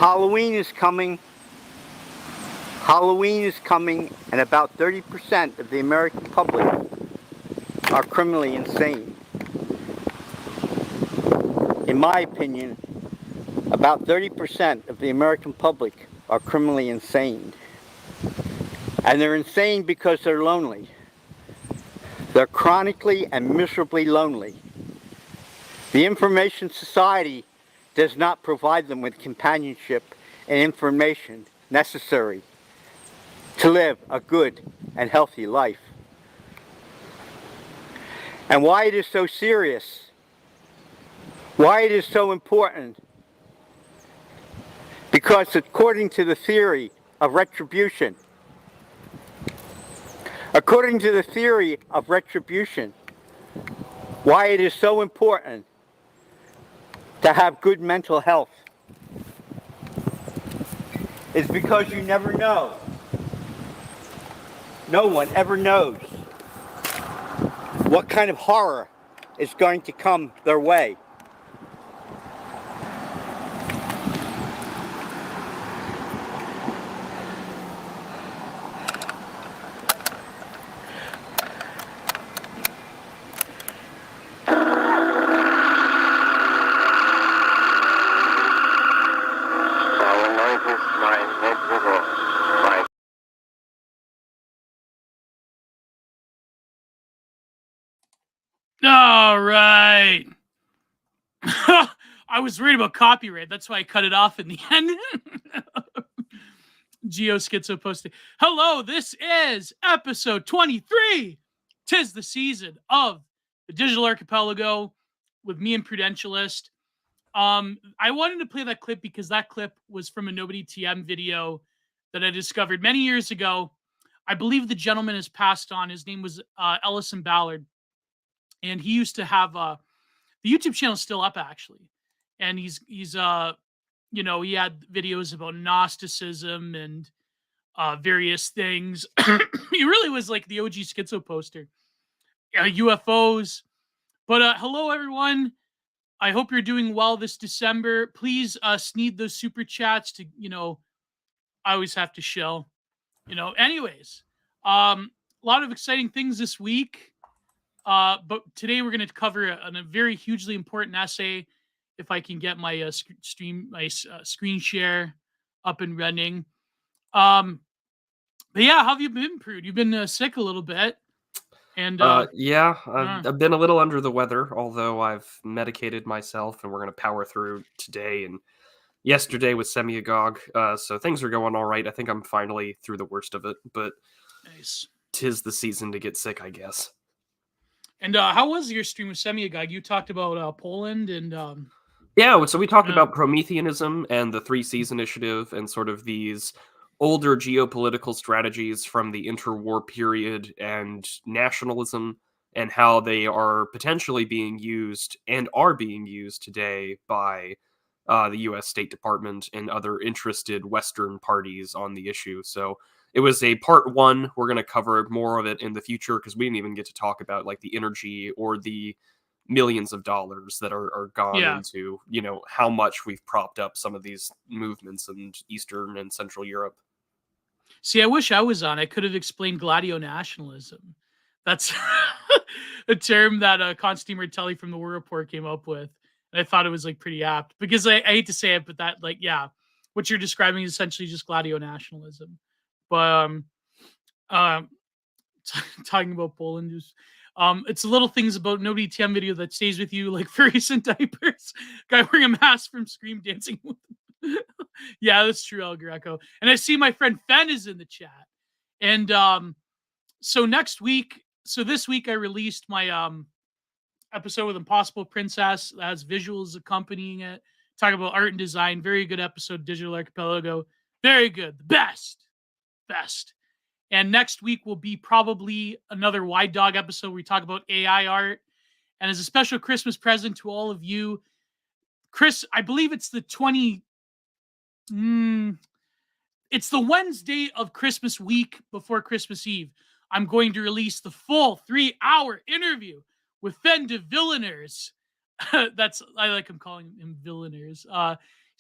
Halloween is coming. Halloween is coming, and about 30% of the American public are criminally insane. In my opinion, about 30% of the American public are criminally insane. And they're insane because they're lonely. They're chronically and miserably lonely. The information society does not provide them with companionship and information necessary to live a good and healthy life. And why it is so serious, why it is so important, because according to the theory of retribution, why it is so important to have good mental health is because you never know. No one ever knows what kind of horror is going to come their way. All right. I was worried about copyright. That's why I cut it off in the end. Gio Schizo posted, hello, this is episode 23. 'Tis the season of the Digital Archipelago with me and Prudentialist. I wanted to play that clip because that clip was from a Nobody TM video that I discovered many years ago. I believe the gentleman has passed on. His name was Ellison Ballard. And he used to have the YouTube channel is still up actually. And he's he had videos about Gnosticism and various things. He really was like the OG Schizo poster. UFOs. But hello everyone. I hope you're doing well this December. Please sneed those super chats to, I always have to shill. Anyways. A lot of exciting things this week. But today we're going to cover a very hugely important essay. If I can get my screen share up and running. But yeah, how have you been, Prude? You've been sick a little bit. And yeah, I've been a little under the weather, although I've medicated myself, and we're going to power through today and yesterday with semi-agog. So things are going all right. I think I'm finally through the worst of it, but nice. 'Tis the season to get sick, I guess. And how was your stream with Semi-Agog? You talked about Poland and... Yeah, so we talked about Prometheanism and the 3 Seas Initiative and sort of these older geopolitical strategies from the interwar period and nationalism and how they are potentially being used and are being used today by the U.S. State Department and other interested Western parties on the issue. So it was a part 1. We're going to cover more of it in the future because we didn't even get to talk about like the energy or the millions of dollars that are gone into, how much we've propped up some of these movements in Eastern and Central Europe. See, I wish I was on. I could have explained gladio nationalism. That's a term that Constantine Martelli from the War Report came up with. And I thought it was like pretty apt because I hate to say it, but that what you're describing is essentially just gladio nationalism. But talking about Poland is it's the little things about Nobody TM video that stays with you, like furries and diapers, guy wearing a mask from Scream dancing with him. Yeah, that's true, El Greco. And I see my friend Fen is in the chat. And so this week I released my episode with Impossible Princess that has visuals accompanying it. Talk about art and design. Very good episode, Digital Archipelago. Very good. The best. And next week will be probably another Wide Dog episode where we talk about AI art. And as a special Christmas present to all of you, Chris, I believe it's the it's the Wednesday of Christmas week before Christmas Eve. I'm going to release the full 3-hour interview with Fen de Villeneuve. I like him calling him Villeneuve.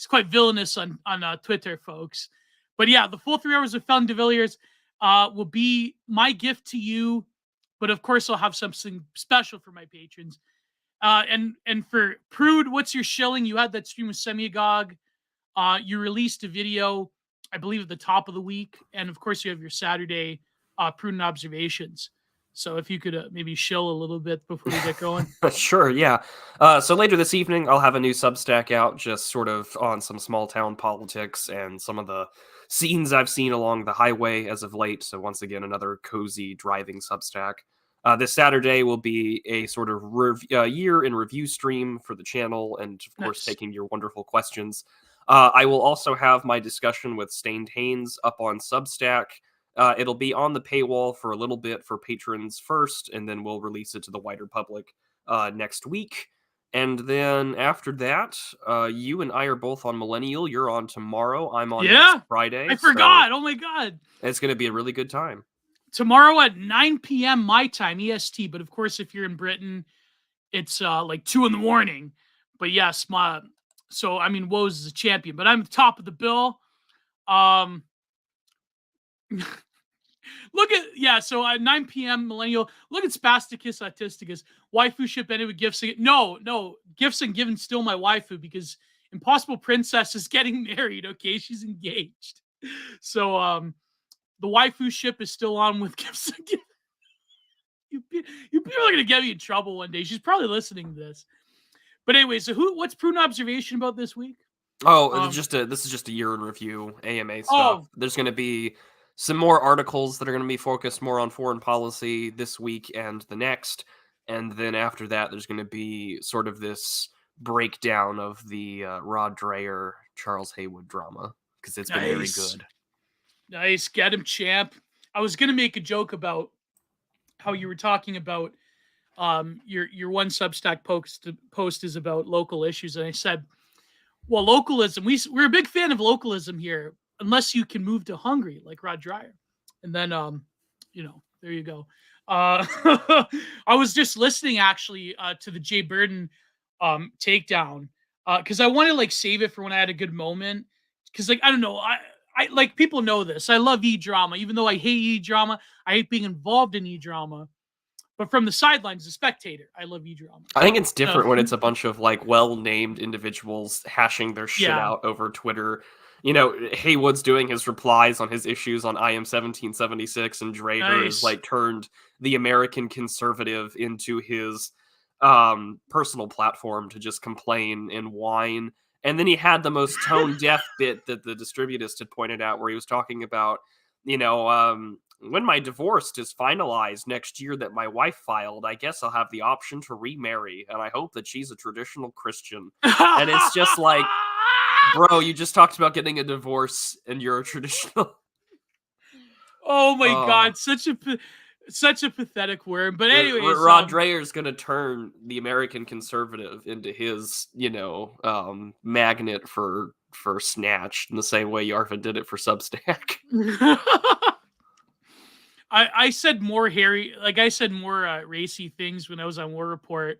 he's quite villainous on Twitter, folks. But yeah, the full 3 hours of Felon de Villiers will be my gift to you. But of course, I'll have something special for my patrons. And for Prude, what's your shilling? You had that stream with Semiagog. You released a video, I believe, at the top of the week. And of course, you have your Saturday Prudent Observations. So if you could maybe shill a little bit before we get going. Sure, yeah. So later this evening, I'll have a new Substack out, just sort of on some small town politics and some of the scenes I've seen along the highway as of late. So once again, another cozy driving Substack. This Saturday will be a sort of year in review stream for the channel, and of course, taking your wonderful questions. I will also have my discussion with Stained Haynes up on Substack. It'll be on the paywall for a little bit for patrons first, and then we'll release it to the wider public next week. And then after that, you and I are both on Millennial. You're on tomorrow. I'm on next Friday. I forgot. Oh my God. It's going to be a really good time. Tomorrow at 9 p.m. my time, EST. But of course, if you're in Britain, it's like 2 a.m. But yes, so I mean, Woes is a champion, but I'm top of the bill. Look at, so at 9 p.m. Millennial, look at Spasticus Autisticus. Waifu ship ended with gifts. No, gifts and given still my waifu, because Impossible Princess is getting married, okay? She's engaged. So, the waifu ship is still on with gifts and given. You people are going to get me in trouble one day. She's probably listening to this. But anyway, so what's Prudent Observation about this week? Oh, this is just a year in review, AMA stuff. There's going to be some more articles that are going to be focused more on foreign policy this week and the next. And then after that, there's going to be sort of this breakdown of the Rod Dreher, Charles Haywood drama, because it's been very good. Nice. Get him, champ. I was going to make a joke about how you were talking about your one Substack post is about local issues. And I said, well, localism, we're a big fan of localism here, unless you can move to Hungary like Rod Dreher. And then, there you go. I was just listening actually to the Jay Burden takedown because I want to like save it for when I had a good moment. Because like, I don't know, I like people know this. I love E-drama, even though I hate E-drama. I hate being involved in E-drama. But from the sidelines, as a spectator, I love E-drama. I think it's different when it's a bunch of like well-named individuals hashing their shit out over Twitter. You know, Haywood's doing his replies on his issues on IM 1776, and Dreher has like turned the American conservative into his personal platform to just complain and whine. And then he had the most tone-deaf bit that the distributist had pointed out, where he was talking about, when my divorce is finalized next year that my wife filed, I guess I'll have the option to remarry, and I hope that she's a traditional Christian. And it's just like, bro, you just talked about getting a divorce, and you're a traditional. Oh my God, such a pathetic word. But anyway, Rod Dreher's gonna turn the American conservative into his, magnet for Snatch in the same way Yarvin did it for Substack. I said more more racy things when I was on War Report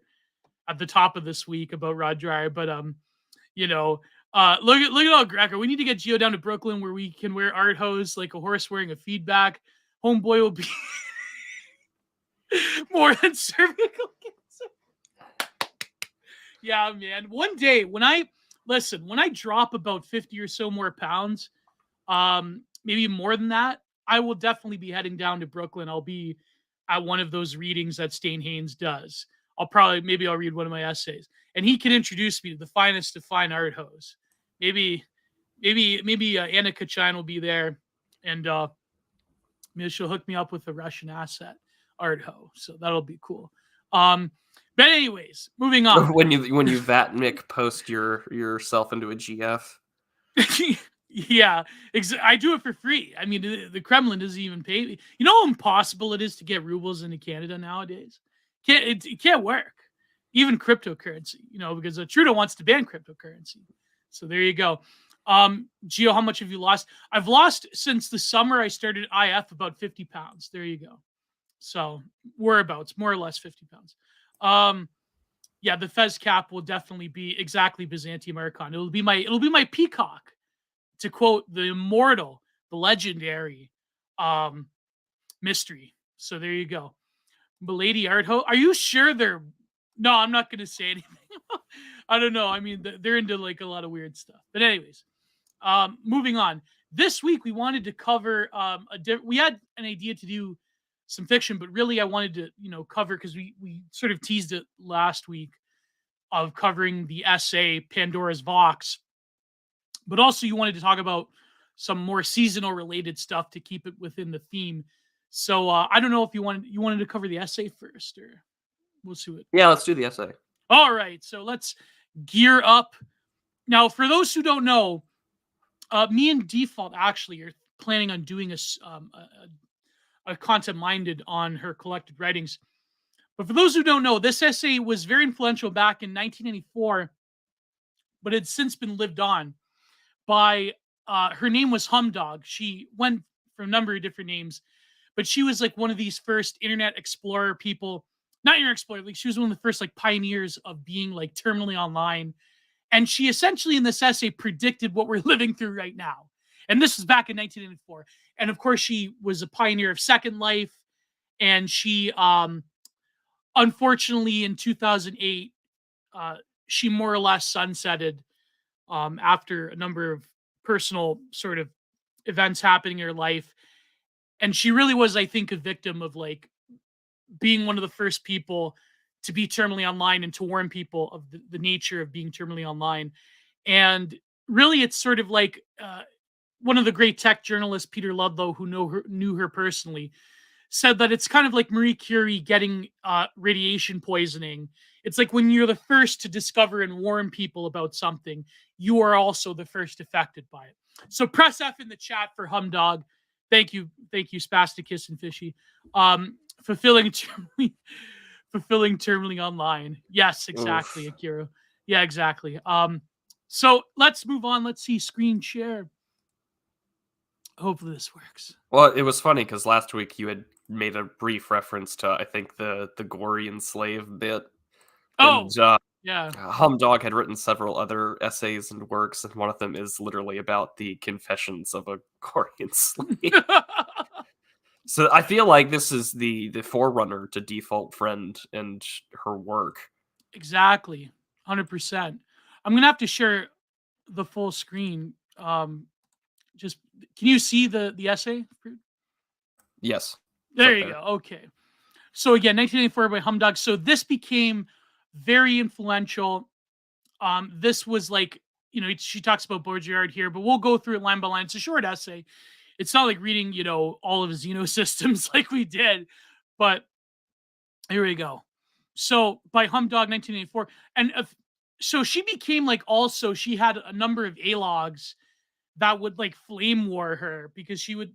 at the top of this week about Rod Dreher, but look at all Greco. We need to get Gio down to Brooklyn where we can wear art hose like a horse wearing a feedback. Homeboy will be more than cervical cancer. Yeah, man. One day when I drop about 50 or so more pounds, maybe more than that, I will definitely be heading down to Brooklyn. I'll be at one of those readings that Stain Haynes does. I'll read one of my essays, and he can introduce me to the finest of fine art hose. Maybe Anna Kachin will be there, and maybe she'll hook me up with a Russian asset art hoe. So that'll be cool. But anyways, moving on. when you Vatnik post yourself into a GF. Yeah, I do it for free. I mean, the Kremlin doesn't even pay me. You know how impossible it is to get rubles into Canada nowadays? It can't work. Even cryptocurrency, because Trudeau wants to ban cryptocurrency. So there you go. Gio, how much have you lost? I've lost since the summer I started IF about 50 pounds. There you go. So whereabouts, more or less 50 pounds. yeah, the fez cap will definitely be exactly Byzantium Archon. It'll be my peacock, to quote the immortal, the legendary mystery. So there you go. Milady Artho, are you sure they're? No, I'm not going to say anything. I don't know. I mean, they're into like a lot of weird stuff. But anyways, moving on. This week we wanted to cover we had an idea to do some fiction, but really I wanted to cover, because we sort of teased it last week, of covering the essay Pandora's Vox, but also you wanted to talk about some more seasonal related stuff to keep it within the theme. So I don't know if you wanted to cover the essay first, or we'll see what. Yeah, let's do the essay. All right, so let's gear up. Now, for those who don't know, me and Default actually are planning on doing a content minded on her collected writings. But for those who don't know, this essay was very influential back in 1994, but it's since been lived on by, her name was Humdog. She went for a number of different names, but she was like one of these first Internet Explorer people, not Internet Explorer, like she was one of the first like pioneers of being like terminally online. And she essentially in this essay predicted what we're living through right now. And this was back in 1994. And of course, she was a pioneer of Second Life. And she, unfortunately, in 2008, she more or less sunsetted after a number of personal sort of events happening in her life. And she really was, I think, a victim of like being one of the first people to be terminally online and to warn people of the nature of being terminally online. And really, it's sort of like one of the great tech journalists, Peter Ludlow, who knew her personally, said that it's kind of like Marie Curie getting radiation poisoning. It's like when you're the first to discover and warn people about something, you are also the first affected by it. So press F in the chat for Humdog. Thank you, Spasticus and Fishy. Fulfilling terminally online. Yes, exactly, Oof. Akira. Yeah, exactly. So let's move on. Let's see screen share. Hopefully this works. Well, it was funny because last week you had made a brief reference to, I think, the gory and slave bit. Oh, and, yeah. Humdog had written several other essays and works, and one of them is literally about the confessions of a gory and slave. So I feel like this is the forerunner to Default Friend and her work. Exactly. 100%. I'm going to have to share the full screen. Just can you see the essay? Yes. There you go. Okay. So again, 1984 by Humdog. So this became very influential. This was like, she talks about Baudrillard here, but we'll go through it line by line. It's a short essay. It's not like reading, all of Xenosystems like we did, but here we go. So by Humdog, 1984. And so she became like, also, she had a number of A-logs that would like flame war her, because she would,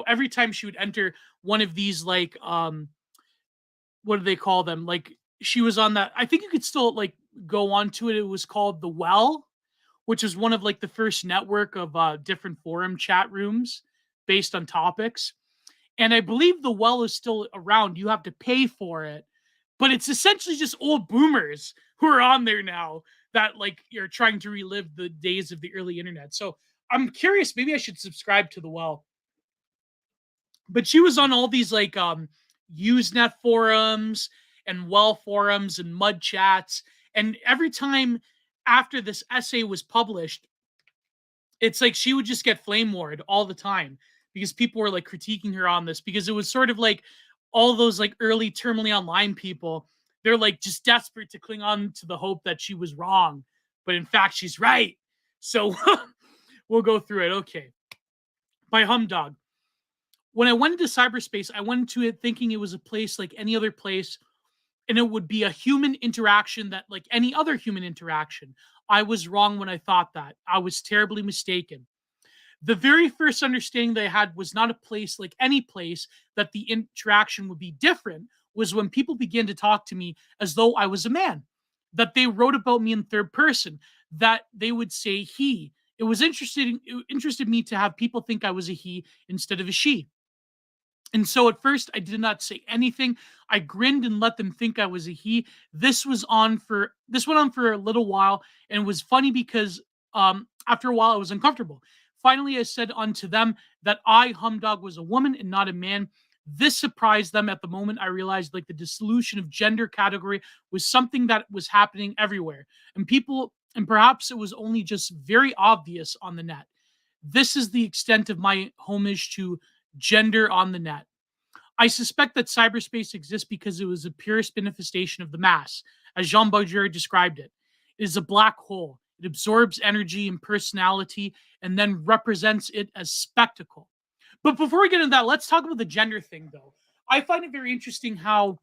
every time she would enter one of these, like, what do they call them? Like, she was on that, I think you could still like go on to it. It was called The Well, which is one of like the first network of different forum chat rooms based on topics. And I believe The Well is still around. You have to pay for it, but it's essentially just old boomers who are on there now that like you're trying to relive the days of the early internet. So I'm curious, maybe I should subscribe to The Well. But she was on all these like Usenet forums and Well forums and mud chats. And every time after this essay was published, it's like she would just get flame warred all the time, because people were like critiquing her on this, because it was sort of like all those like early terminally online people, they're like just desperate to cling on to the hope that she was wrong, but in fact she's right. So we'll go through it. Okay. By Humdog. When I went into cyberspace, I went into it thinking it was a place like any other place, and it would be a human interaction that like any other human interaction. I was wrong when I thought that. I was terribly mistaken. The very first understanding that I had was not a place like any place, that the interaction would be different, was when people began to talk to me as though I was a man, that they wrote about me in third person, that they would say he. It interested me to have people think I was a he instead of a she. And so at first I did not say anything. I grinned and let them think I was a he. This went on for a little while, and it was funny because after a while I was uncomfortable. Finally, I said unto them that I, Humdog, was a woman and not a man. This surprised them. At the moment, I realized like the dissolution of gender category was something that was happening everywhere, and perhaps it was only just very obvious on the net. This is the extent of my homage to gender on the net. I suspect that cyberspace exists because it was a purest manifestation of the mass, as Jean Baudrillard described it. It is a black hole. It absorbs energy and personality and then represents it as spectacle. But before we get into that, let's talk about the gender thing, though. I find it very interesting how,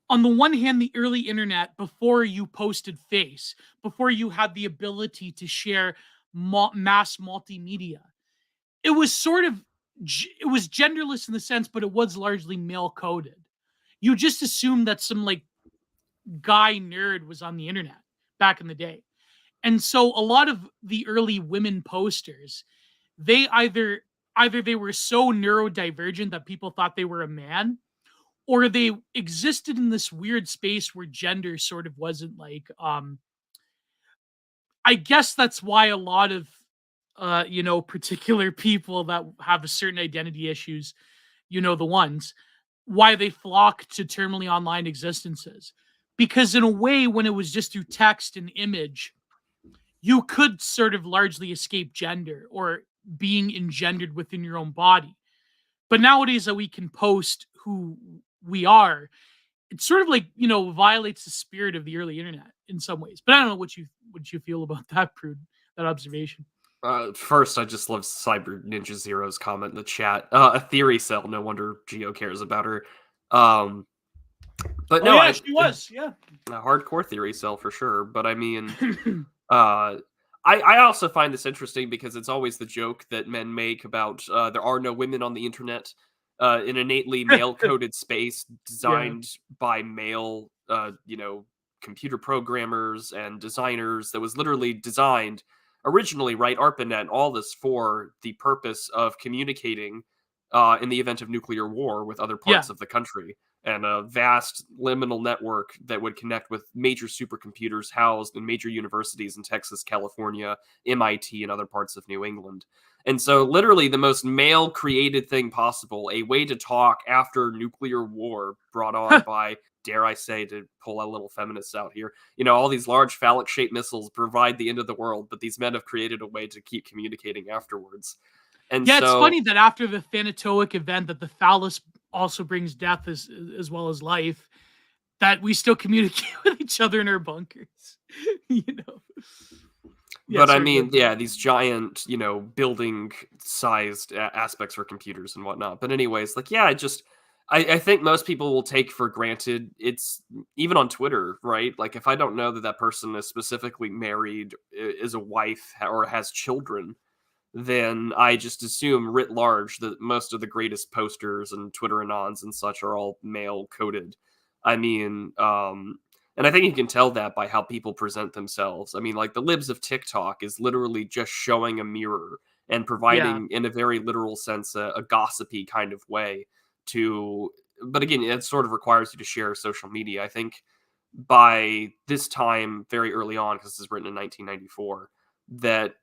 on the one hand, the early internet, before you posted face, before you had the ability to share mass multimedia, it was genderless in the sense, but it was largely male coded. You just assumed that some like guy nerd was on the internet back in the day. And so a lot of the early women posters, they either they were so neurodivergent that people thought they were a man, or they existed in this weird space where gender sort of wasn't like I guess that's why a lot of particular people that have a certain identity issues, the ones, why they flock to terminally online existences. Because in a way, when it was just through text and image, you could sort of largely escape gender or being engendered within your own body. But nowadays that we can post who we are, it sort of like, violates the spirit of the early internet in some ways. But I don't know what you feel about that, Prude, that observation. First, I just love Cyber Ninja Zero's comment in the chat. A theory cell. No wonder Gio cares about her. But no, yeah, she was. Yeah, a hardcore theory cell for sure. But I mean, I also find this interesting because it's always the joke that men make about there are no women on the internet. An innately male-coded space designed by male, computer programmers and designers that was literally designed originally, right? ARPANET and all this for the purpose of communicating in the event of nuclear war with other parts of the country, and a vast liminal network that would connect with major supercomputers housed in major universities in Texas, California, MIT, and other parts of New England. And so literally the most male created thing possible, a way to talk after nuclear war brought on by, dare I say, to pull a little feminists out here, all these large phallic shaped missiles provide the end of the world, but these men have created a way to keep communicating afterwards. And it's funny that after the Thanatoic event that the phallus also brings death as well as life, that we still communicate with each other in our bunkers. But I mean, these giant, building-sized aspects for computers and whatnot. But anyways, I think most people will take for granted, it's even on Twitter, right? Like, if I don't know that person is specifically married, is a wife, or has children, then I just assume writ large that most of the greatest posters and Twitter anons and such are all male-coded. I mean, and I think you can tell that by how people present themselves. I mean, like the libs of TikTok is literally just showing a mirror and providing, in a very literal sense, a gossipy kind of way but again, it sort of requires you to share social media. I think by this time, very early on, because this is written in 1994, that,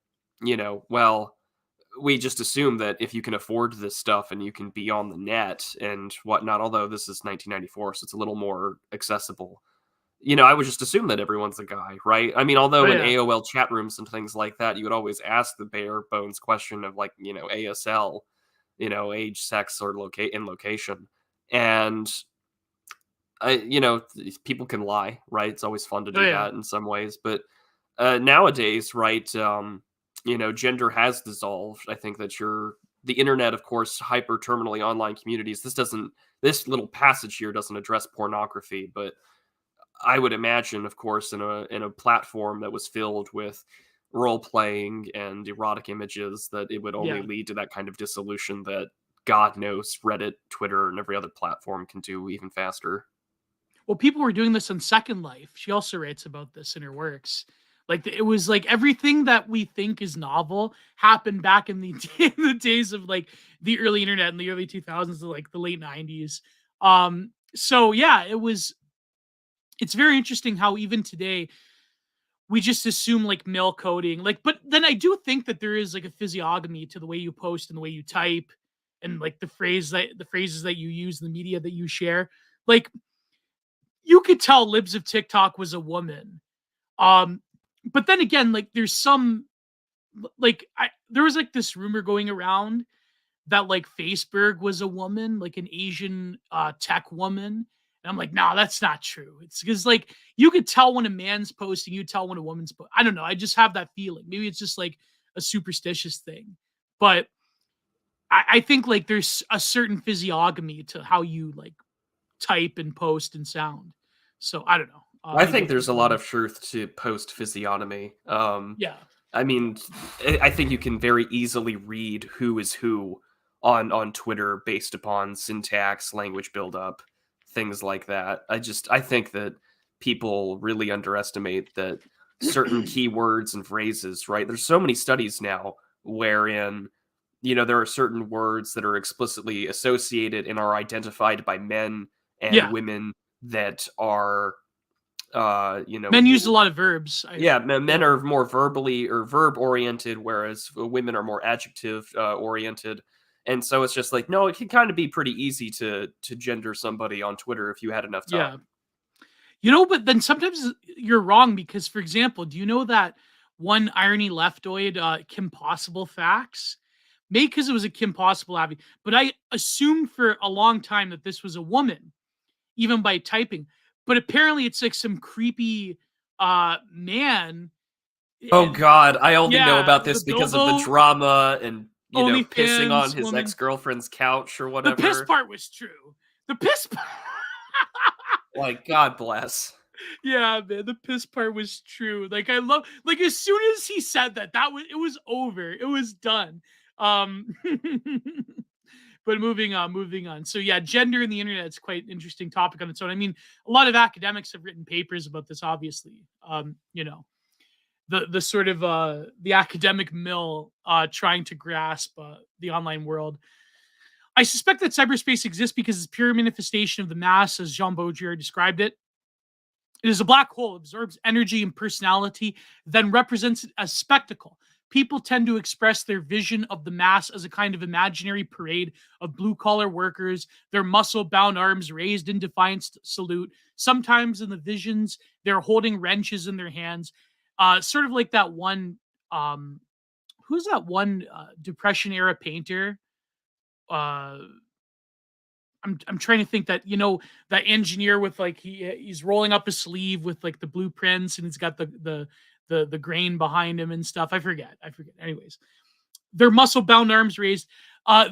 we just assume that if you can afford this stuff and you can be on the net and whatnot, although this is 1994, so it's a little more accessible. I would just assume that everyone's a guy, right? I mean, although in AOL chat rooms and things like that, you would always ask the bare bones question of ASL, age, sex, or location. And, people can lie, right? It's always fun to do that in some ways. But nowadays, right, gender has dissolved. I think that the internet, of course, hyper-terminally online communities, this little passage here doesn't address pornography, but I would imagine, of course, in a platform that was filled with role-playing and erotic images, that it would only lead to that kind of dissolution that God knows Reddit, Twitter, and every other platform can do even faster. Well, people were doing this on Second Life. She also writes about this in her works, Like it was like everything that we think is novel happened back in the in the days of like the early internet in the early 2000s to like the late 90s. So yeah, it's very interesting how even today we just assume like male coding. Like, but then I do think that there is like a physiognomy to the way you post and the way you type and like the phrases that you use, the media that you share. Like you could tell Libs of TikTok was a woman. But then again, like there's some like there was like this rumor going around that like Facebook was a woman, like an Asian tech woman. And I'm like, no, that's not true. It's because like you could tell when a man's posting, you tell when a woman's posting. I don't know. I just have that feeling. Maybe it's just like a superstitious thing. But I think like there's a certain physiognomy to how you like type and post and sound. So I don't know. I think there's a lot of truth to post physiognomy. Yeah. I mean, I think you can very easily read who is who on Twitter based upon syntax, language buildup, things like that. I think that people really underestimate that certain keywords and phrases, right? There's so many studies now wherein, there are certain words that are explicitly associated and are identified by men and women that are, men use a lot of verbs. Men are more verbally or verb oriented, whereas women are more adjective oriented. And so it's just like, no, it can kind of be pretty easy to gender somebody on Twitter if you had enough time. But then sometimes you're wrong because, for example, do you know that one irony leftoid, Kim Possible facts? Maybe because it was a Kim Possible Abby, but I assumed for a long time that this was a woman, even by typing. But apparently it's like some creepy man. Oh God, I only know about this because of the drama and pissing on his ex-girlfriend's couch or whatever. The piss part was true. The piss part. Like, God bless. Yeah, man, the piss part was true. Like, I love, like, as soon as he said that, it was over. It was done. But moving on. So yeah, gender in the internet is quite an interesting topic on its own. I mean, a lot of academics have written papers about this, obviously. The sort of the academic mill trying to grasp the online world. I suspect that cyberspace exists because it's pure manifestation of the mass, as Jean Baudrillard described it. It is a black hole, absorbs energy and personality, then represents it as spectacle. People tend to express their vision of the mass as a kind of imaginary parade of blue-collar workers, their muscle-bound arms raised in defiant salute. Sometimes in the visions, they're holding wrenches in their hands. Sort of like that one, who's that one Depression-era painter? I'm trying to think that that engineer with like he's rolling up his sleeve with like the blueprints and he's got the grain behind him and stuff. I forget. Anyways, their muscle bound arms raised.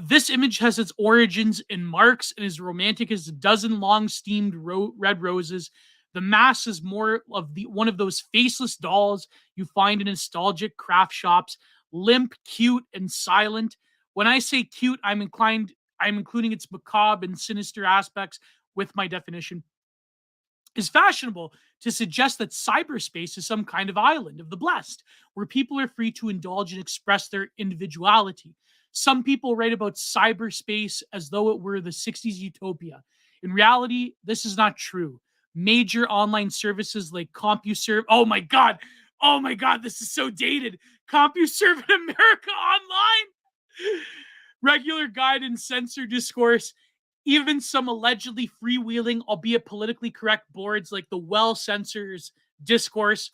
This image has its origins in Marx and is romantic as a dozen long steamed red roses. The mass is more of one of those faceless dolls you find in nostalgic craft shops, limp, cute, and silent. When I say cute, I'm including its macabre and sinister aspects with my definition. Is fashionable to suggest that cyberspace is some kind of island of the blessed, where people are free to indulge and express their individuality. Some people write about cyberspace as though it were the 60s utopia. In reality, this is not true. Major online services like CompuServe, oh my God, this is so dated. CompuServe in America Online, regular guide and censor discourse, even some allegedly freewheeling, albeit politically correct boards like the Well Censors discourse.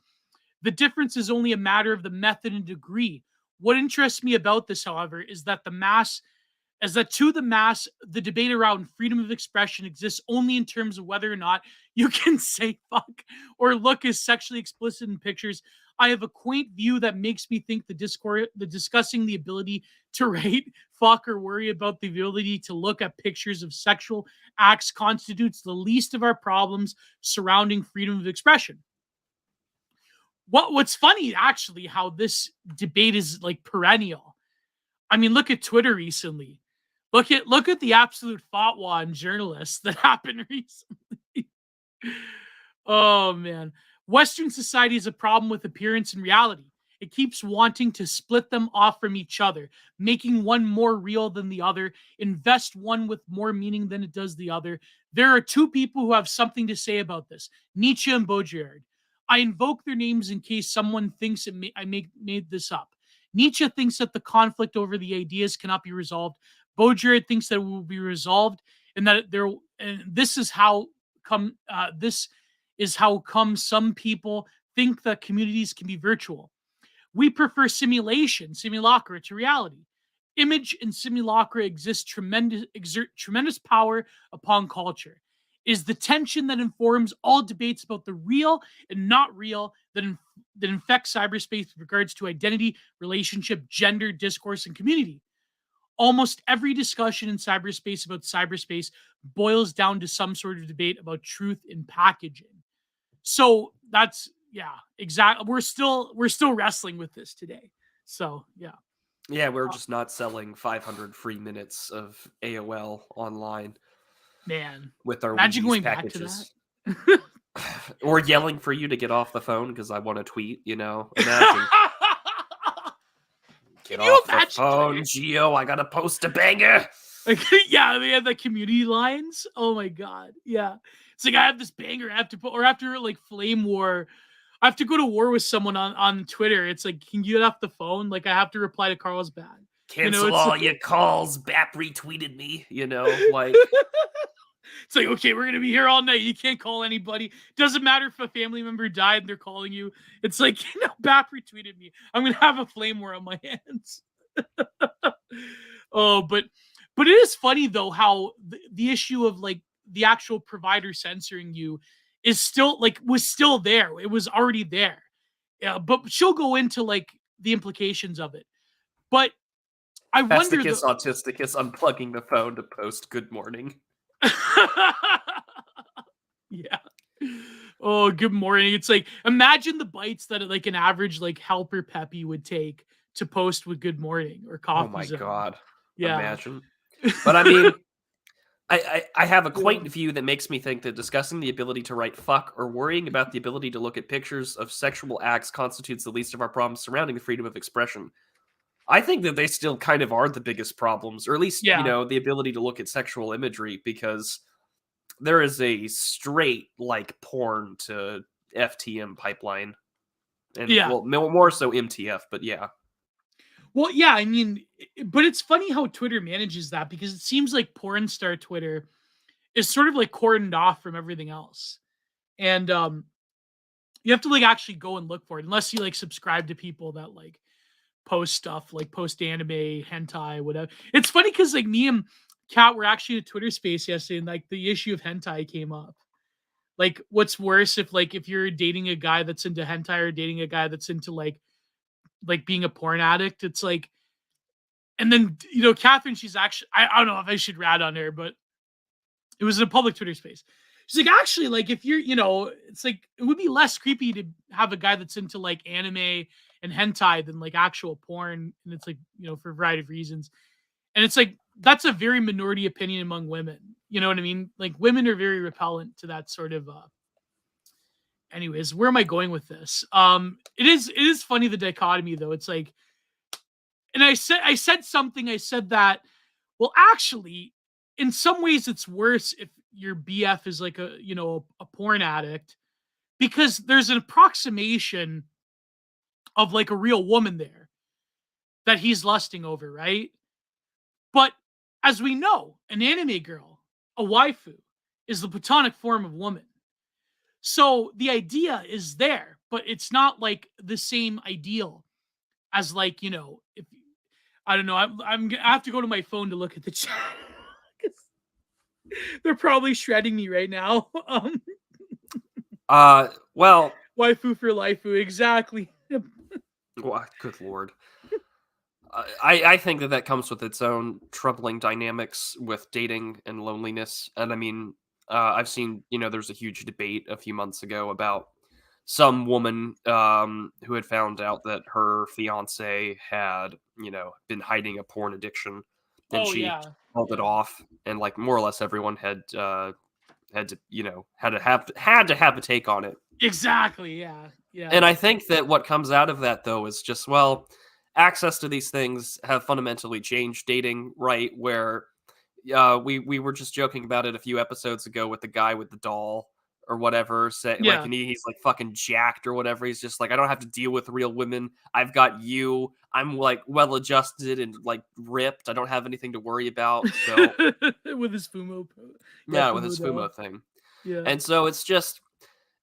The difference is only a matter of the method and degree. What interests me about this, however, is that to the mass, the debate around freedom of expression exists only in terms of whether or not you can say fuck or look as sexually explicit in pictures. I have a quaint view that makes me think discussing the ability to rate, fuck, or worry about the ability to look at pictures of sexual acts constitutes the least of our problems surrounding freedom of expression. What's funny, actually, how this debate is like perennial. I mean, look at Twitter recently. Look at the absolute fatwa on journalists that happened recently. Oh man. Western society has a problem with appearance and reality. It keeps wanting to split them off from each other, making one more real than the other, invest one with more meaning than it does the other. There are two people who have something to say about this, Nietzsche and Baudrillard. I invoke their names in case someone thinks I made this up. Nietzsche thinks that the conflict over the ideas cannot be resolved. Baudrillard thinks that it will be resolved, and that this is how come some people think that communities can be virtual. We prefer simulacra to reality. Image and simulacra exert tremendous power upon culture. It is the tension that informs all debates about the real and not real that infects cyberspace with regards to identity, relationship, gender, discourse, and community. Almost every discussion in cyberspace about cyberspace boils down to some sort of debate about truth in packaging. So that's exactly. We're still wrestling with this today. So yeah, we're just not selling 500 free minutes of AOL online. Man, with our imagine going packages. back to that. Or yelling for you to get off the phone because I want to tweet. Imagine. Get off the phone, Gio. I gotta post a banger. Yeah, they had the community lines. Oh my god, yeah. It's like I have this banger I have to put, or after like flame war, I have to go to war with someone on Twitter. It's like, can you get off the phone? Like I have to reply to Carlsbad. Cancel all your calls. Bap retweeted me. Like. It's like, okay, we're gonna be here all night. You can't call anybody. Doesn't matter if a family member died and they're calling you. It's like, Bap retweeted me. I'm gonna have a flame war on my hands. Oh, but it is funny though how the issue of like the actual provider censoring you is still was still there. It was already there. Yeah, but she'll go into like the implications of it. But I wonder. Fasticus autisticus unplugging the phone to post good morning. Yeah. Oh, good morning. It's like, imagine the bites that like an average like helper Peppy would take to post with good morning or coffee. Oh my god. Yeah. Imagine. But I mean, I have a quaint view that makes me think that discussing the ability to write fuck or worrying about the ability to look at pictures of sexual acts constitutes the least of our problems surrounding the freedom of expression. I think that they still kind of are the biggest problems, or at least, the ability to look at sexual imagery, because there is a straight, like, porn to FTM pipeline. And, well, more so MTF, but yeah. Well, yeah, I mean, but it's funny how Twitter manages that, because it seems like porn star Twitter is sort of like cordoned off from everything else. And you have to like actually go and look for it, unless you like subscribe to people that like post stuff, like post anime, hentai, whatever. It's funny because like me and Kat were actually at Twitter space yesterday, and like the issue of hentai came up. Like, what's worse if you're dating a guy that's into hentai or dating a guy that's into like being a porn addict? It's like, and then Catherine, she's actually, I don't know if I should rat on her, but it was in a public Twitter space. She's like, actually, like if you're, it's like it would be less creepy to have a guy that's into like anime and hentai than like actual porn, and it's like for a variety of reasons. And it's like that's a very minority opinion among women. You know what I mean? Like women are very repellent to that sort of. Anyways, where am I going with this? It is funny, the dichotomy though. It's like, and I said something. I said that, well, actually, in some ways, it's worse if your BF is like a porn addict, because there's an approximation of like a real woman there that he's lusting over, right? But as we know, an anime girl, a waifu, is the platonic form of woman. So the idea is there, but it's not like the same ideal as like, if I don't know, I have to go to my phone to look at the chat. They're probably shredding me right now. Well, waifu for lifeu, exactly. Well, good lord. I think that comes with its own troubling dynamics with dating and loneliness. And I mean, I've seen, there's a huge debate a few months ago about some woman who had found out that her fiance had, been hiding a porn addiction, and she called it off, and like more or less everyone had had to have a take on it. Exactly. Yeah. And I think that what comes out of that, though, is just, well, access to these things have fundamentally changed dating, right? Where we were just joking about it a few episodes ago with the guy with the doll or whatever, Yeah. and he's like fucking jacked or whatever. He's just like, I don't have to deal with real women. I've got you. I'm like well adjusted and like ripped. I don't have anything to worry about. So with his Fumo. with his doll. Fumo thing. Yeah. And so it's just,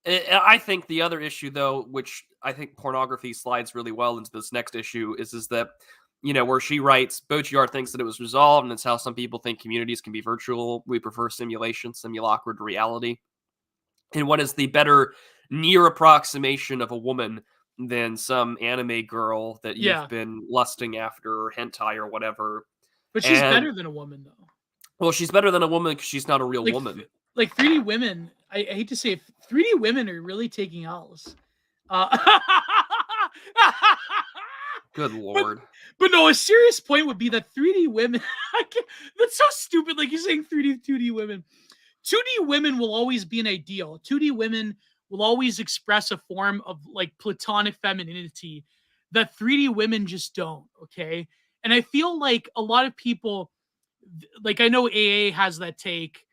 I think the other issue, though, which I think pornography slides really well into this next issue, is that, where she writes, Baudrillard thinks that it was resolved, and it's how some people think communities can be virtual. We prefer simulation, simulacra to reality. And what is the better near approximation of a woman than some anime girl that you've been lusting after, or hentai or whatever? But she's better than a woman, though. Well, she's better than a woman because she's not a real woman. Like 3D women, I hate to say it, 3D women are really taking L's. Good Lord. But no, a serious point would be that 3D women, that's so stupid. Like you're saying 2D women. 2D women will always be an ideal. 2D women will always express a form of like platonic femininity that 3D women just don't, okay? And I feel like a lot of people, like I know AA has that take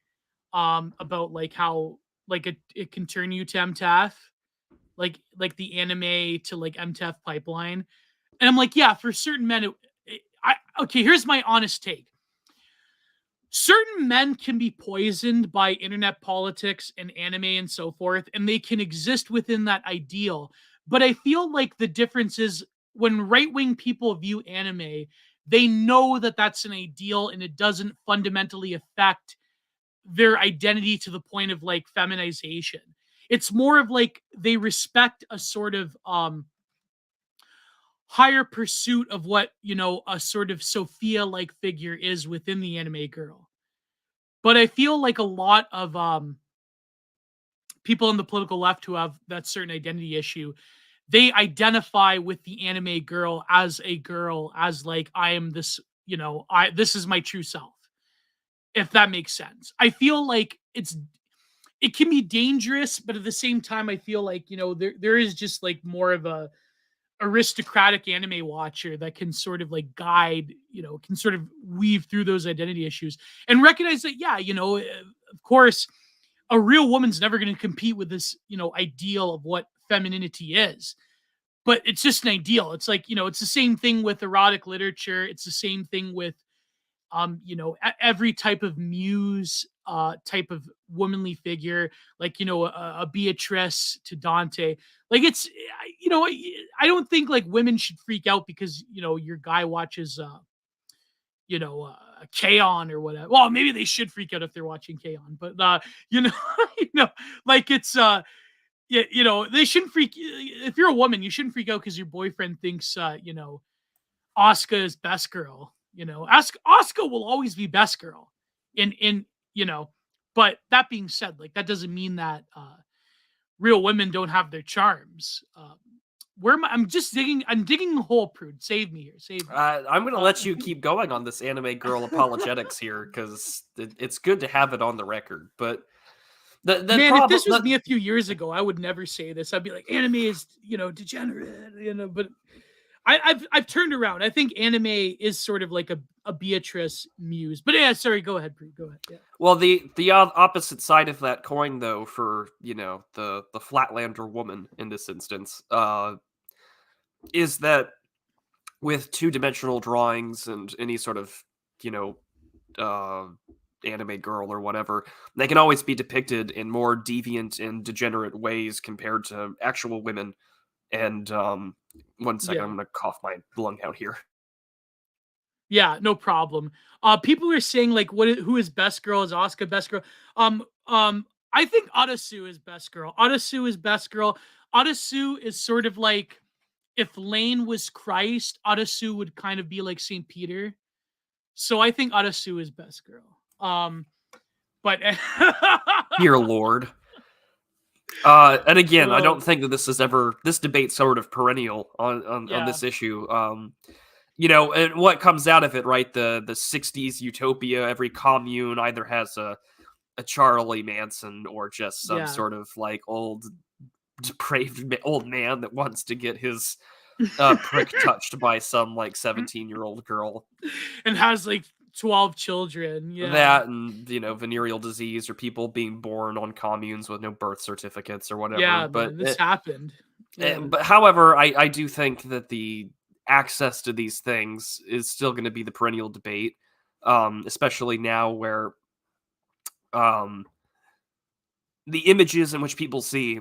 about like how like it can turn you to MTF, like the anime to like MTF pipeline. And I'm like, yeah, for certain men, okay, here's my honest take. Certain men can be poisoned by internet politics and anime and so forth, and they can exist within that ideal. But I feel like the difference is when right-wing people view anime, they know that that's an ideal and it doesn't fundamentally affect their identity to the point of like feminization. It's more of like they respect a sort of higher pursuit of what, a sort of Sophia-like figure is within the anime girl. But I feel like a lot of people on the political left who have that certain identity issue, they identify with the anime girl, as like, I am this, this is my true self. If that makes sense. I feel like it can be dangerous, but at the same time, I feel like, there is just like more of a aristocratic anime watcher that can sort of like guide, can sort of weave through those identity issues and recognize that, of course, a real woman's never going to compete with this, ideal of what femininity is. But it's just an ideal. It's like, it's the same thing with erotic literature. It's the same thing with every type of muse, type of womanly figure, like, a Beatrice to Dante. Like it's, I don't think like women should freak out because, your guy watches, K-On or whatever. Well, maybe they should freak out if they're watching K-On, but, like it's, they shouldn't freak. If you're a woman, you shouldn't freak out because your boyfriend thinks, Asuka is best girl. Asuka will always be best girl but that being said, like that doesn't mean that real women don't have their charms. I'm digging a hole, Prude. Save me here. I'm going to let you keep going on this anime girl apologetics here because it's good to have it on the record. But if this was me a few years ago, I would never say this. I'd be like, anime is, degenerate, but I've turned around. I think anime is sort of like a Beatrice muse. But yeah, sorry, go ahead, Pre. Go ahead. Yeah. Well, the opposite side of that coin, though, for the Flatlander woman in this instance, is that with two-dimensional drawings and any sort of anime girl or whatever, they can always be depicted in more deviant and degenerate ways compared to actual women. And one second, I'm gonna cough my lung out here. Yeah, no problem. People are saying like, who is best girl? Is Asuka best girl? I think Arasu is best girl. Arasu is best girl. Arasu is sort of like if Lane was Christ, Arasu would kind of be like Saint Peter. So I think Arasu is best girl. But dear Lord. And again, I don't think that this debate's sort of perennial on this issue. And what comes out of it, right? The 60s utopia, every commune either has a a Charlie Manson or just some Yeah. sort of like old depraved old man that wants to get his prick touched by some like 17-year-old girl. And has like 12 children. Yeah. That and, you know, venereal disease or people being born on communes with no birth certificates or whatever. Yeah, But man, this happened. Yeah. but however, I do think that the access to these things is still going to be the perennial debate, especially now where the images in which people see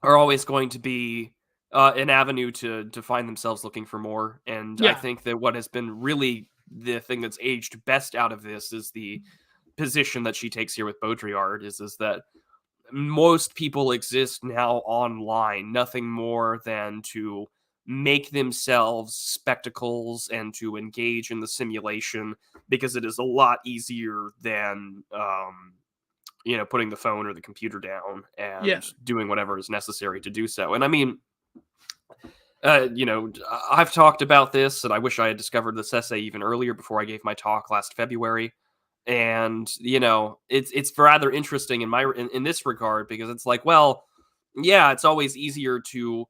are always going to be an avenue to find themselves looking for more. And I Yeah. think that what has been really the thing that's aged best out of this is the position that she takes here with Baudrillard is that most people exist now online, nothing more than to make themselves spectacles and to engage in the simulation because it is a lot easier than you know, putting the phone or the computer down and doing whatever is necessary to do so. And I mean, you know, I've talked about this, and I wish I had discovered this essay even earlier before I gave my talk last February. And you know, it's rather interesting in this regard because it's like, well, yeah, it's always easier to,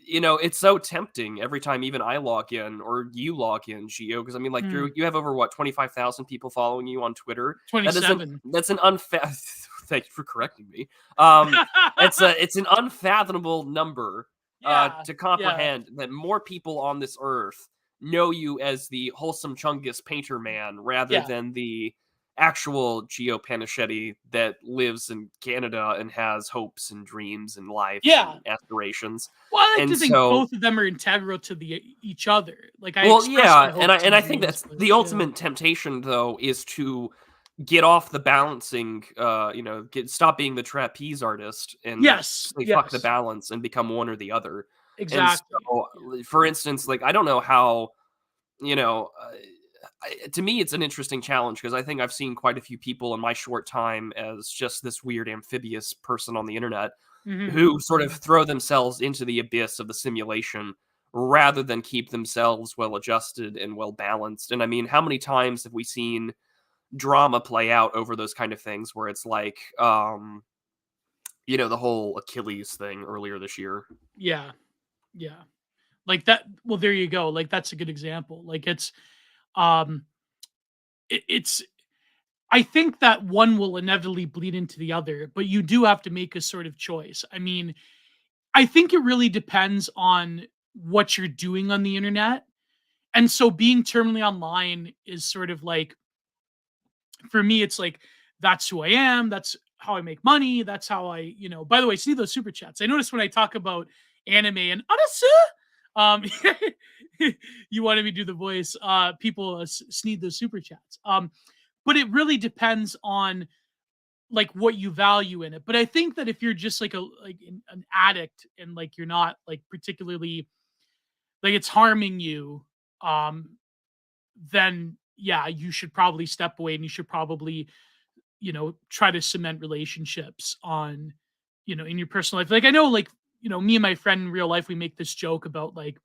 you know, it's so tempting every time even I log in or you log in, Gio, because I mean, like you have over what 25,000 people following you on Twitter. 27. That's an Thank you for correcting me. It's an unfathomable number to comprehend that more people on this earth know you as the wholesome Chungus painter man rather than the actual Gio Panischetti that lives in Canada and has hopes and dreams and life and aspirations. Well, I like to think both of them are integral to each other. Like, I I think that's the ultimate temptation, though, is to get off the balancing, you know, stop being the trapeze artist and say fuck the balance and become one or the other. Exactly. And so, for instance, like, I don't know how, you know, to me, it's an interesting challenge because I think I've seen quite a few people in my short time as just this weird amphibious person on the internet who sort of throw themselves into the abyss of the simulation rather than keep themselves well adjusted and well balanced. And I mean, how many times have we seen drama play out over those kind of things where it's like, you know, the whole Achilles thing earlier this year. Yeah. Like that. Well, there you go. Like, that's a good example. Like, it's I think that one will inevitably bleed into the other, but you do have to make a sort of choice. I mean, I think it really depends on what you're doing on the internet. And so being terminally online is sort of like, for me, it's like, that's who I am. That's how I make money. That's how I, you know, by the way, see those super chats. I noticed when I talk about anime and you wanted me to do the voice, people sneed those super chats. But it really depends on like what you value in it. But I think that if you're just like an addict and like you're not like particularly like it's harming you, then yeah, you should probably step away and you should probably, you know, try to cement relationships on, you know, in your personal life. Like, I know, like, you know, me and my friend in real life, we make this joke about like,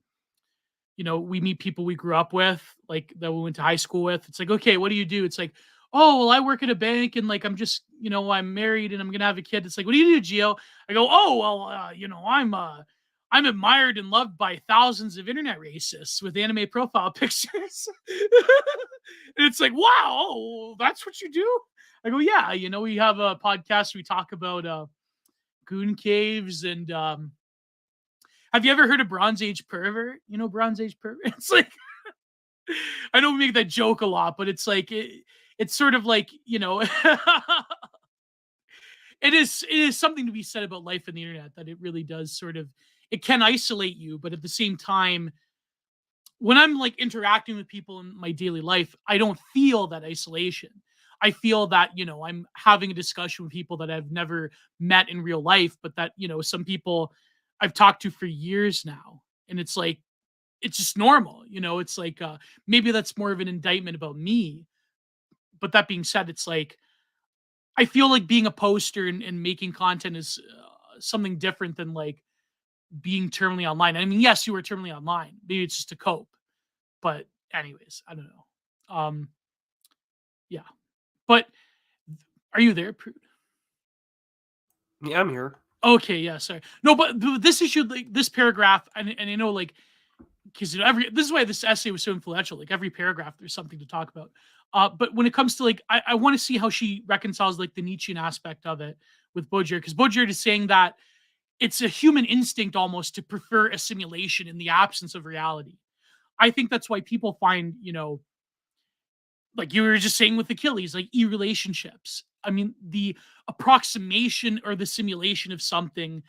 you know, we meet people we grew up with, like that we went to high school with. It's like, okay, what do you do? It's like, oh, well, I work at a bank and like, I'm just, you know, I'm married and I'm going to have a kid. It's like, what do you do, Gio? I go, oh, well, you know, I'm admired and loved by thousands of internet racists with anime profile pictures. And it's like, wow, that's what you do? I go, yeah, you know, we have a podcast. We talk about goon caves and have you ever heard of Bronze Age pervert? You know, Bronze Age pervert? It's like, I know we make that joke a lot, but it's like, it's sort of like, you know, it is something to be said about life on the internet, that it really does sort of, it can isolate you, but at the same time, when I'm like interacting with people in my daily life, I don't feel that isolation. I feel that, you know, I'm having a discussion with people that I've never met in real life, but that, you know, some people I've talked to for years now. And it's like, it's just normal, you know, it's like, maybe that's more of an indictment about me. But that being said, it's like, I feel like being a poster and making content is something different than like being terminally online. I mean, yes, you were terminally online. Maybe it's just to cope. But anyways, I don't know. Yeah. But Are you there, Prude? Yeah, I'm here. Okay, yeah, sorry. No, but this issue, like this paragraph, and I know, like, because this is why this essay was so influential. Like every paragraph, there's something to talk about. But when it comes to like, I want to see how she reconciles like the Nietzschean aspect of it with Baudrillard, because Baudrillard is saying that it's a human instinct almost to prefer a simulation in the absence of reality. I think that's why people find, like you were just saying with Achilles, like e-relationships. I mean, the approximation or the simulation of something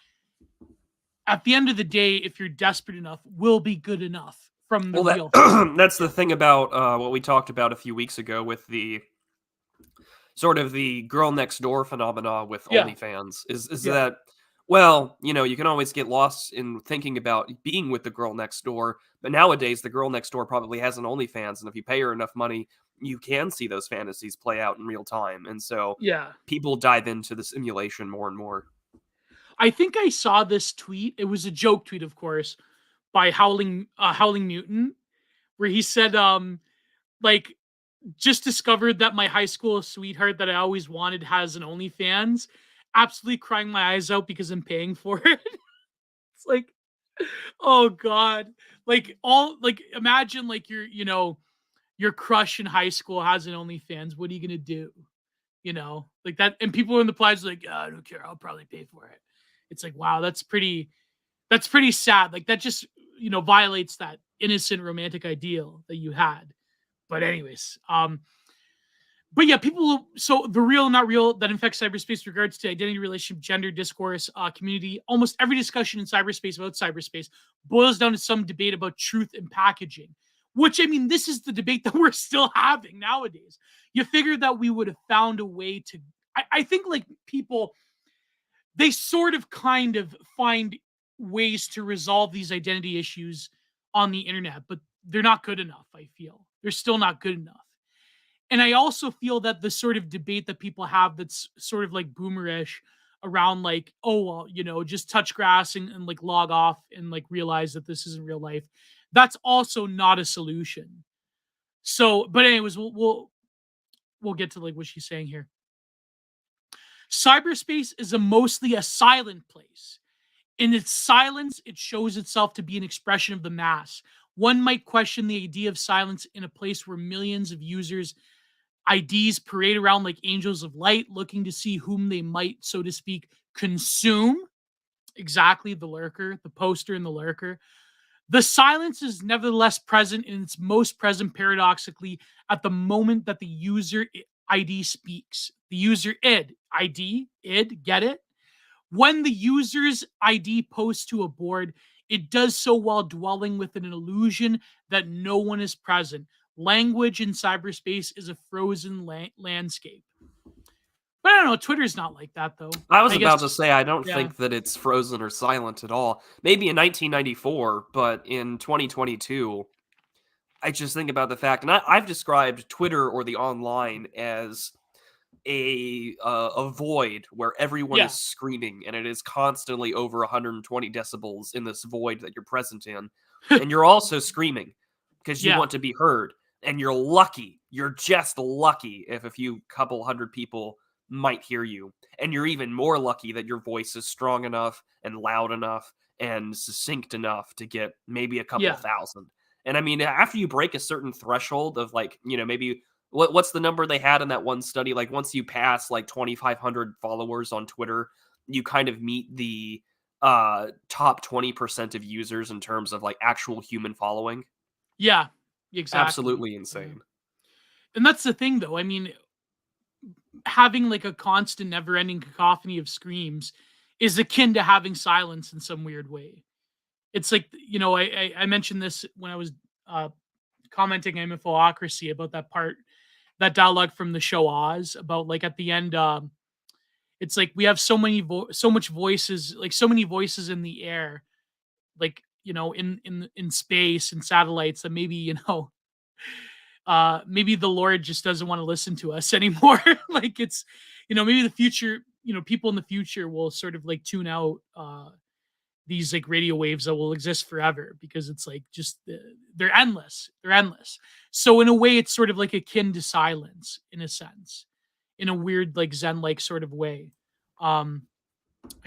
at the end of the day, if you're desperate enough, will be good enough from the real thing. That's the thing about what we talked about a few weeks ago with the sort of the girl next door phenomena with Yeah. OnlyFans is Yeah. that, well, you can always get lost in thinking about being with the girl next door, but nowadays the girl next door probably has an OnlyFans, and if you pay her enough money, you can see those fantasies play out in real time, and so Yeah. people dive into the simulation more and more. I think I saw this tweet. It was a joke tweet, of course, by Howling Mutant, where he said, like, just discovered that my high school sweetheart that I always wanted has an OnlyFans. Absolutely crying my eyes out because I'm paying for it. It's like, oh God. Like imagine like your crush in high school has an OnlyFans. What are you gonna do? Like that, and people in the plaza like, I don't care, I'll probably pay for it. It's like, wow, that's pretty sad. Like that just violates that innocent romantic ideal that you had. But anyways, but yeah, so the real and not real that infects cyberspace with regards to identity, relationship, gender, discourse, community, almost every discussion in cyberspace about cyberspace boils down to some debate about truth and packaging, which, I mean, this is the debate that we're still having nowadays. You figured that we would have found a way to, I think like people, they sort of kind of find ways to resolve these identity issues on the internet, but they're not good enough. I feel they're still not good enough. And I also feel that the sort of debate that people have that's sort of like boomerish around like, oh, well, just touch grass and like log off and like realize that this isn't real life. That's also not a solution. So, but anyways, we'll get to like what she's saying here. Cyberspace is mostly a silent place. In its silence, it shows itself to be an expression of the mass. One might question the idea of silence in a place where millions of users' IDs parade around like angels of light, looking to see whom they might, so to speak, consume. Exactly, the lurker, the poster and the lurker. The silence is nevertheless present, and it's most present paradoxically at the moment that the user ID speaks. The user ID, get it? When the user's ID posts to a board, it does so while dwelling within an illusion that no one is present. Language in cyberspace is a frozen landscape. But I don't know, Twitter's not like that, though. I was about to say, I don't think that it's frozen or silent at all. Maybe in 1994, but in 2022, I just think about the fact, and I've described Twitter or the online as a void where everyone is screaming, and it is constantly over 120 decibels in this void that you're present in, and you're also screaming because you want to be heard, and you're just lucky if a few couple hundred people might hear you, and you're even more lucky that your voice is strong enough and loud enough and succinct enough to get maybe a couple thousand. And I mean, after you break a certain threshold of like, maybe what's the number they had in that one study? Like once you pass like 2,500 followers on Twitter, you kind of meet the top 20% of users in terms of like actual human following. Yeah, exactly. Absolutely insane. Yeah. And that's the thing, though. I mean, having like a constant, never-ending cacophony of screams is akin to having silence in some weird way. It's like, I mentioned this when I was commenting on Infocracy about that dialogue from the show Oz about like at the end, it's like we have so much voices, like so many voices in the air, like in space and satellites that maybe maybe the Lord just doesn't want to listen to us anymore. Like it's maybe the future, people in the future will sort of like tune out these like radio waves that will exist forever because it's like just they're endless. So in a way, it's sort of like akin to silence in a sense. in a weird, like Zen-like sort of way. I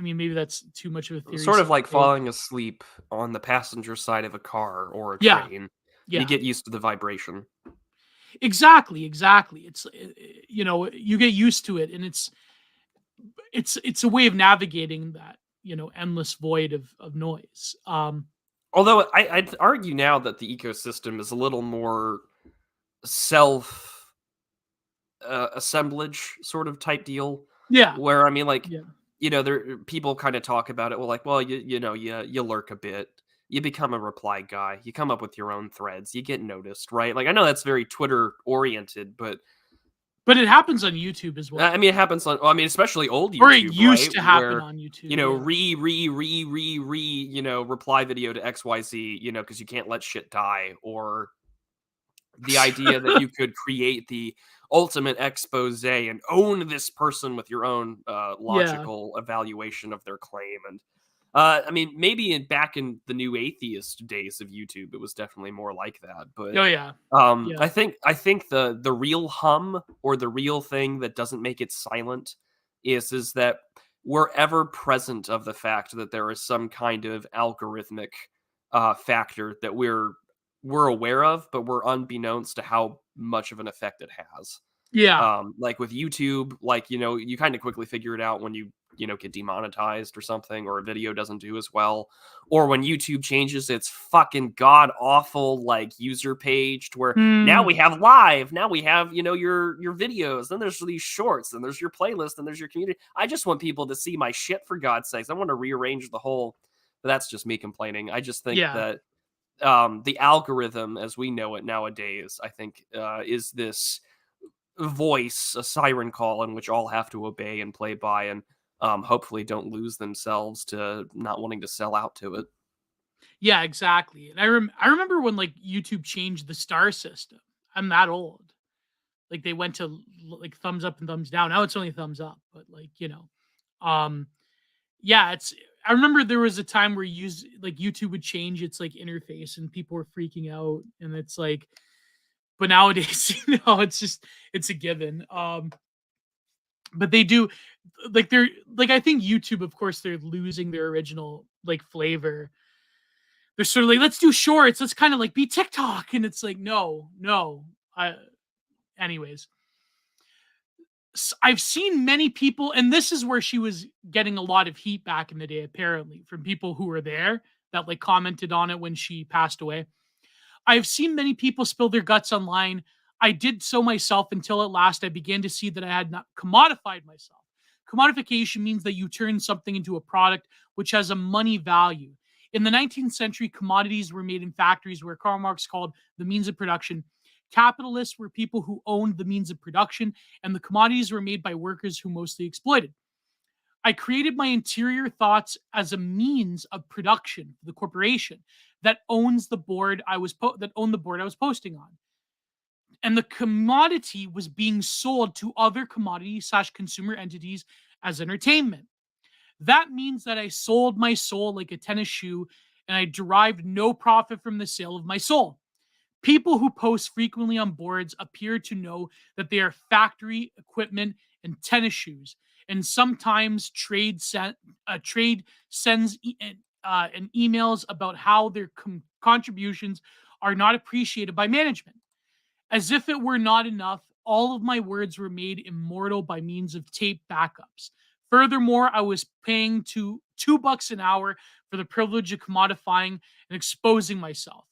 mean, maybe that's too much of a theory. Sort of like say. falling asleep on the passenger side of a car or a Yeah, train. yeah. You get used to the vibration. Exactly. It's you get used to it, and it's a way of navigating that endless void of noise. Although I'd argue now that the ecosystem is a little more self assemblage sort of type deal, Yeah, where I mean, like, yeah, there people kind of talk about it. Well, like, well, you lurk a bit, you become a reply guy, you come up with your own threads, you get noticed, right? Like, I know that's very Twitter oriented, but but it happens on YouTube as well, I mean, it happens on. Well, I mean, especially old or it YouTube, used right? to happen Where on YouTube. reply video to XYZ, because you can't let shit die, or the idea that you could create the ultimate expose and own this person with your own Yeah, logical evaluation of their claim. And I mean, maybe back in the new atheist days of YouTube, it was definitely more like that. But oh yeah, I yeah, think the real hum, or the real thing that doesn't make it silent, is that we're ever present of the fact that there is some kind of algorithmic factor that we're aware of, but we're unbeknownst to how much of an effect it has. yeah, Like with YouTube, like, you kind of quickly figure it out when you get demonetized or something, or a video doesn't do as well, or when YouTube changes its fucking god awful like user page to where now Hmm. we have live, now we have your videos, then there's these shorts, then there's your playlist, then there's your community. I just want people to see my shit, for God's sakes. I want to rearrange the whole. But that's just me complaining. I just think Yeah, that the algorithm as we know it nowadays, I think, is this voice, a siren call in which all have to obey and play by, and hopefully don't lose themselves to not wanting to sell out to it. yeah, exactly. And I remember when like YouTube changed the star system. I'm that old. Like they went to like thumbs up and thumbs down. Now it's only thumbs up, but like um, yeah, it's. I remember there was a time where YouTube would change its like interface and people were freaking out, and it's like, but nowadays, it's a given. But they do like they're like I think YouTube, of course, they're losing their original like flavor. They're sort of like, let's do shorts, let's kind of like be TikTok, and it's like, no. I, anyways, I've seen many people, and this is where she was getting a lot of heat back in the day, apparently, from people who were there that like commented on it when she passed away. I've seen many people spill their guts online. I did so myself until at last I began to see that I had not commodified myself. Commodification means that you turn something into a product which has a money value. In the 19th century, commodities were made in factories where Karl Marx called the means of production. Capitalists were people who owned the means of production, and the commodities were made by workers who mostly exploited. I created my interior thoughts as a means of production for the corporation that owns the board that owned the board I was posting on. And the commodity was being sold to other commodity/consumer entities as entertainment. That means that I sold my soul like a tennis shoe, and I derived no profit from the sale of my soul. People who post frequently on boards appear to know that they are factory equipment and tennis shoes, and sometimes trade sends and emails about how their contributions are not appreciated by management. As if it were not enough, all of my words were made immortal by means of tape backups. Furthermore, I was paying $2 an hour for the privilege of commodifying and exposing myself.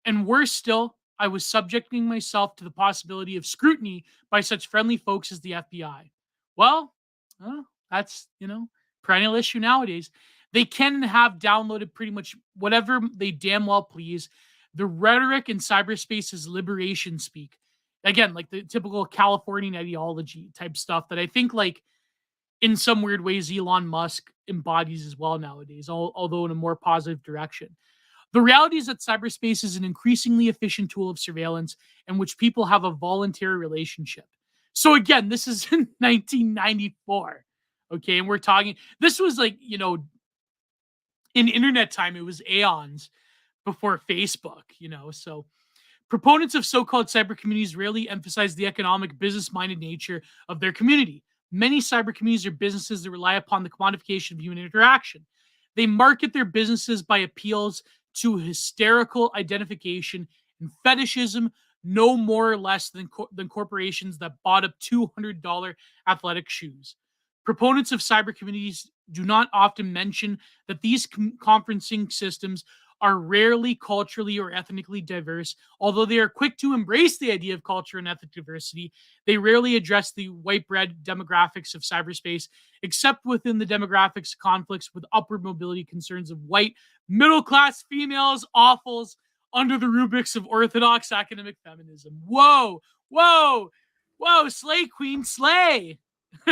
And worse still, I was subjecting myself to the possibility of scrutiny by such friendly folks as the FBI. Well, that's, perennial issue nowadays. They can and have downloaded pretty much whatever they damn well please. The rhetoric in cyberspace is liberation speak. Again, like the typical Californian ideology type stuff that I think, like, in some weird ways, Elon Musk embodies as well nowadays, although in a more positive direction. The reality is that cyberspace is an increasingly efficient tool of surveillance in which people have a voluntary relationship. So again, this is in 1994. Okay. And we're talking, this was like, in internet time, it was aeons before Facebook, so Proponents of so-called cyber communities rarely emphasize the economic, business-minded nature of their community. Many cyber communities are businesses that rely upon the commodification of human interaction. They market their businesses by appeals to hysterical identification and fetishism, no more or less than corporations that bought up $200 athletic shoes. Proponents of cyber communities do not often mention that these conferencing systems are rarely culturally or ethnically diverse. Although they are quick to embrace the idea of culture and ethnic diversity, they rarely address the white bread demographics of cyberspace, except within the demographics conflicts with upward mobility concerns of white middle-class females, awfuls, under the rubrics of orthodox academic feminism. Whoa, whoa, whoa, slay, queen, slay.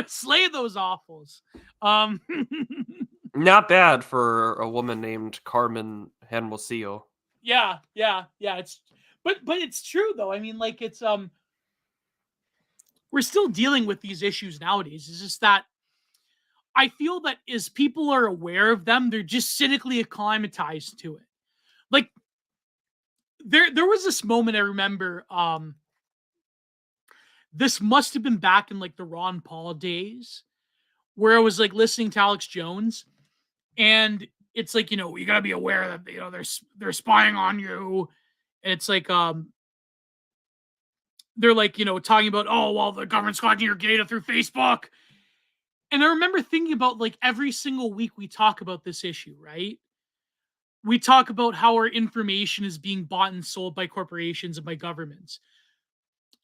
Slay those awfuls. Not bad for a woman named Carmen Hermosillo. Yeah. It's but it's true though. I mean, like it's we're still dealing with these issues nowadays. It's just that I feel that as people are aware of them, they're just cynically acclimatized to it. Like there was this moment I remember, this must have been back in like the Ron Paul days, where I was like listening to Alex Jones, and it's like, you gotta be aware that they're spying on you. And it's like they're like, talking about, oh well, the government's collecting your data through Facebook. And I remember thinking about like every single week we talk about this issue, right? We talk about how our information is being bought and sold by corporations and by governments.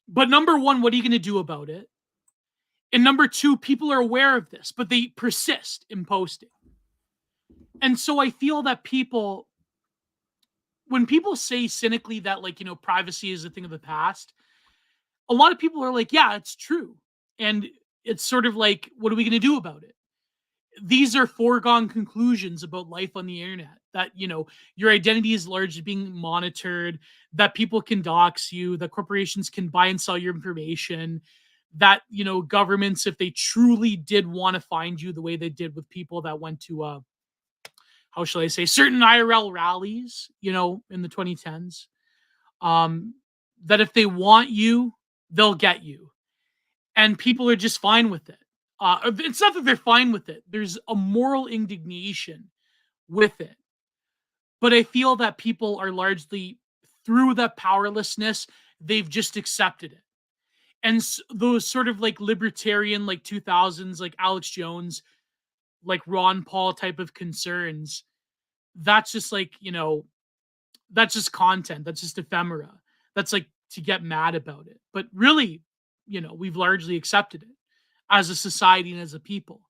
But number one, what are you going to do about it? And number two, people are aware of this, but they persist in posting. And so I feel that when people say cynically that like, privacy is a thing of the past, a lot of people are like, yeah, it's true. And it's sort of like, what are we going to do about it? These are foregone conclusions about life on the internet, that, your identity is largely being monitored, that people can dox you, that corporations can buy and sell your information, that, governments, if they truly did want to find you the way they did with people that went to, how shall I say, certain IRL rallies, in the 2010s, that if they want you, they'll get you. And people are just fine with it. It's not that they're fine with it. There's a moral indignation with it. But I feel that people are largely, through that powerlessness, they've just accepted it. And those sort of like libertarian, like 2000s, like Alex Jones, like Ron Paul type of concerns, that's just like, that's just content. That's just ephemera. That's like to get mad about it. But really, we've largely accepted it as a society and as a people.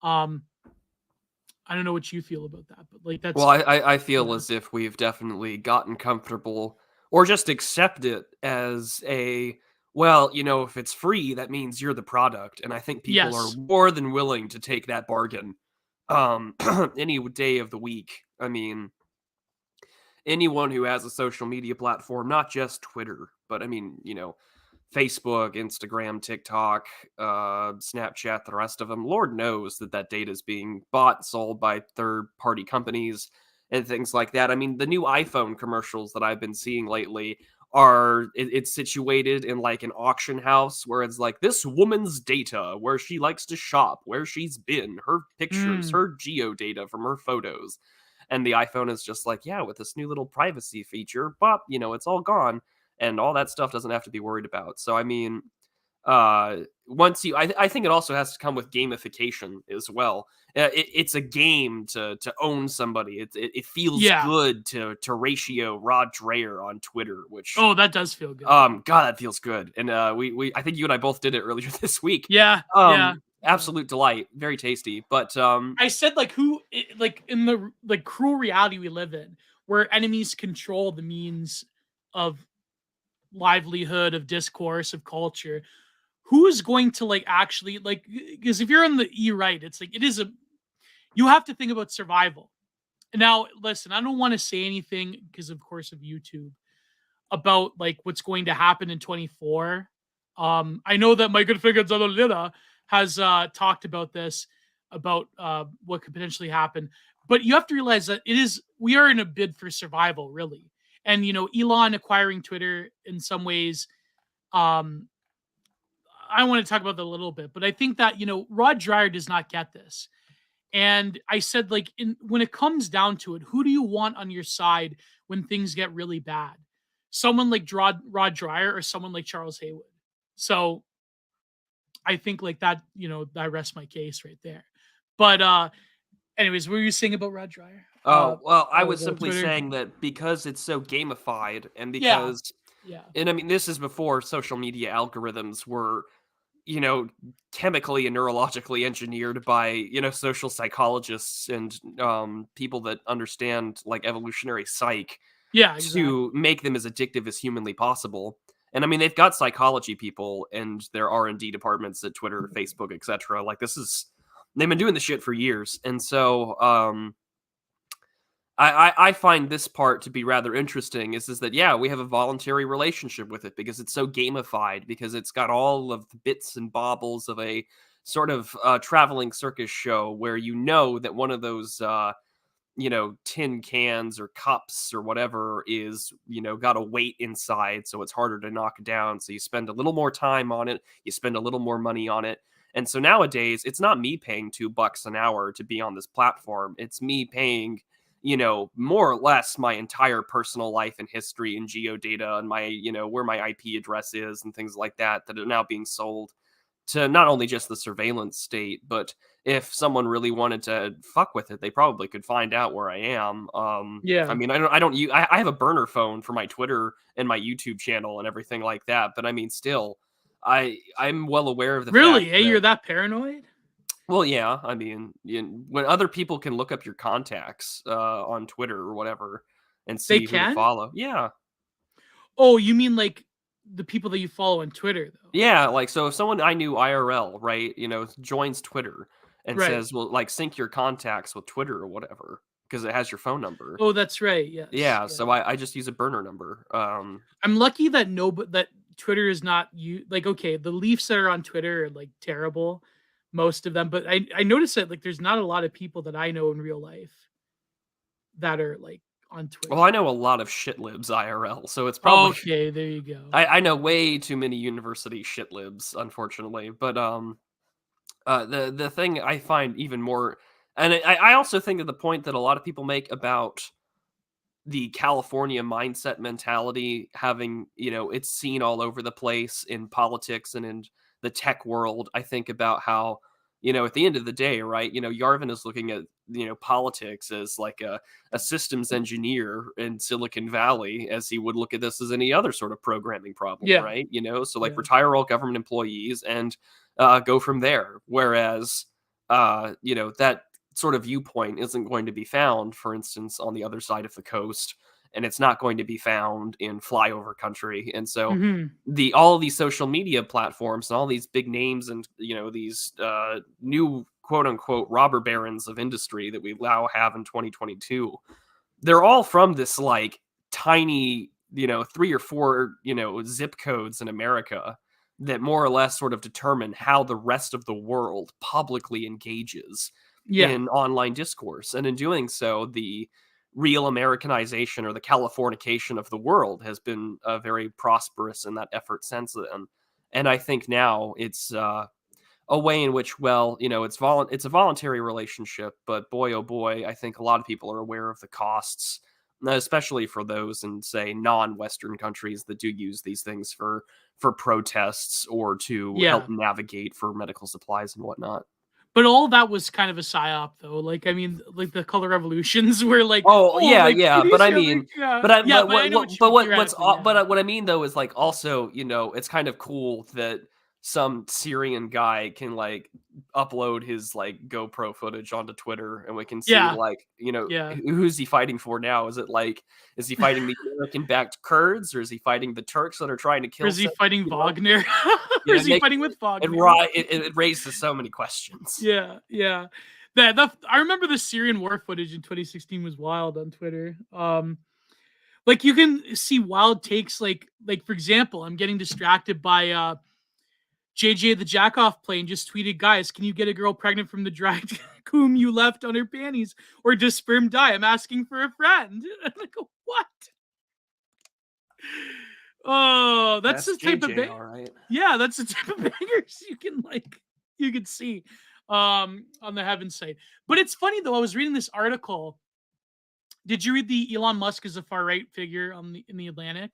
I don't know what you feel about that, but like that's. Well, I feel as if we've definitely gotten comfortable or just accept it as a, well, if it's free, that means you're the product. And I think people are more than willing to take that bargain any day of the week. I mean, anyone who has a social media platform, not just Twitter, but I mean, Facebook, Instagram, TikTok, Snapchat, the rest of them, Lord knows that data is being bought, sold by third-party companies and things like that. I mean, the new iPhone commercials that I've been seeing lately it's situated in like an auction house where it's like this woman's data, where she likes to shop, where she's been, her pictures, her geo data from her photos. And the iPhone is just like, yeah, with this new little privacy feature, bop, it's all gone. And all that stuff doesn't have to be worried about. So, I mean, I think it also has to come with gamification as well. It's a game to own somebody. It feels good to ratio Rod Dreher on Twitter, which that does feel good. God, that feels good. And I think you and I both did it earlier this week. Yeah. Absolute delight, very tasty. But I said in the like cruel reality we live in, where enemies control the means of livelihood, of discourse, of culture, who is going to like actually like, because if you're on the right, it's like you have to think about survival. Now listen, I don't want to say anything because of course of YouTube about like what's going to happen in 24. I know that my good friend Zadolida has talked about this, about what could potentially happen, but you have to realize that we are in a bid for survival, really. And, Elon acquiring Twitter in some ways, I want to talk about that a little bit, but I think that, Rod Dreyer does not get this. And I said, like, when it comes down to it, who do you want on your side when things get really bad? Someone like Rod Dreyer or someone like Charles Haywood? So I think like that, I rest my case right there. But anyways, what were you saying about Rod Dreyer? Oh, well, I was About simply Twitter? saying that because it's so gamified and Yeah, because, yeah, and I mean, this is before social media algorithms were, you know, chemically and neurologically engineered by, social psychologists and people that understand like evolutionary psych yeah, exactly. to make them as addictive as humanly possible. And I mean, they've got psychology people and their R&D departments at Twitter, Facebook, etc. Like they've been doing this shit for years. And so, I find this part to be rather interesting is that, yeah, we have a voluntary relationship with it because it's so gamified, because it's got all of the bits and baubles of a sort of traveling circus show where that one of those, tin cans or cups or whatever is, got a weight inside. So it's harder to knock down. So you spend a little more time on it. You spend a little more money on it. And so nowadays, it's not me paying $2 an hour to be on this platform. It's me paying, more or less my entire personal life and history and geodata and my, where my IP address is and things like that are now being sold to not only just the surveillance state, but if someone really wanted to fuck with it, they probably could find out where I am. I Yeah. mean, I have a burner phone for my Twitter and my YouTube channel and everything like that. But I mean, still, I'm well aware of the fact Really? Hey, that, you're that paranoid? well, yeah, I mean, when other people can look up your contacts on Twitter or whatever and They see who to can? follow. Yeah. Oh, you mean like the people that you follow on Twitter, though? Yeah, like, so if someone I knew IRL, right, joins Twitter and Right. says, "Well, like, sync your contacts with Twitter or whatever, because it has your phone number." Oh, that's right. Yes. Yeah, Yeah. so I just use a burner number. I'm lucky that that Twitter is not you like okay, the Leafs that are on Twitter are like terrible, most of them. But I noticed that like there's not a lot of people that I know in real life that are like on Well, Twitter. I know a lot of shitlibs IRL, so it's probably Okay, there you go. I know way too many university shitlibs, unfortunately. But the thing I find even more, and I also think that the point that a lot of people make about the California mindset mentality having, it's seen all over the place in politics and in the tech world. I think about how, at the end of the day, right, Yarvin is looking at, politics as like a systems engineer in Silicon Valley, as he would look at this as any other sort of programming problem, Yeah. right? So like Yeah. retire all government employees and go from there. Whereas, that sort of viewpoint isn't going to be found, for instance, on the other side of the coast, and it's not going to be found in flyover country. And so Hmm. all of these social media platforms and all these big names and these new quote unquote robber barons of industry that we now have in 2022, they're all from this like tiny 3 or 4 zip codes in America that more or less sort of determine how the rest of the world publicly engages Yeah. in online discourse. And in doing so, the real Americanization or the Californication of the world has been very prosperous in that effort since then. And I think now it's a way in which, well, it's a voluntary relationship, but boy, oh boy, I think a lot of people are aware of the costs, especially for those in, say, non-Western countries that do use these things for protests or to help Yeah. navigate for medical supplies and whatnot. But all that was kind of a psyop, though. Like, I mean, like the color revolutions were like, Oh, oh, yeah, like yeah, but I mean, yeah, but I yeah. but But I know what but what what's theoretically, yeah, what I mean though is like also, it's kind of cool that some Syrian guy can like upload his like GoPro footage onto Twitter and we can see yeah, like, yeah. who's he fighting for now? Is he fighting the American-backed Kurds, or is he fighting the Turks that are trying to Or kill is he some, fighting Wagner? Or is it he makes fighting with it, Wagner? it raises so many questions. Yeah, yeah. I remember the Syrian war footage in 2016 was wild on Twitter. Like you can see wild takes, like for example, I'm getting distracted by JJ the Jackoff plane just tweeted, guys, can you get a girl pregnant from the dried coom you left on her panties, or does sperm die? I'm asking for a friend. I'm like, what? Oh, that's the type of JJ, all right. yeah, that's the type of bangers you can see on the heaven site. But it's funny though, I was reading this article. Did you read the Elon Musk is a far right figure on in the Atlantic?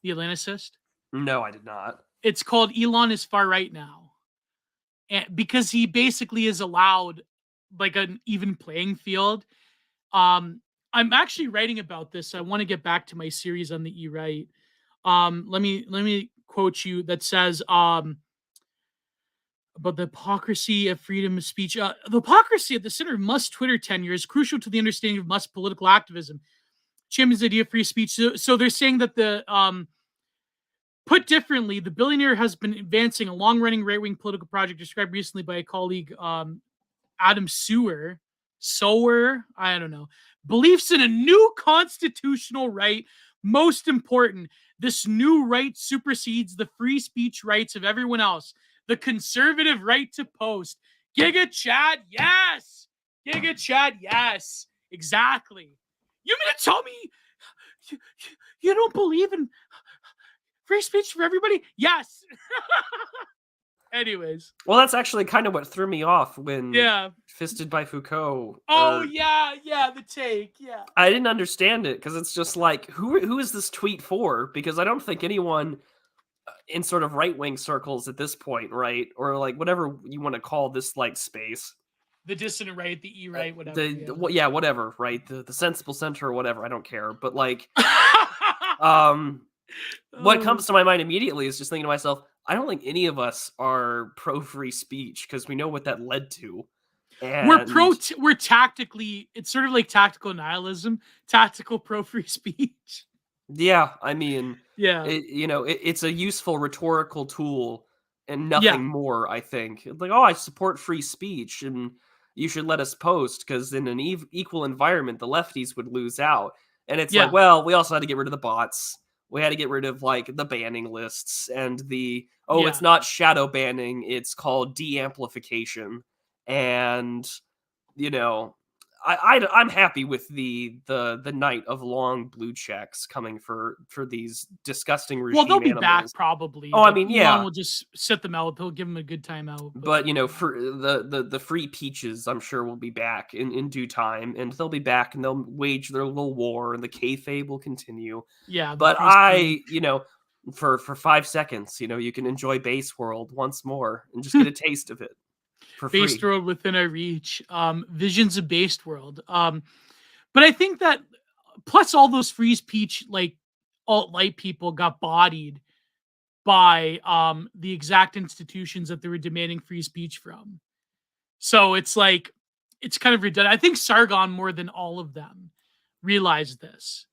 The Atlanticist? No, I did not. It's called Elon is far right now. And because he basically is allowed like an even playing field. I'm actually writing about this. I want to get back to my series on the E-right. Let me quote you that says about the hypocrisy of freedom of speech. The hypocrisy at the center of Musk's Twitter tenure is crucial to the understanding of Musk's political activism. Champions the idea of free speech. So they're saying that the put differently, the billionaire has been advancing a long-running right-wing political project described recently by a colleague, Adam Sewer, I don't know, beliefs in a new constitutional right. Most important, this new right supersedes the free speech rights of everyone else. The conservative right to post. Giga Chad, yes. Giga Chad, yes. Exactly. You mean to tell me you don't believe in free speech for everybody? Yes. Anyways. Well, that's actually kind of what threw me off when Fisted by Foucault. Oh, yeah, the take, yeah. I didn't understand it because it's just like, who is this tweet for? Because I don't think anyone in sort of right-wing circles at this point, right? Or like whatever you want to call this like space. The dissident right, the E-right, whatever. Whatever, right? The sensible center or whatever, I don't care. But like, what comes to my mind immediately is just thinking to myself, I don't think any of us are pro free speech because we know what that led to. And we're tactically, it's sort of like tactical nihilism, tactical pro free speech. Yeah, I mean, yeah, it's a useful rhetorical tool and nothing more. I think like, oh, I support free speech and you should let us post because in an equal environment, the lefties would lose out. And it's like, well, we also had to get rid of the bots. We had to get rid of like the banning lists and it's not shadow banning. It's called de-amplification. And, I'm happy with the night of long blue checks coming for these disgusting regime they'll be animals. back probably. Oh, I mean, Elon will just sit them out. He'll give them a good time out. But for the free peaches, I'm sure will be back in due time, and they'll be back and they'll wage their little war, and the kayfabe will continue. Yeah, but for 5 seconds, you can enjoy Base World once more and just get a taste of it. Based world within our reach, visions of based world. But I think that plus all those free speech like alt-right people got bodied by the exact institutions that they were demanding free speech from. So it's like it's kind of redundant. I think Sargon more than all of them realized this.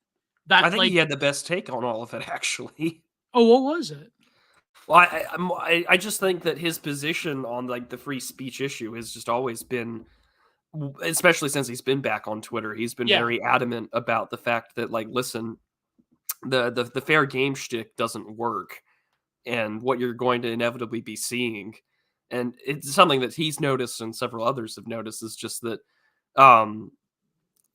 I think he had the best take on all of it, actually. Oh, what was it? Well, I just think that his position on like the free speech issue has just always been, especially since he's been back on Twitter, he's been very adamant about the fact that like, listen, the fair game shtick doesn't work, and what you're going to inevitably be seeing, and it's something that he's noticed and several others have noticed, is just that,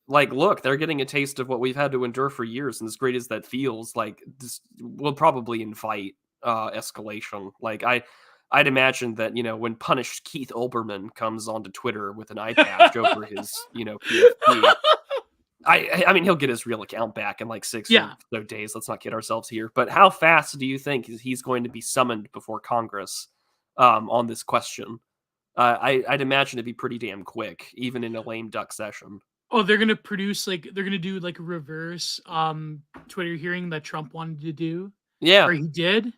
like, look, they're getting a taste of what we've had to endure for years, and as great as that feels, like, this will probably invite escalation. Like I'd imagine that when punished Keith Olbermann comes onto Twitter with an eye patch over his PFP, I mean he'll get his real account back in like 6 or so days. Let's not kid ourselves here. But how fast do you think he's going to be summoned before Congress on this question? I'd imagine it'd be pretty damn quick, even in a lame duck session. Oh, they're gonna do like a reverse Twitter hearing that Trump wanted to do. Yeah, or he did.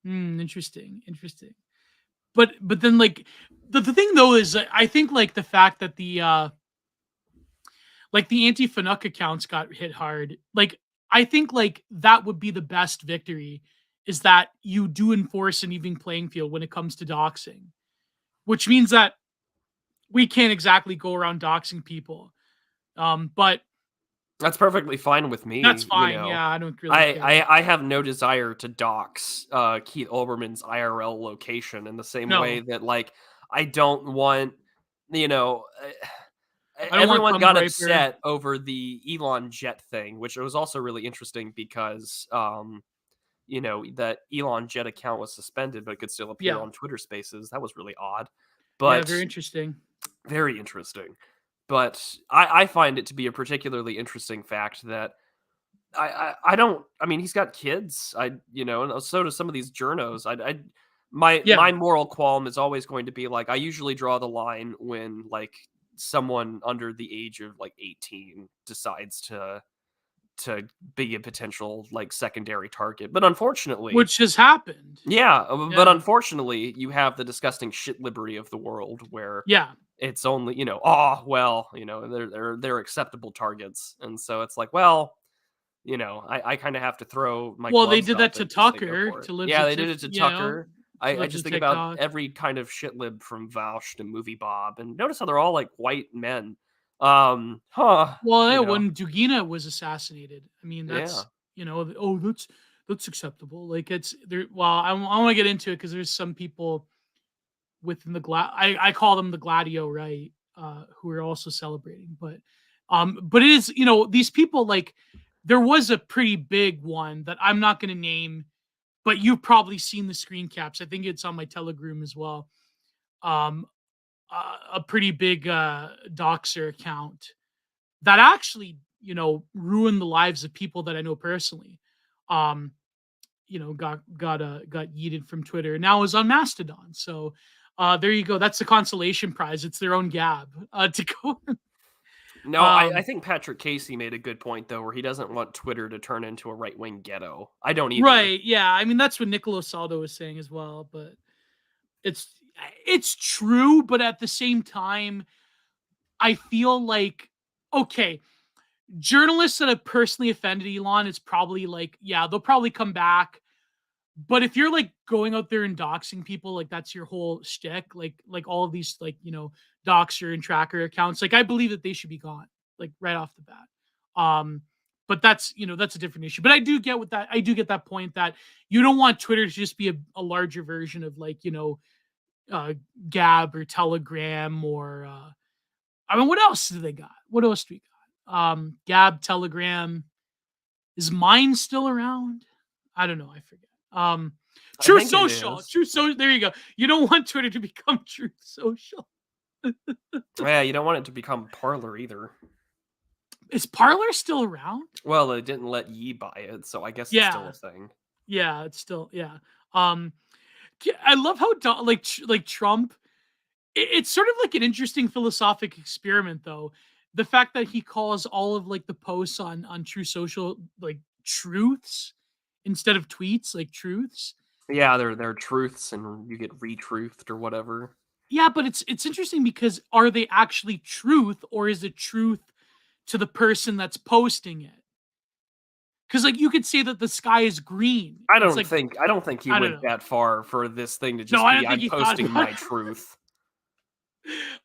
Interesting. But then like the thing though is I think like the fact that the anti-Fanuc accounts got hit hard, like I think like that would be the best victory, is that you do enforce an even playing field when it comes to doxing, which means that we can't exactly go around doxing people, but that's perfectly fine with me. That's fine. Yeah, I don't really care. I have no desire to dox Keith Olbermann's IRL location in the same way that like I don't want everyone got upset over the Elon jet thing, which was also really interesting because that Elon Jet account was suspended, but could still appear Yeah. on Twitter Spaces. That was really odd, Yeah, but very interesting. very interesting. But I find it to be a particularly interesting fact that I don't. I mean, he's got kids. And so do some of these journos. My Yeah. moral qualm is always going to be like, I usually draw the line when like someone under the age of like 18 decides to be a potential like secondary target. But unfortunately, Which has happened. yeah, but Yeah. unfortunately, you have the disgusting shit liberty of the world where Yeah. it's only, they're acceptable targets. And so it's like, well, I kind of have to throw my Well, they gloves did up that to and just say, go Tucker, for it. to Libs Yeah, of they did Tik, it to you know, Tucker. to I Libs just of think about TikTok. every kind of shit lib from Vaush to Movie Bob, and notice how they're all like white men. Well, yeah, you know, when Dugina was assassinated, I mean, yeah. that's, that's acceptable. Like, it's there. Well, I want to get into it because there's some people within the I call them the Gladio, right? Who are also celebrating, but it is, these people, like, there was a pretty big one that I'm not going to name, but you've probably seen the screen caps. I think it's on my Telegram as well. Um, a pretty big doxer account that actually, ruined the lives of people that I know personally. Um, got yeeted from Twitter and now is on Mastodon. So there you go. That's the consolation prize. It's their own Gab to go. No, I think Patrick Casey made a good point though, where he doesn't want Twitter to turn into a right-wing ghetto. I don't either. Right. Yeah. I mean, that's what Niccolo Saldo was saying as well, but it's true, but at the same time, I feel like, okay, journalists that have personally offended Elon, it's probably like, yeah, they'll probably come back. But if you're like going out there and doxing people, like that's your whole shtick, like all of these, like, doxer and tracker accounts, like I believe that they should be gone, like right off the bat. But that's a different issue. But I do get that point that you don't want Twitter to just be a larger version of, like, Gab or Telegram or I mean, what else do they got? What else do we got? Gab, Telegram. Is mine still around? I don't know. I forget. True Social. True Social. There you go. You don't want Twitter to become True Social. Yeah, you don't want it to become Parler either. Is Parler still around? Well, they didn't let Yi buy it, so I guess it's still a thing. Yeah, it's still, yeah. I love how like Trump. It's sort of like an interesting philosophic experiment, though. The fact that he calls all of like the posts on True Social like truths instead of tweets, like truths. Yeah, they're truths, and you get retruthed or whatever. Yeah, but it's interesting because are they actually truth, or is it truth to the person that's posting it? Because like you could say that the sky is green. I don't think he went know. that far for this thing to just No, be I'm posting my truth.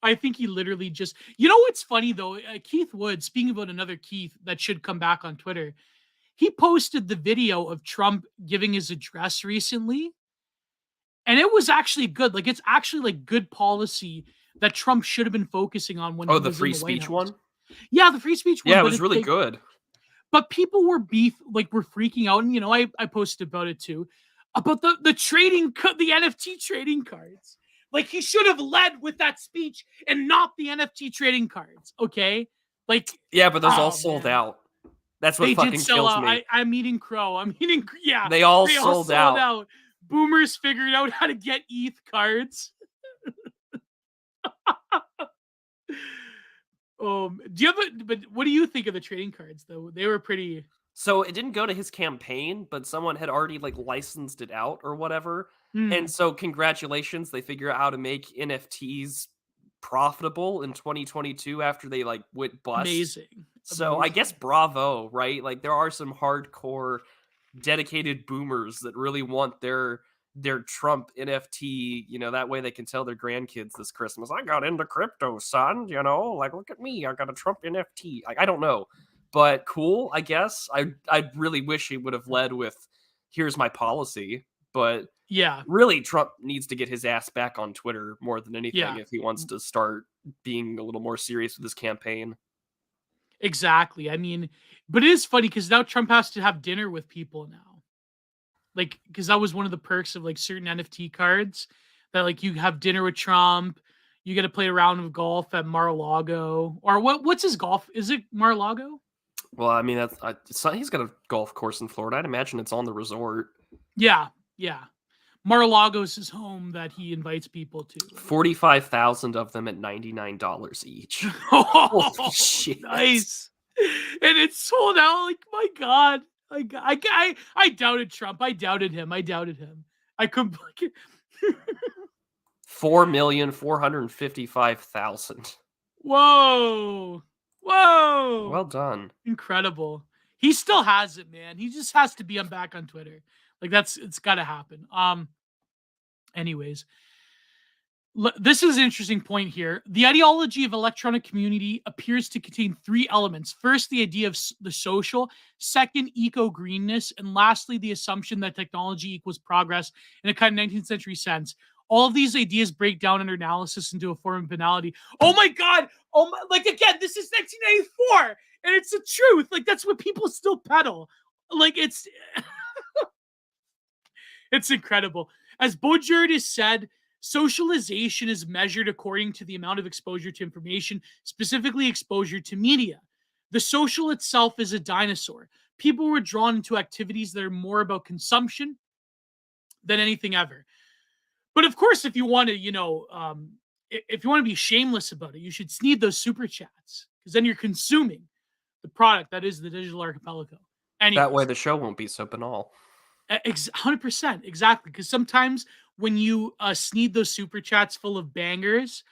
I think he literally just, what's funny though, Keith Wood, speaking about another Keith that should come back on Twitter, he posted the video of Trump giving his address recently. And it was actually good. Like, it's actually like good policy that Trump should have been focusing on when he was the free in the White speech House. one? Yeah, the free speech one. Yeah, it was really good. But people were freaking out. And, I posted about it too, about the the NFT trading cards. Like, he should have led with that speech and not the NFT trading cards. Okay. Like, yeah, but those all sold out. That's what fucking kills me. I'm eating crow. Yeah. They all sold out. Boomers figured out how to get ETH cards. But what do you think of the trading cards though? They were pretty. So it didn't go to his campaign, but someone had already like licensed it out or whatever. And so congratulations, they figure out how to make NFTs profitable in 2022 after they like went bust. Amazing. So I guess bravo, right? Like there are some hardcore dedicated boomers that really want their Trump NFT, that way they can tell their grandkids this Christmas, I got into crypto, son, like look at me, I got a Trump NFT. I don't know. But cool, I guess. I really wish he would have led with here's my policy, but yeah, really Trump needs to get his ass back on Twitter more than anything if he wants to start being a little more serious with his campaign. Exactly. I mean, but it is funny because now Trump has to have dinner with people now. like, because that was one of the perks of like certain NFT cards that like you have dinner with Trump, you get to play a round of golf at Mar-a-Lago, or what's his golf? Is it Mar-a-Lago? Well, I mean, he's got a golf course in Florida. I'd imagine it's on the resort. Yeah, yeah. Mar-a-Lago's his home that he invites people to. 45,000 of them at $99 each. Oh, shit! Nice. And it's sold out. Like, my God. I doubted Trump. I doubted him. I couldn't. 4,455,000. Whoa. Well done. Incredible. He still has it, man. He just has to be back on Twitter. Like, it's got to happen. Anyways, this is an interesting point here. The ideology of electronic community appears to contain three elements. First, the idea of the social. Second, eco-greenness. And lastly, the assumption that technology equals progress in a kind of 19th century sense. All of these ideas break down under analysis into a form of banality. Oh my God. Oh my, like, again, this is 1994 and it's the truth. Like, that's what people still peddle. Like, it's it's incredible. As Baudrillard has said, socialization is measured according to the amount of exposure to information, specifically exposure to media. The social itself is a dinosaur. People were drawn into activities that are more about consumption than anything ever. But of course, if you want to, if you want to be shameless about it, you should sneed those super chats, because then you're consuming the product that is the digital archipelago. Anyways, that way the show won't be so banal. 100%, exactly. Because sometimes when you sneed those super chats full of bangers,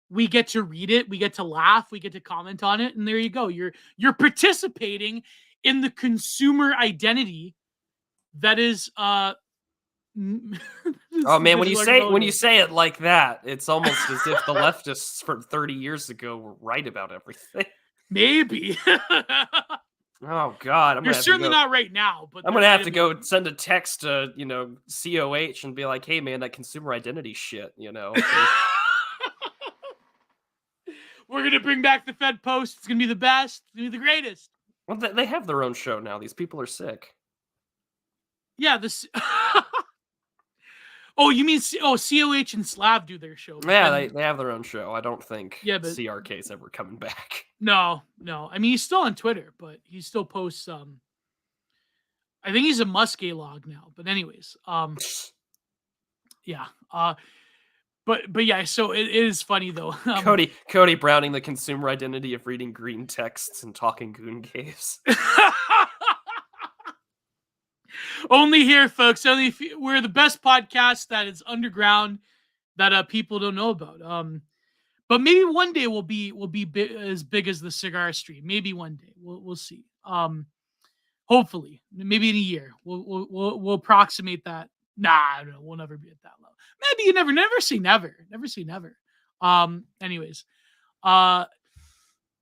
we get to read it, we get to laugh, we get to comment on it, and there you go. You're participating in the consumer identity that is oh man, when you say it like that, it's almost as if the leftists from 30 years ago were right about everything. Maybe. Oh God, you're certainly not right now. But I'm gonna have to go send a text to COH and be like, "Hey man, that consumer identity shit," We're gonna bring back the Fed Post. It's gonna be the best. It's gonna be the greatest. Well, they have their own show now. These people are sick. Yeah, this. Oh, you mean COH and Slav do their show? Yeah, they have their own show. I don't think CRK's ever coming back. No. I mean, he's still on Twitter, but he still posts. I think he's a Muskie log now. But anyways, yeah. But yeah. So it is funny though. Cody Browning, the consumer identity of reading green texts and talking goon caves. Only here, folks. We're the best podcast that is underground that people don't know about. But maybe one day we'll be as big as the cigar stream. Maybe one day we'll see. Hopefully, maybe in a year we'll approximate that. Nah, no, we'll never be at that level. Maybe you never say never. Never say never. Anyways,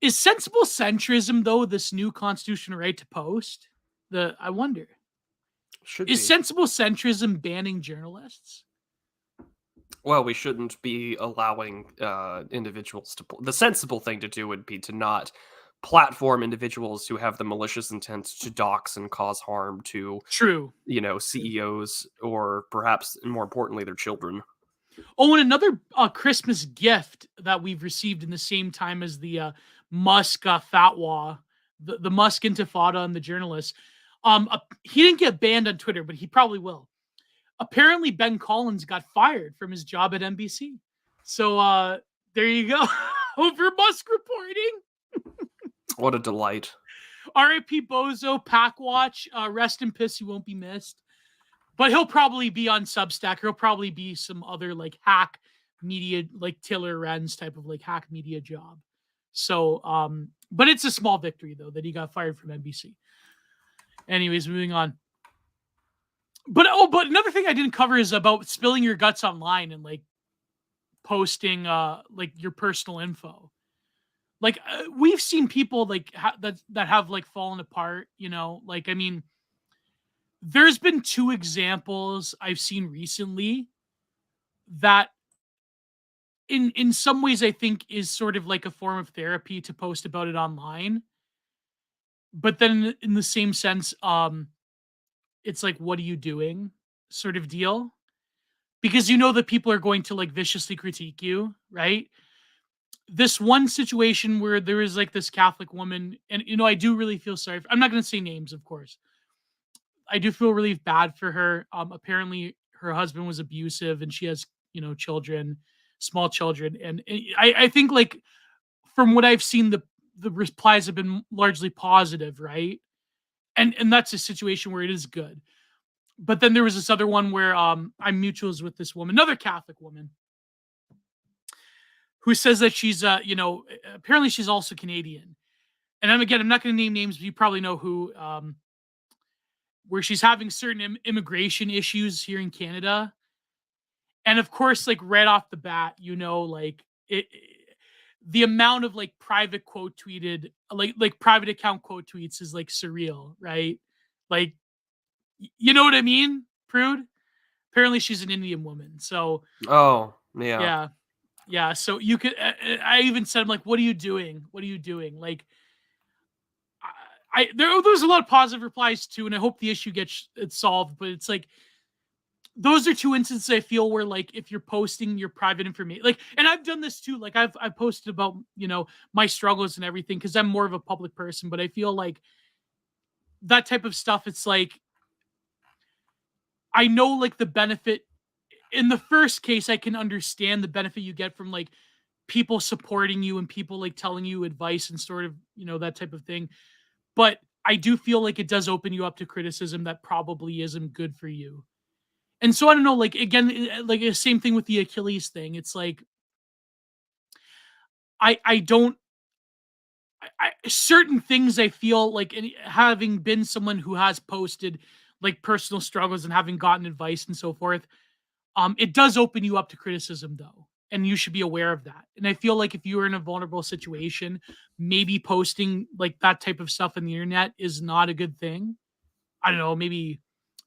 is sensible centrism though this new constitutional right to post? I wonder. Is sensible centrism banning journalists? Well, we shouldn't be allowing individuals to... The sensible thing to do would be to not platform individuals who have the malicious intent to dox and cause harm to CEOs or perhaps, more importantly, their children. Oh, and another Christmas gift that we've received in the same time as the Musk fatwa, the Musk intifada and the journalists. He didn't get banned on Twitter, but he probably will. Apparently, Ben Collins got fired from his job at NBC. So there you go. Over Musk reporting. What a delight. R.I.P. Bozo, Packwatch. Rest in peace. He won't be missed. But he'll probably be on Substack. He'll probably be some other like hack media, like Tiller Renz type of like hack media job. So, but it's a small victory though that he got fired from NBC. Anyways, moving on. But another thing I didn't cover is about spilling your guts online and like posting like your personal info. Like we've seen people like that have like fallen apart, like, I mean, there's been two examples I've seen recently that in some ways I think is sort of like a form of therapy to post about it online. But then in the same sense, it's like, what are you doing sort of deal? Because you know that people are going to like viciously critique you, right? This one situation where there is like this Catholic woman, and I do really feel sorry. I'm not going to say names, of course. I do feel really bad for her. Apparently, her husband was abusive, and she has children, small children, and I think like from what I've seen, the replies have been largely positive, right? And that's a situation where it is good. But then there was this other one where I'm mutuals with this woman, another Catholic woman, who says that she's apparently she's also Canadian. And I'm not going to name names, but you probably know who, where she's having certain immigration issues here in Canada. And of course, like right off the bat, like the amount of like private quote tweeted, like private account quote tweets is like surreal, right? Like, you know what I mean, Prude? Apparently she's an Indian woman. So, oh, yeah. Yeah. Yeah. So you could, I even said, I'm like, what are you doing? What are you doing? Like, there's a lot of positive replies too, and I hope the issue gets solved, but it's like, those are two instances I feel where like if you're posting your private information, like, and I've done this too, like I've posted about my struggles and everything because I'm more of a public person, but I feel like that type of stuff, it's like I know like the benefit in the first case, I can understand the benefit you get from like people supporting you and people like telling you advice and sort of that type of thing, but I do feel like it does open you up to criticism that probably isn't good for you. And so I don't know, like again, like the same thing with the Achilles thing. It's like I don't certain things I feel like, and having been someone who has posted like personal struggles and having gotten advice and so forth, it does open you up to criticism though, and you should be aware of that. And I feel like if you are in a vulnerable situation, maybe posting like that type of stuff on the internet is not a good thing. I don't know, maybe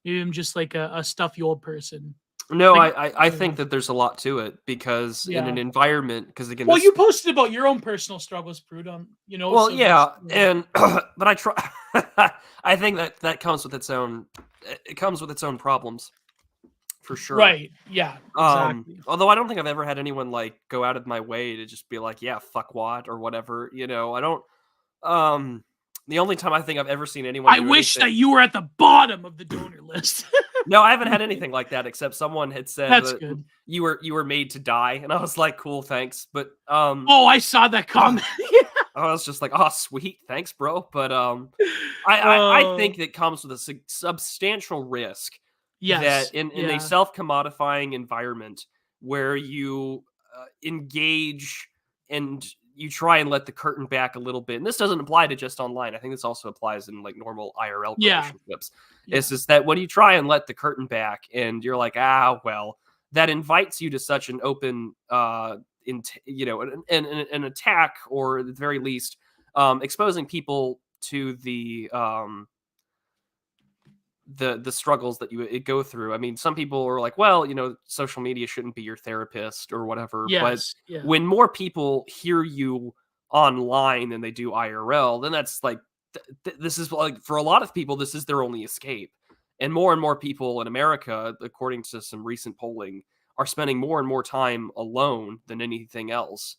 I'm just like a stuffy old person. No, Like, I think that there's a lot to it because in an Yeah. environment, because again, Well, this, you posted about your own personal struggles, Prude, well, so yeah, there's- and but I try. I think that comes with its own. It comes with its own problems, for sure. Right. Yeah, exactly. Although I don't think I've ever had anyone like go out of my way to just be like, yeah, fuck what or whatever. I don't. The only time I think I've ever seen anyone I do wish anything, that you were at the bottom of the donor list. no, I haven't had anything like that except someone had said That's that good. you were made to die, and I was like, cool, thanks. But Oh, I saw that comment. I was just like, oh, sweet, thanks, bro. But I think that comes with a substantial risk Yes. that in a Yeah. self-commodifying environment where you engage and you try and let the curtain back a little bit, and this doesn't apply to just online. I think this also applies in like normal IRL Yeah. relationships. Yeah. Is that when you try and let the curtain back and you're like, well, that invites you to such an open an attack, or at the very least exposing people to the struggles that you go through. I mean, some people are like, well, social media shouldn't be your therapist or whatever. But Yes. Yeah. when more people hear you online than they do IRL, then that's like, this is like, for a lot of people, this is their only escape. And more people in America, according to some recent polling, are spending more and more time alone than anything else.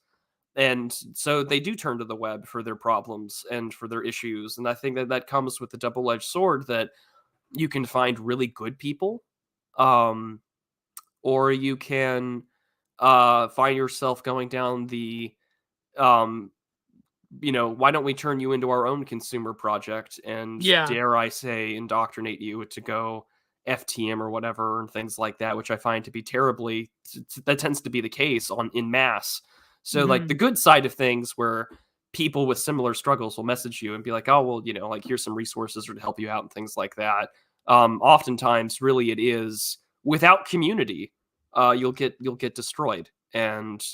And so they do turn to the web for their problems and for their issues. And I think that comes with the double-edged sword that you can find really good people, or you can find yourself going down the why don't we turn you into our own consumer project and, dare I say, indoctrinate you to go FTM or whatever and things like that, which I find to be terribly, that tends to be the case in mass. So like the good side of things, where people with similar struggles will message you and be like, oh, well, like here's some resources to help you out and things like that. Oftentimes really it is without community, you'll get destroyed. And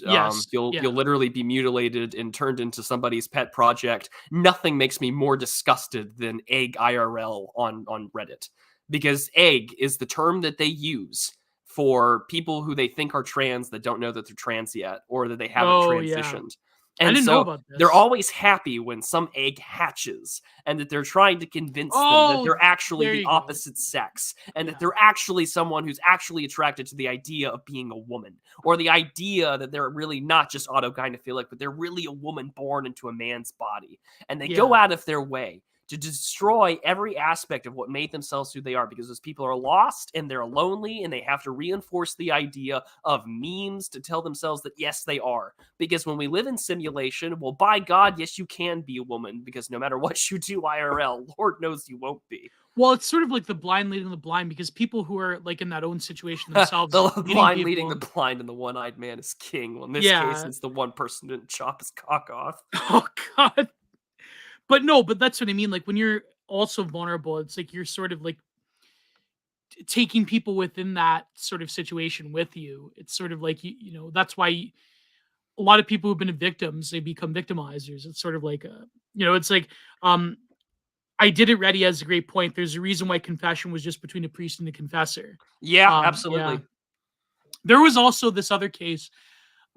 you'll literally be mutilated and turned into somebody's pet project. Nothing makes me more disgusted than egg IRL on Reddit, because egg is the term that they use for people who they think are trans that don't know that they're trans yet, or that they haven't transitioned. I And didn't know so about they're this. always happy when some egg hatches, and that they're trying to convince them that Oh, they're actually there the you go. opposite sex, and Yeah. that they're actually someone who's actually attracted to the idea of being a woman, or the idea that they're really not just autogynephilic, but they're really a woman born into a man's body. And they go Yeah. out of their way to destroy every aspect of what made themselves who they are, because those people are lost and they're lonely, and they have to reinforce the idea of memes to tell themselves that yes, they are. Because when we live in simulation, well, by God, yes, you can be a woman, because no matter what you do IRL, Lord knows you won't be. Well, it's sort of like the blind leading the blind, because people who are like in that own situation themselves, The meeting blind leading people, the blind, and the one-eyed man is king. Well, in this case, yeah. it's the one person who didn't chop his cock off. Oh God. But no, but that's what I mean. Like when you're also vulnerable, it's like you're sort of like taking people within that sort of situation with you. It's sort of like you know that's why a lot of people who've been victims, they become victimizers. It's sort of like a, you know, it's like um I did it ready as a great point. There's a reason why confession was just between a priest and a confessor. Yeah, Yeah. absolutely. There was also this other case.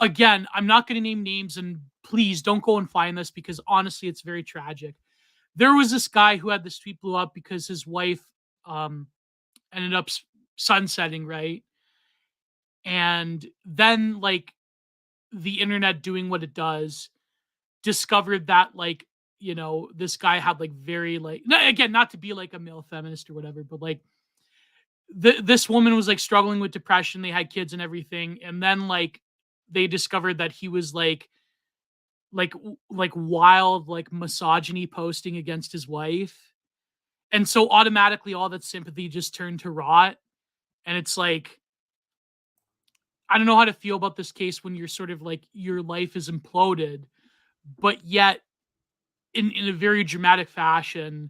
Again, I'm not going to name names, and please don't go and find this because honestly, it's very tragic. There was this guy who had this tweet blew up because his wife um, ended up sunsetting, right? And then, like, the internet doing what it does, discovered that, like, you know, this guy had like very like again, not to be like a male feminist or whatever, but like this woman was like struggling with depression. They had kids and everything, and then like they discovered that he was like wild like misogyny posting against his wife, and so automatically all that sympathy just turned to rot. And it's like I don't know how to feel about this case when you're sort of like your life is imploded, but yet in a very dramatic fashion,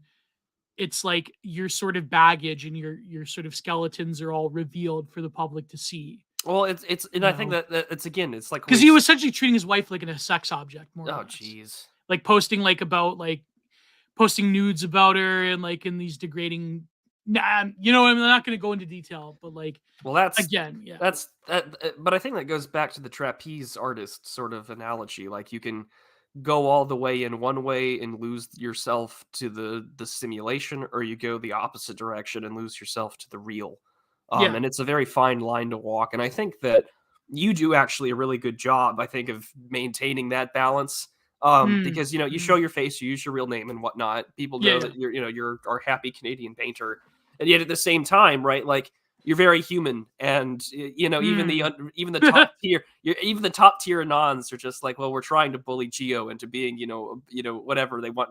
it's like your sort of baggage and your sort of skeletons are all revealed for the public to see. Well, it's and You I think know, that it's again, it's like because he was essentially treating his wife like in a sex object, more or oh, less, jeez. like posting like about like posting nudes about her and like in these degrading. Nah, you know, I'm not going to go into detail, but like Well, that's again, yeah, that's that, but I think that goes back to the trapeze artist sort of analogy. Like you can go all the way in one way and lose yourself to the simulation, or you go the opposite direction and lose yourself to the real. yeah, And it's a very fine line to walk. And I think that you do actually a really good job, I think, of maintaining that balance. mm, Because you show mm, your face, you use your real name and whatnot. People yeah, know yeah, that you're our happy Canadian painter, and yet at the same time, right? Like you're very human, and even mm. even the top tier, even the top tier anons are just like, well, we're trying to bully Geo into being, whatever they want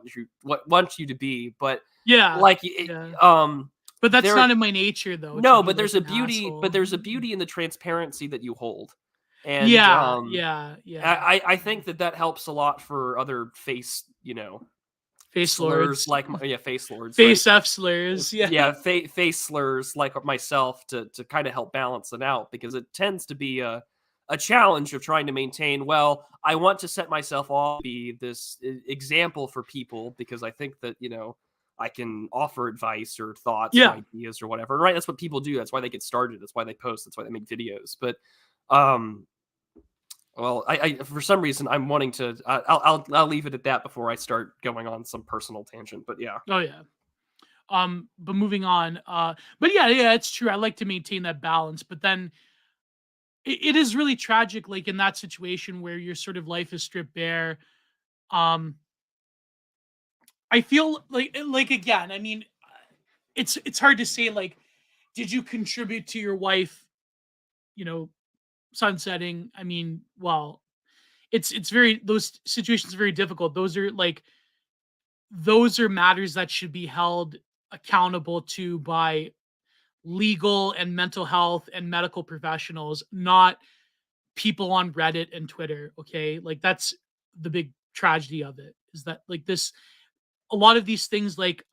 you to be, but Yeah, like, yeah. But that's there, not in my nature though to no, be but like there's a an beauty, but asshole. there's a beauty in the transparency that you hold, and Yeah, yeah, yeah. I think that helps a lot for other face, Face slurs lords, like yeah, face lords, right? face F slurs. Yeah, Yeah, face slurs like myself to kind of help balance it out, because it tends to be a challenge of trying to maintain. Well, I want to set myself off, be this example for people, because I think that I can offer advice or thoughts or yeah. ideas or whatever. Right? That's what people do. That's why they get started. That's why they post. That's why they make videos. But um, well, I for some reason I'm wanting to. I'll leave it at that before I start going on some personal tangent. But yeah. Oh yeah. But moving on. But yeah, it's true. I like to maintain that balance, but then it is really tragic, like in that situation where your sort of life is stripped bare. Um, I feel like again. I mean, it's hard to say. Like, did you contribute to your wife? You know, sunsetting. I mean, well, it's very those situations are very difficult. Those are matters that should be held accountable to by legal and mental health and medical professionals, not people on Reddit and Twitter. Okay. Like that's the big tragedy of it is that like this, a lot of these things, like,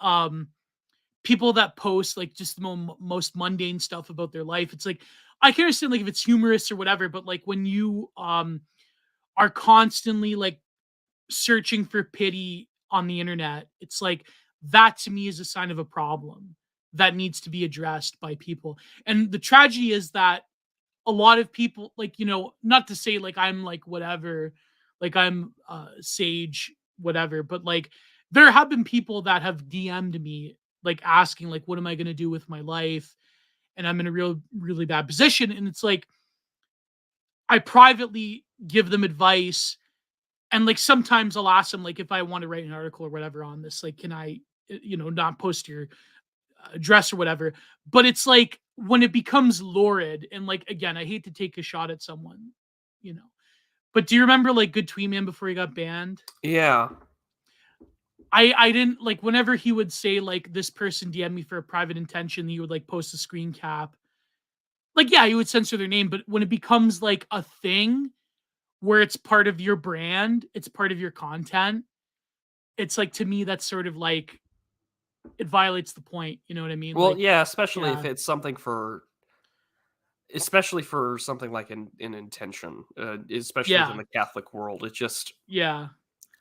people that post like just the most mundane stuff about their life. It's like, I can understand like if it's humorous or whatever, but like when you, are constantly like searching for pity on the internet, it's like that to me is a sign of a problem that needs to be addressed by people. And the tragedy is that a lot of people, like, you know, not to say like I'm like whatever, like I'm sage, whatever. But like there have been people that have DM'd me like asking like, what am I going to do with my life? And I'm in a really bad position. And it's like, I privately give them advice. And like, sometimes I'll ask them like, if I want to write an article or whatever on this, like, can I, not post your address or whatever? But it's like, when it becomes lurid and like, again, I hate to take a shot at someone, but do you remember like Good Tweet Man before he got banned? Yeah. I didn't like, whenever he would say like, this person DM'd me for a private intention, he would like post a screen cap. Like, yeah, you would censor their name, but when it becomes like a thing where it's part of your brand, it's part of your content, it's like, to me, that's sort of like, it violates the point. You know what I mean? Well, like, yeah, especially if yeah. it's something like an intention, especially Yeah. within the Catholic world. It just, Yeah.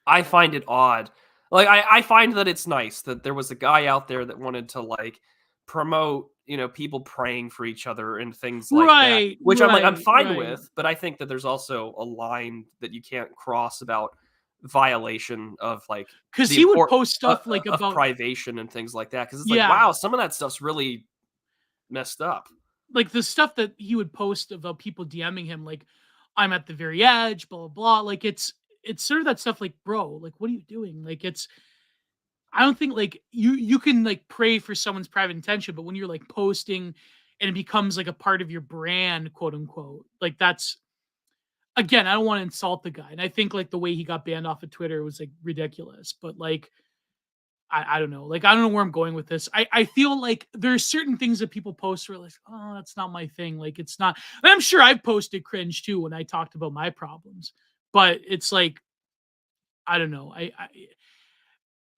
I find it odd. Like, I find that it's nice that there was a guy out there that wanted to like promote, people praying for each other and things like that, which I'm fine with. But I think that there's also a line that you can't cross about violation of like, because he would post stuff like of about privation and things like that. Because it's like, wow, some of that stuff's really messed up. Like the stuff that he would post about people DMing him, like, I'm at the very edge, blah, blah, blah. Like, it's sort of that stuff like, bro, like, what are you doing? Like, I don't think like you can like pray for someone's private intention, but when you're like posting and it becomes like a part of your brand, quote unquote, like that's, again, I don't want to insult the guy. And I think like the way he got banned off of Twitter was like ridiculous, but like, I don't know. Like, I don't know where I'm going with this. I feel like there's certain things that people post where like, oh, that's not my thing. Like, it's not, and I'm sure I've posted cringe too when I talked about my problems, but it's like, I don't know.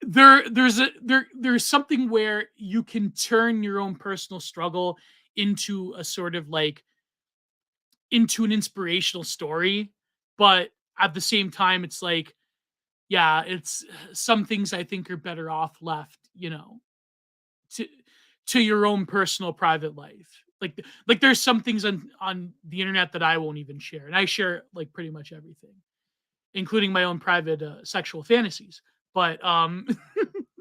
There's something where you can turn your own personal struggle into a sort of like, into an inspirational story. But at the same time, it's like, yeah, it's some things I think are better off left, to your own personal private life. Like there's some things on the internet that I won't even share, and I share like pretty much everything, including my own private sexual fantasies. But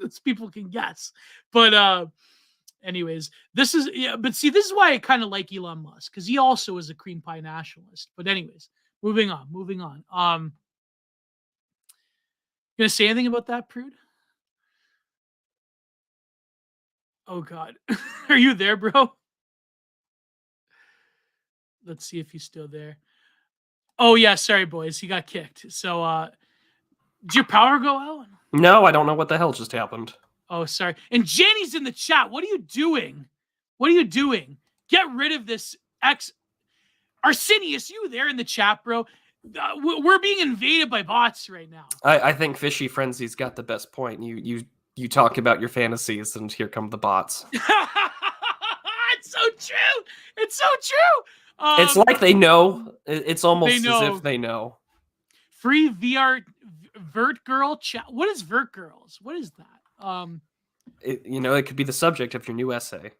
as people can guess. But anyways, this is But see, this is why I kind of like Elon Musk, because he also is a cream pie nationalist. But anyways, moving on. Gonna say anything about that, Prude? Oh God, are you there, bro? Let's see if he's still there. Oh yeah, sorry boys, he got kicked. So did your power go out? No, I don't know what the hell just happened. Oh, sorry. And Jenny's in the chat. What are you doing? Get rid of this Arsenius, you there in the chat, bro? We're being invaded by bots right now. I think Fishy Frenzy's got the best point. You talk about your fantasies, and here come the bots. It's so true. It's like they know. It's almost as if they know. Free VR Vert Girl chat. What is Vert Girls? What is that? It could be the subject of your new essay.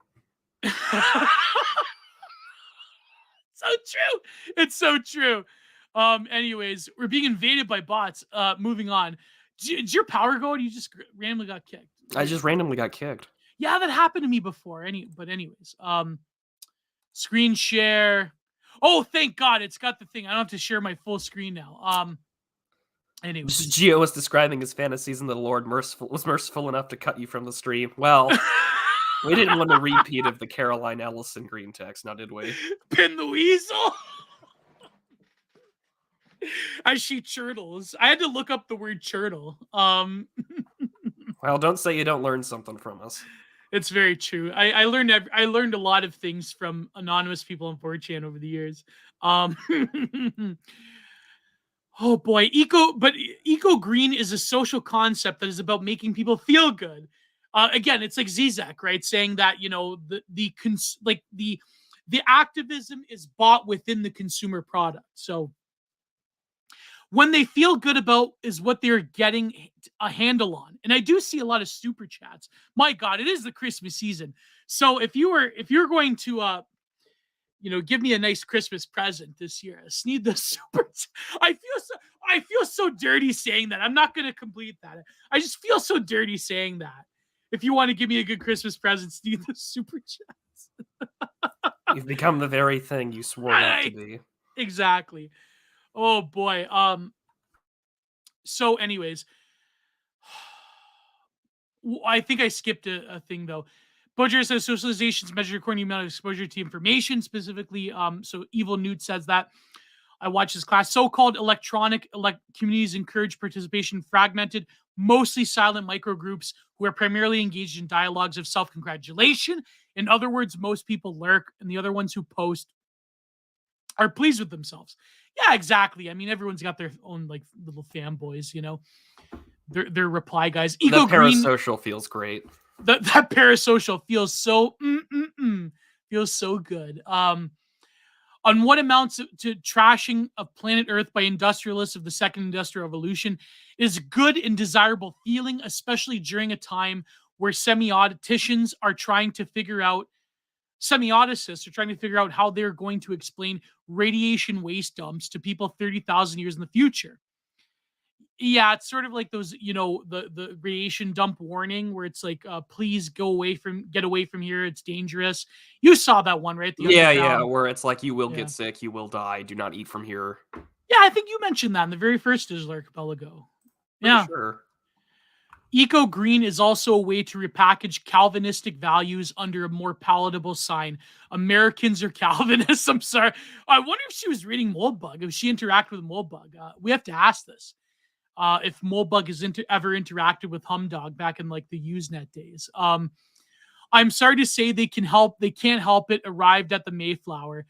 It's so true. Anyways, we're being invaded by bots. Moving on. Did your power go, or you just randomly got kicked? I just randomly got kicked. Yeah, that happened to me before. But anyways, screen share. Oh, thank God, it's got the thing. I don't have to share my full screen now. Anyways, Gio was describing his fantasies, and the Lord was merciful enough to cut you from the stream. Well, we didn't want a repeat of the Caroline Ellison green text, now did we? Pin the weasel. As she churtles. I had to look up the word churtle. Well, don't say you don't learn something from us. It's very true. I learned a lot of things from anonymous people on 4chan over the years. Oh boy, eco green is a social concept that is about making people feel good. Again, it's like Zizek, right? Saying that the activism is bought within the consumer product. So when they feel good about is what they're getting a handle on. And I do see a lot of super chats. My God, it is the Christmas season. So if you're going to give me a nice Christmas present this year, Sneed the super. I I feel so dirty saying that. I'm not going to complete that. I just feel so dirty saying that. If you want to give me a good Christmas present, Steve, the super chats. You've become the very thing you swore not to be. Exactly. Oh boy. So anyways, I think I skipped a thing though. Bojer says socialization is measured according to the amount of exposure to information, specifically. So Evil Newt says that. I watched this class. So-called electronic communities encourage participation in fragmented, mostly silent microgroups who are primarily engaged in dialogues of self-congratulation. In other words, most people lurk, and the other ones who post are pleased with themselves. Yeah, exactly. I mean, everyone's got their own like little fanboys, you know. Their reply guys. The parasocial feels great. That parasocial feels so feels so good. On what amounts to trashing of planet Earth by industrialists of the second industrial revolution is good and desirable feeling, especially during a time where semioticists are trying to figure out how they're going to explain radiation waste dumps to people 30,000 years in the future. Yeah, it's sort of like those, you know, the radiation dump warning where it's like, please get away from here. It's dangerous. You saw that one, right? Yeah, where it's like you will get sick, you will die. Do not eat from here. Yeah, I think you mentioned that in the very first Digital Archipelago. Yeah, sure. Eco green is also a way to repackage Calvinistic values under a more palatable sign. Americans are Calvinists. I'm sorry. I wonder if she was reading Moldbug. If she interacted with Moldbug, we have to ask this. If Moldbug has ever interacted with Humdog back in like the Usenet days. I'm sorry to say they can't help it arrived at the Mayflower.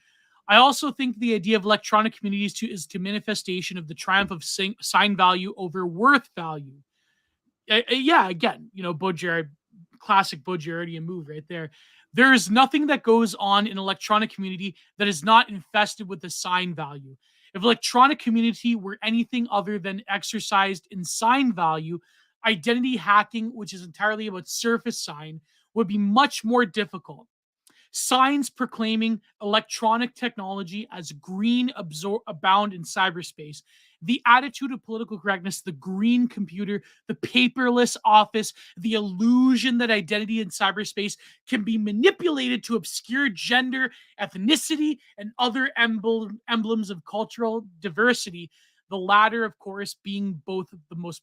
I also think the idea of electronic communities is to manifestation of the triumph of sign value over worth value. Yeah, again, you know, classic Baudrillardian move right there. There is nothing that goes on in electronic community that is not infested with the sign value. If electronic community were anything other than exercised in sign value, identity hacking, which is entirely about surface sign, would be much more difficult. Signs proclaiming electronic technology as green abound in cyberspace. The attitude of political correctness, the green computer, the paperless office, the illusion that identity in cyberspace can be manipulated to obscure gender, ethnicity, and other emblems of cultural diversity. The latter, of course, being both the most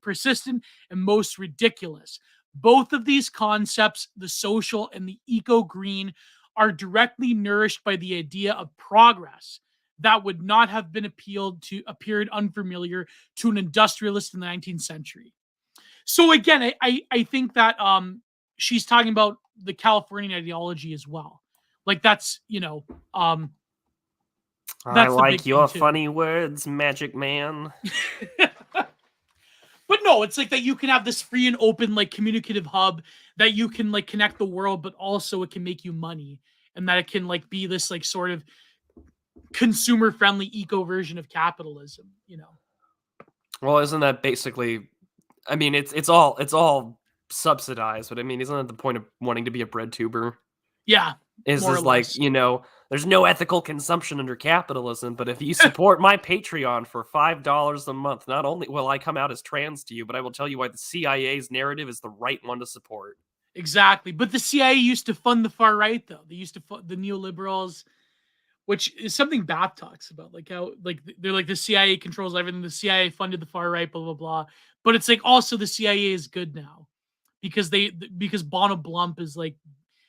persistent and most ridiculous. Both of these concepts, the social and the eco-green, are directly nourished by the idea of progress that would not have been appeared unfamiliar to an industrialist in the 19th century. So again, I think that she's talking about the Californian ideology as well. Like that's, you know, I like your funny words, Magic Man. But no, it's like that you can have this free and open, like, communicative hub that you can, like, connect the world, but also it can make you money. And that it can, like, be this, like, sort of consumer-friendly eco version of capitalism, you know? Well, isn't that basically... I mean, it's all subsidized, but I mean, isn't that the point of wanting to be a bread tuber? Yeah. Is like, you know, there's no ethical consumption under capitalism, but if you support my Patreon for $5 a month, not only will I come out as trans to you, but I will tell you why the CIA's narrative is the right one to support. Exactly. But the CIA used to fund the far right, though. They used to fund the neoliberals, which is something Bath talks about. Like how, like, they're like the CIA controls everything. The CIA funded the far right, blah, blah, blah. But it's like also the CIA is good now because Bono Blump is like,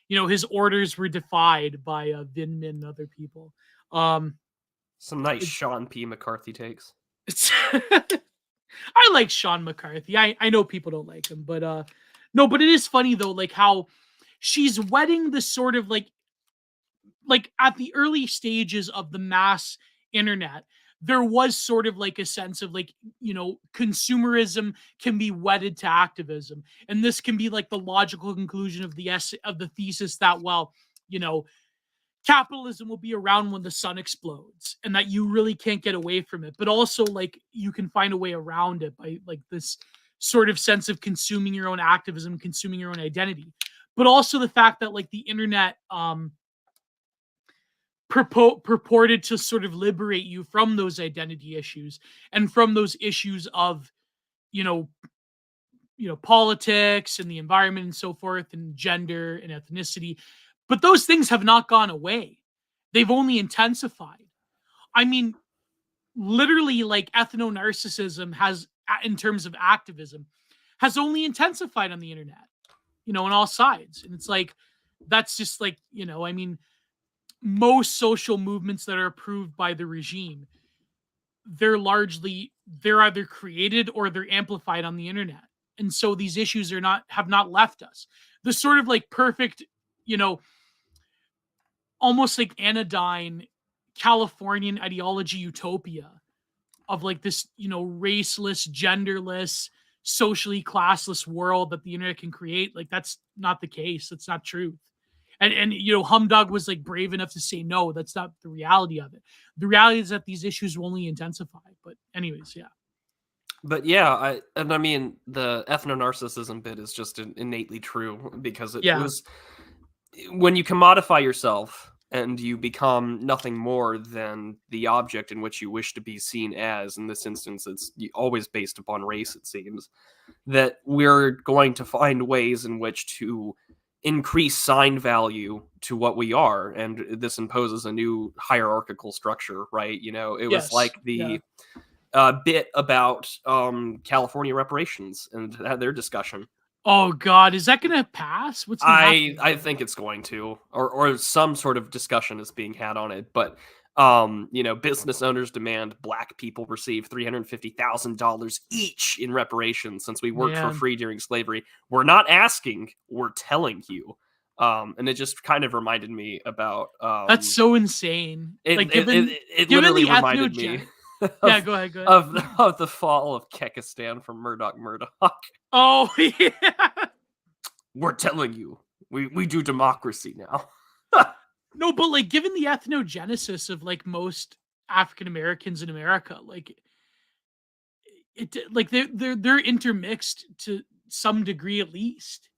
you know, his orders were defied by Vin Min and other people. Some nice Sean P. McCarthy takes. I like Sean McCarthy. I know people don't like him, but no, but it is funny though, like how she's wedding the sort of like at the early stages of the mass internet, there was sort of like a sense of like, you know, consumerism can be wedded to activism. And this can be like the logical conclusion of the thesis that, well, you know, capitalism will be around when the sun explodes and that you really can't get away from it. But also like you can find a way around it by like this sort of sense of consuming your own activism, consuming your own identity. But also the fact that like the internet, purported to sort of liberate you from those identity issues and from those issues of, politics and the environment and so forth, and gender and ethnicity. But those things have not gone away. They've only intensified. I mean, literally, like, ethno-narcissism has, in terms of activism, has only intensified on the internet, on all sides. And it's like, that's just like, I mean, most social movements that are approved by the regime, they're either created or they're amplified on the internet. And so these issues have not left us. The sort of like perfect, almost like anodyne Californian ideology utopia of like this, raceless, genderless, socially classless world that the internet can create. Like, that's not the case. That's not truth. And Humdog was like brave enough to say, no, that's not the reality of it. The reality is that these issues will only intensify. But anyways, yeah. But yeah, I mean, the ethno-narcissism bit is just innately true, because it was, when you commodify yourself and you become nothing more than the object in which you wish to be seen as, in this instance, it's always based upon race, it seems, that we're going to find ways in which to increase sign value to what we are. And this imposes a new hierarchical structure, right? It was like the bit about California reparations and their discussion. Oh God, is that going to pass? What's I think it's going to, or some sort of discussion is being had on it. But business owners demand Black people receive $350,000 each in reparations, since we worked for free during slavery. We're not asking, we're telling you. And it just kind of reminded me about that's so insane. It literally reminded me. Yeah, go ahead. Of the fall of Kekistan from Murdoch. Oh, yeah. We're telling you, we do democracy now. No, but like, given the ethnogenesis of like most African Americans in America, like they're intermixed to some degree, at least,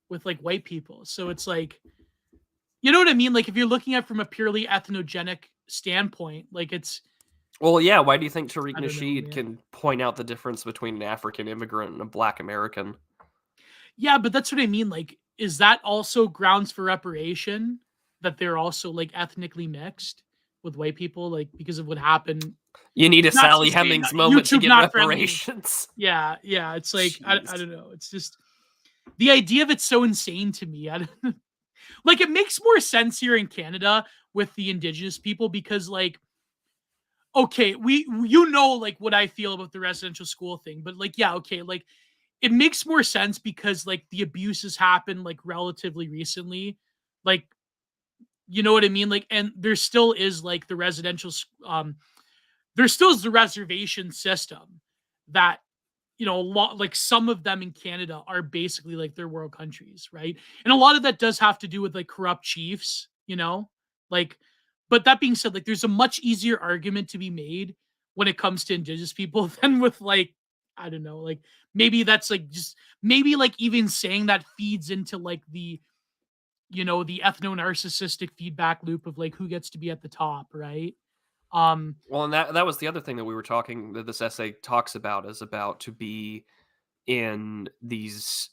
with like white people. So it's like, you know what I mean? Like, if you're looking at it from a purely ethnogenic standpoint, like it's. Well, yeah. Why do you think Tariq Nasheed can point out the difference between an African immigrant and a Black American? Yeah, but that's what I mean. Like, is that also grounds for reparation, that they're also like ethnically mixed with white people, like because of what happened? You need a Sally Hemings moment to get reparations. Yeah. It's like, I don't know. It's just the idea of it's so insane to me. Like, it makes more sense here in Canada with the Indigenous people, because like, okay, like what I feel about the residential school thing, but like, yeah, okay, like it makes more sense because like the abuses happened like relatively recently, like, you know what I mean? Like, and there still is like the residential, there still is the reservation system that, a lot, like some of them in Canada are basically like third world countries, right? And a lot of that does have to do with like corrupt chiefs, like. But that being said, like, there's a much easier argument to be made when it comes to Indigenous people than with like, I don't know, like maybe that's like just maybe like even saying that feeds into like the, the ethno-narcissistic feedback loop of like who gets to be at the top, right? Well, and that was the other thing that we were talking, that this essay talks about, is about to be in these.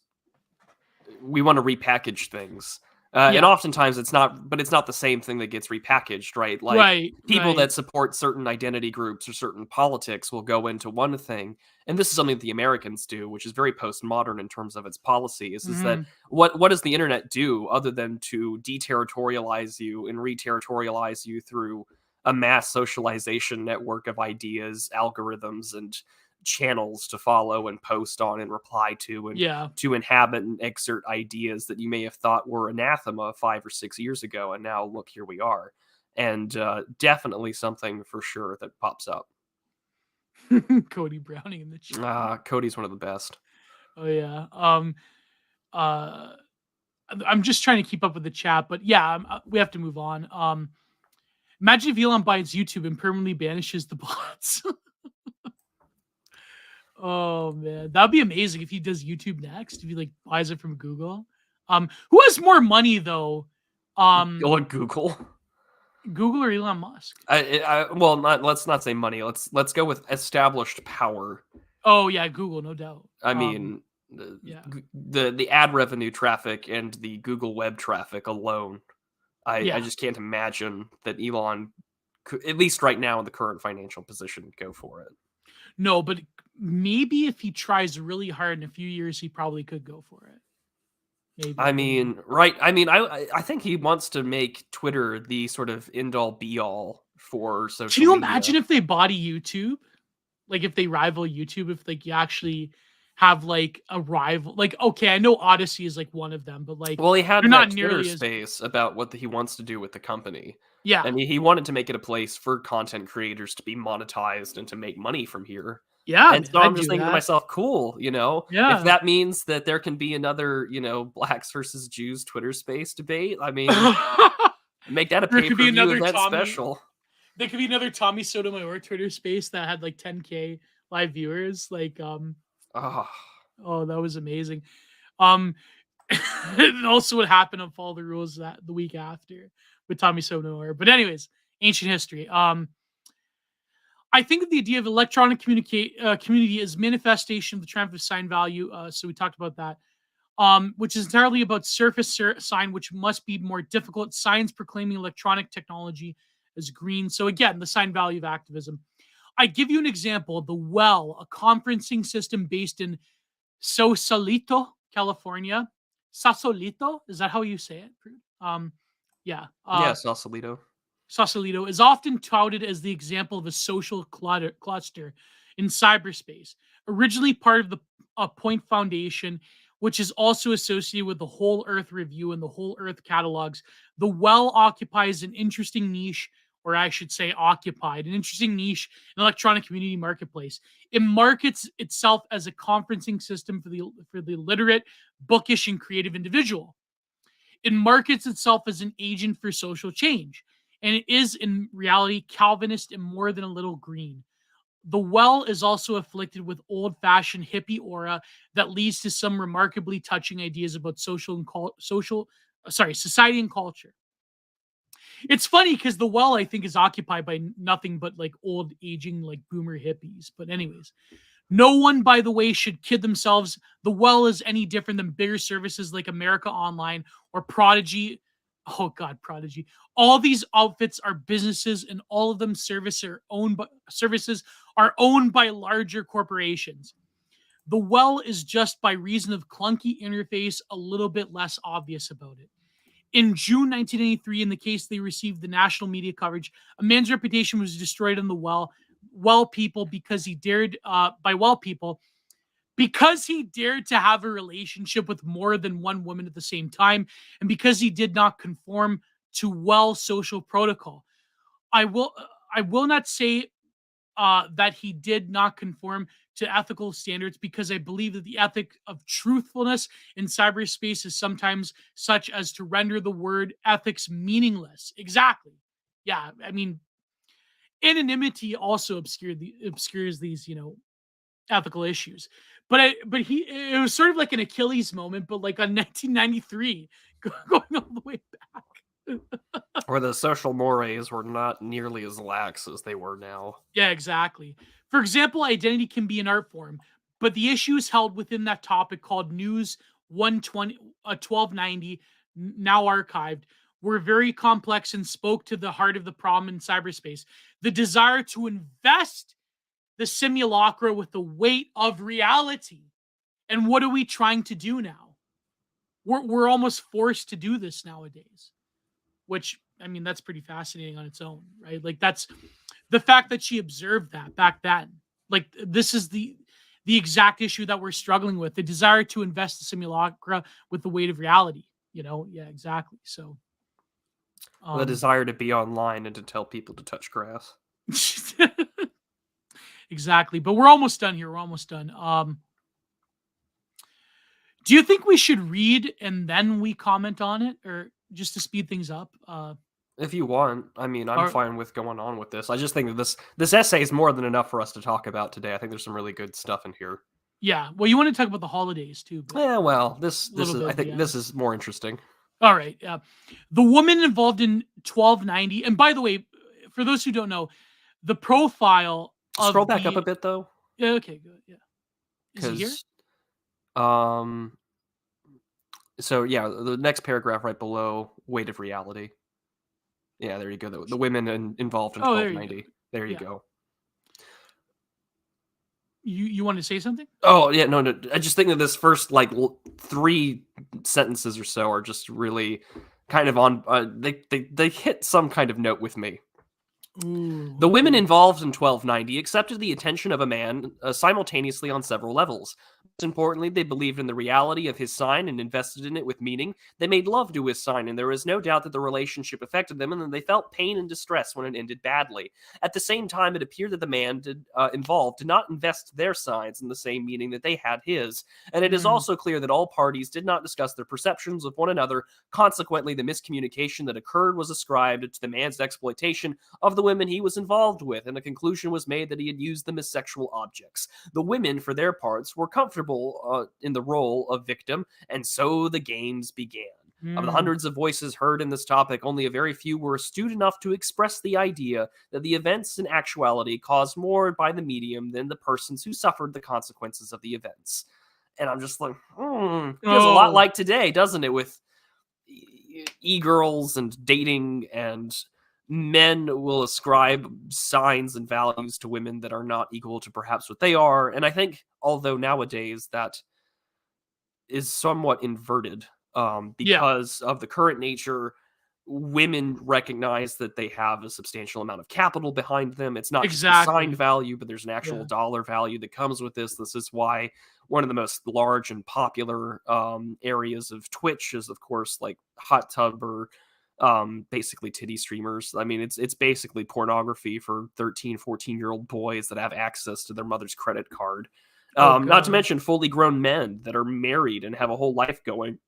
We want to repackage things. And oftentimes it's not the same thing that gets repackaged, right? Like people that support certain identity groups or certain politics will go into one thing. And this is something that the Americans do, which is very postmodern in terms of its policies, is that what does the internet do other than to deterritorialize you and reterritorialize you through a mass socialization network of ideas, algorithms, and channels to follow and post on and reply to, and to inhabit and exert ideas that you may have thought were anathema 5 or 6 years ago, and now look, here we are. And definitely something for sure that pops up. Cody Browning in the chat. Cody's one of the best. Oh yeah. I'm just trying to keep up with the chat, but yeah, we have to move on. Imagine if Elon buys YouTube and permanently banishes the bots. Oh man, that'd be amazing if he does YouTube next. If he like buys it from Google. Who has more money though? Google. Google or Elon Musk? Well, let's not say money. Let's go with established power. Oh yeah, Google, no doubt. I mean, the ad revenue traffic and the Google web traffic alone, I just can't imagine that Elon, at least right now in the current financial position, would go for it. No, but maybe if he tries really hard in a few years, he probably could go for it. Maybe. I mean, right. I mean, I think he wants to make Twitter the sort of end-all be-all for social Can you media. imagine if they body YouTube? Like if they rival YouTube, if like you actually have like a rival, like, okay, I know Odyssey is like one of them, but like, well, he had they're that not Twitter nearly as space about what he wants to do with the company. yeah. And he wanted to make it a place for content creators to be monetized and to make money from here. Yeah, And man, so I'm I'd just do thinking to that. myself, cool, you know, Yeah. if that means that there can be another, you know, blacks versus Jews Twitter space debate, I mean, make that a There could be pay-per-view another event Tommy- special. There could be another Tommy Sotomayor Twitter space that had like 10K live viewers. Like, oh, that was amazing. And also what happened on Follow the Rules that the week after with Tommy Sotomayor. But anyways, ancient history. I think that the idea of electronic community is manifestation of the triumph of sign value. So we talked about that. Which is entirely about surface sign, which must be more difficult. Signs proclaiming electronic technology as green. So again, the sign value of activism. I give you an example. The Well, a conferencing system based in Sausalito, California. Sausalito, is that how you say it? Yeah. Sausalito. Sausalito is often touted as the example of a social cluster in cyberspace. Originally part of the Point Foundation, which is also associated with the Whole Earth Review and the Whole Earth catalogs. The Well occupies an interesting niche, or I should say occupied, an interesting niche in electronic community marketplace. It markets itself as a conferencing system for the literate, bookish, and creative individual. It markets itself as an agent for social change, and it is in reality Calvinist and more than a little green. The Well is also afflicted with old-fashioned hippie aura that leads to some remarkably touching ideas about society and culture. It's funny because the Well, I think, is occupied by nothing but like old, aging, like boomer hippies. But anyways, no one, by the way, should kid themselves. The Well is any different than bigger services like America Online or Prodigy. Oh God, Prodigy. All these outfits are businesses, and all of them services are owned by larger corporations. The Well is just, by reason of clunky interface, a little bit less obvious about it. In June 1983, in the case they received the national media coverage, a man's reputation was destroyed on the Well people because he dared because he dared to have a relationship with more than one woman at the same time, and because he did not conform to Well social protocol. I will not say that he did not conform to ethical standards, because I believe that the ethic of truthfulness in cyberspace is sometimes such as to render the word ethics meaningless. Exactly. Yeah, I mean, anonymity also obscures these, ethical issues. But it was sort of like an Achilles moment, but like on 1993, going all the way back. Where the social mores were not nearly as lax as they were now. Yeah, exactly. For example, identity can be an art form, but the issues held within that topic, called News 1290, now archived, were very complex and spoke to the heart of the problem in cyberspace. The desire to invest the simulacra with the weight of reality. And what are we trying to do now? We're almost forced to do this nowadays, which, I mean, that's pretty fascinating on its own, right? Like, that's the fact that she observed that back then. Like, this is the exact issue that we're struggling with, the desire to invest the simulacra with the weight of reality, Yeah, exactly. So the desire to be online and to tell people to touch grass. Exactly. But we're almost done here. We're almost done. Do you think we should read and then we comment on it, or just to speed things up? If you want. I mean, I'm fine with going on with this. I just think that this essay is more than enough for us to talk about today. I think there's some really good stuff in here. Yeah. Well, you want to talk about the holidays too. Yeah, well, this is, I think this is more interesting. All right. The woman involved in 1290, and by the way, for those who don't know, the profile of Scroll back up a bit though. Yeah, okay, good. Yeah. Is he here? Because so yeah, the next paragraph right below weight of reality. Yeah, there you go. The women involved in Oh, there you 1290. go. There you Yeah. go. You want to say something? Oh yeah, no. I just think that this first like 3 sentences or so are just really kind of on. They hit some kind of note with me. Ooh, The women okay. involved in 1290 accepted the attention of a man simultaneously on several levels. Most importantly, they believed in the reality of his sign and invested in it with meaning. They made love to his sign, and there was no doubt that the relationship affected them, and that they felt pain and distress when it ended badly. At the same time, it appeared that the man involved did not invest their signs in the same meaning that they had his, and it is also clear that all parties did not discuss their perceptions of one another. Consequently, the miscommunication that occurred was ascribed to the man's exploitation of the women he was involved with, and the conclusion was made that he had used them as sexual objects. The women, for their parts, were comfortable in the role of victim, and so the games began. Of the hundreds of voices heard in this topic, only a very few were astute enough to express the idea that the events in actuality caused more by the medium than the persons who suffered the consequences of the events. And I'm just like, feels a lot like today, doesn't it? With e-girls and dating, and men will ascribe signs and values to women that are not equal to perhaps what they are. And I think, although nowadays that is somewhat inverted, because of the current nature, women recognize that they have a substantial amount of capital behind them. It's not just a signed value, but there's an actual dollar value that comes with this. This is why one of the most large and popular areas of Twitch is, of course, like hot tub or basically titty streamers. I mean, it's basically pornography for 13, 14-year-old boys that have access to their mother's credit card. Not to mention fully grown men that are married and have a whole life going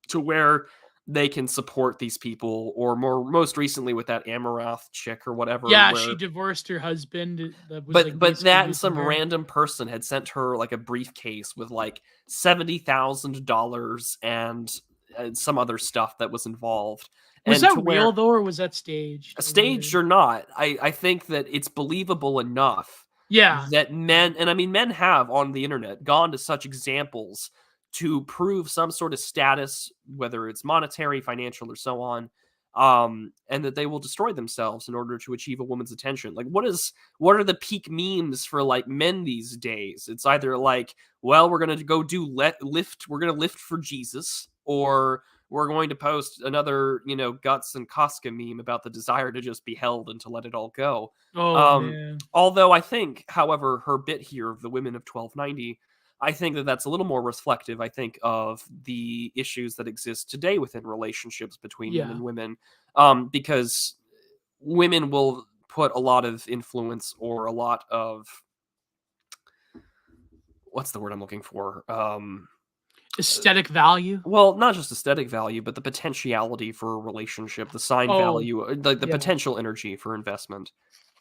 to where they can support these people, or most recently with that Amarath chick or whatever. Yeah, she divorced her husband. That was but that and some random person had sent her like a briefcase with like $70,000 and some other stuff that was involved. Was that real though, or was that staged? Staged or not, I think that it's believable enough. Yeah. That men, and I mean men have on the internet gone to such examples to prove some sort of status, whether it's monetary, financial, or so on, and that they will destroy themselves in order to achieve a woman's attention. Like, what are the peak memes for like men these days? It's either like, well, we're gonna go do lift, we're gonna lift for Jesus, or we're going to post another, Guts and Casca meme about the desire to just be held and to let it all go. Man. Although I think, however, her bit here of the women of 1290, I think that that's a little more reflective, I think, of the issues that exist today within relationships between men and women, because women will put a lot of influence or a lot of, what's the word I'm looking for? Aesthetic value? Well, not just aesthetic value, but the potentiality for a relationship, the sign value, like the potential energy for investment.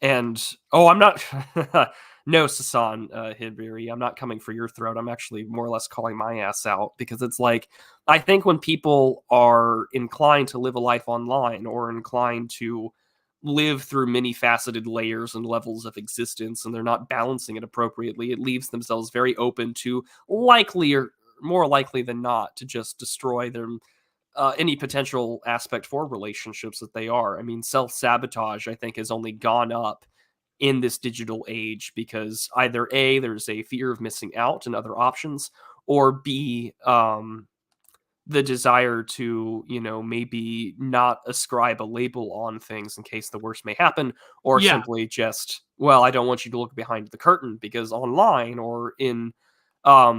And, I'm not... No, Sasan Hidbiri, I'm not coming for your throat. I'm actually more or less calling my ass out, because it's like, I think when people are inclined to live a life online, or inclined to live through many faceted layers and levels of existence, and they're not balancing it appropriately, it leaves themselves very open to more likely than not to just destroy their any potential aspect for relationships that they are. I mean, self-sabotage, I think, has only gone up in this digital age, because either A, there's a fear of missing out and other options, or B, the desire to, maybe not ascribe a label on things in case the worst may happen, or simply just, well, I don't want you to look behind the curtain, because online or in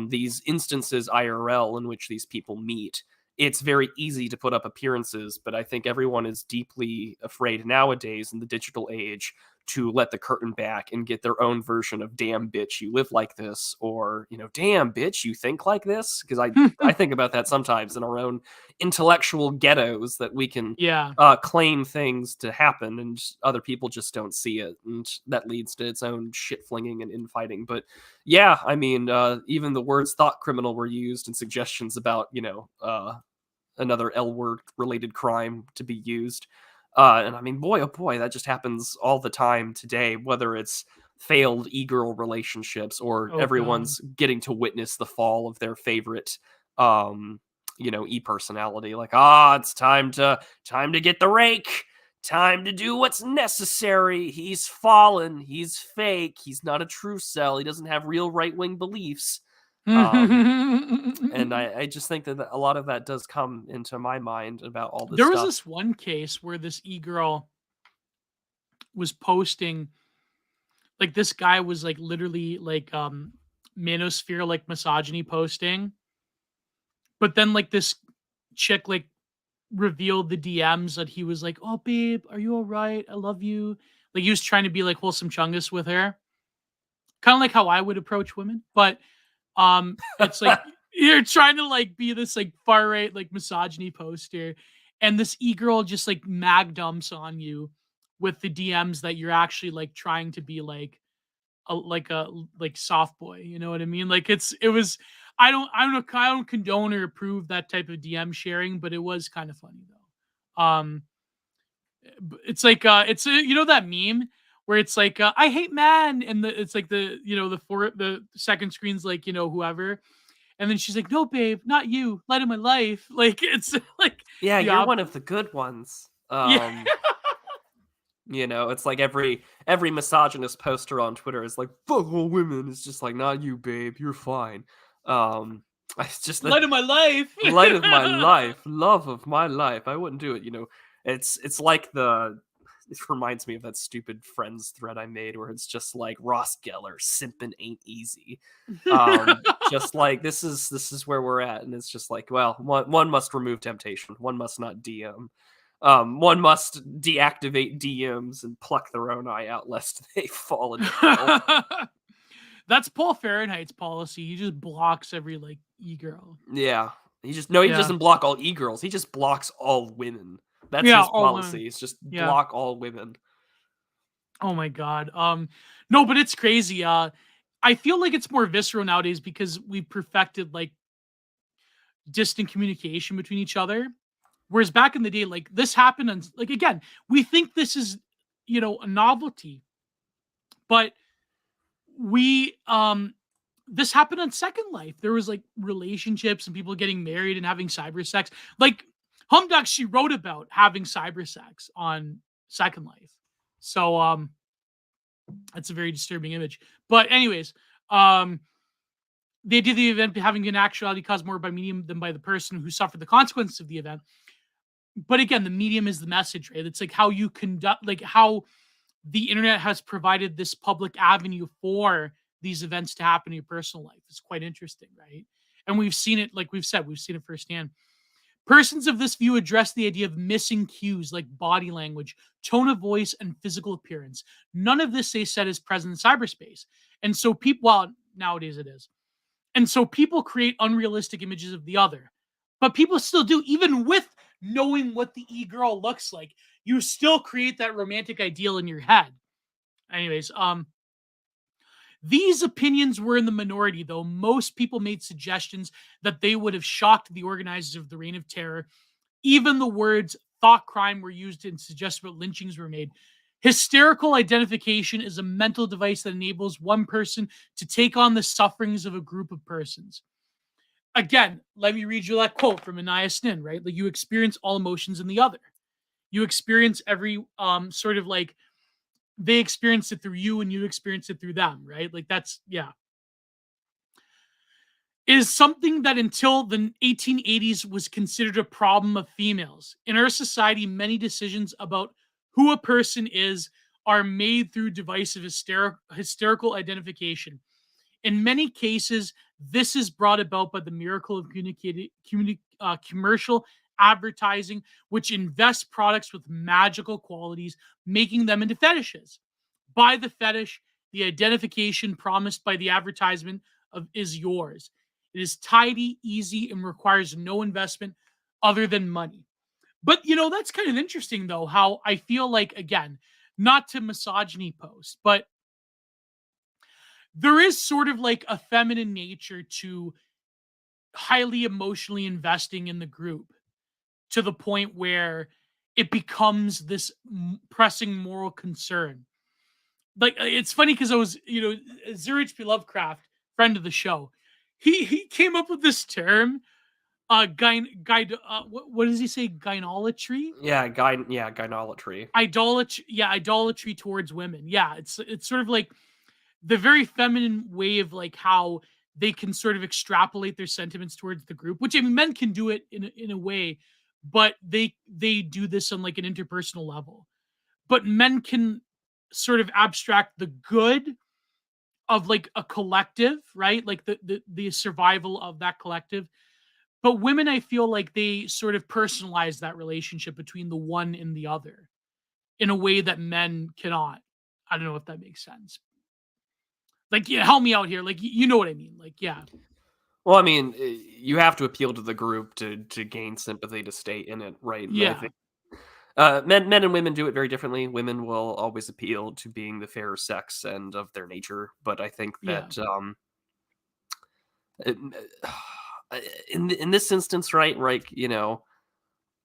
these instances IRL in which these people meet, it's very easy to put up appearances. But I think everyone is deeply afraid nowadays in the digital age to let the curtain back and get their own version of "damn bitch, you live like this," or, "damn bitch, you think like this." Because I think about that sometimes in our own intellectual ghettos, that we can claim things to happen and other people just don't see it, and that leads to its own shit flinging and infighting. But yeah, I mean, even the words "thought criminal" were used in suggestions about another L word related crime to be used. And I mean, boy, oh boy, that just happens all the time today, whether it's failed e-girl relationships or Oh, God. everyone's getting to witness the fall of their favorite, e-personality. Like, it's time to get the rake. Time to do what's necessary. He's fallen. He's fake. He's not a true cell. He doesn't have real right-wing beliefs. And I just think that a lot of that does come into my mind about all this There stuff. was this one case where this e-girl was posting, like, this guy was like literally like manosphere like misogyny posting, but then like this chick like revealed the DMs that he was like, "Oh babe, are you all right? I love you." Like he was trying to be like wholesome chungus with her, kind of like how I would approach women, but it's like you're trying to like be this like far right like misogyny poster, and this e-girl just like mag dumps on you with the DMs that you're actually like trying to be like a like soft boy, you know what I mean? Like it was I don't condone or approve that type of DM sharing, but it was kind of funny though. It's like you know that meme where it's like I hate man, and it's like the second screen's like whoever, and then she's like, no babe, not you, light of my life. Like it's like Yeah, the you're one of the good ones. yeah. It's like every misogynist poster on Twitter is like, fuck all women. It's just like, not you, babe, you're fine. It's just the Light of my life. light of my life, love of my life. I wouldn't do it, It's like it reminds me of that stupid Friends thread I made where it's just like Ross Geller, simping ain't easy. Just like this is where we're at, and it's just like, well, one must remove temptation, one must not DM. One must deactivate DMs and pluck their own eye out lest they fall into hell. That's Paul Fahrenheit's policy. He just blocks every like e-girl. Yeah. He doesn't block all e-girls. He just blocks all women. That's his policy. It's just block all women. Oh my God. No, but it's crazy. I feel like it's more visceral nowadays because we've perfected like distant communication between each other. Whereas back in the day, like this happened, and like again, we think this is a novelty, but this happened on Second Life. There was like relationships and people getting married and having cyber sex. Like Humdog, she wrote about having cyber sex on Second Life. So that's a very disturbing image. But anyways, the idea of the event having an actuality caused more by medium than by the person who suffered the consequences of the event. But again, the medium is the message, right? It's like how you conduct, like how the internet has provided this public avenue for these events to happen in your personal life. It's quite interesting, right? And we've seen it, like we've said, we've seen it firsthand. Persons of this view address the idea of missing cues like body language, tone of voice, and physical appearance. None of this, they said, is present in cyberspace. And so people, well, nowadays it is. And so people create unrealistic images of the other. But people still do, even with knowing what the e-girl looks like, you still create that romantic ideal in your head. Anyways, these opinions were in the minority, though. Most people made suggestions that they would have shocked the organizers of the Reign of Terror. Even the words thought crime were used and suggested that lynchings were made. Hysterical identification is a mental device that enables one person to take on the sufferings of a group of persons. Again, let me read you that quote from Anais Nin, right? Like you experience all emotions in the other. You experience every sort of like they experience it through you and you experience it through them, right? Like that's, yeah. It is something that until the 1880s was considered a problem of females. In our society, many decisions about who a person is are made through divisive hysterical identification. In many cases, this is brought about by the miracle of commercial advertising, which invests products with magical qualities, making them into fetishes. By the fetish, the identification promised by the advertisement is yours. It is tidy, easy, and requires no investment other than money. But, that's kind of interesting, though, how I feel like, again, not to misogyny post, but there is sort of like a feminine nature to highly emotionally investing in the group. to the point where it becomes this pressing moral concern. Like, it's funny because I was, Sir H.P. Lovecraft, friend of the show, he came up with this term, what does he say? Gynolatry? Gynolatry. Idolatry towards women. Yeah, it's sort of like the very feminine way of like how they can sort of extrapolate their sentiments towards the group, which, I mean, men can do it in a way, but they do this on like an interpersonal level. But men can sort of abstract the good of like a collective, right? Like the survival of that collective. But women, I feel like they sort of personalize that relationship between the one and the other in a way that men cannot. I don't know if that makes sense. Like, yeah, help me out here. Like, you know what I mean? Like, yeah. Well, I mean, you have to appeal to the group to gain sympathy to stay in it, right? And Yeah. I think men and women do it very differently. Women will always appeal to being the fairer sex and of their nature, but I think that in this instance, right,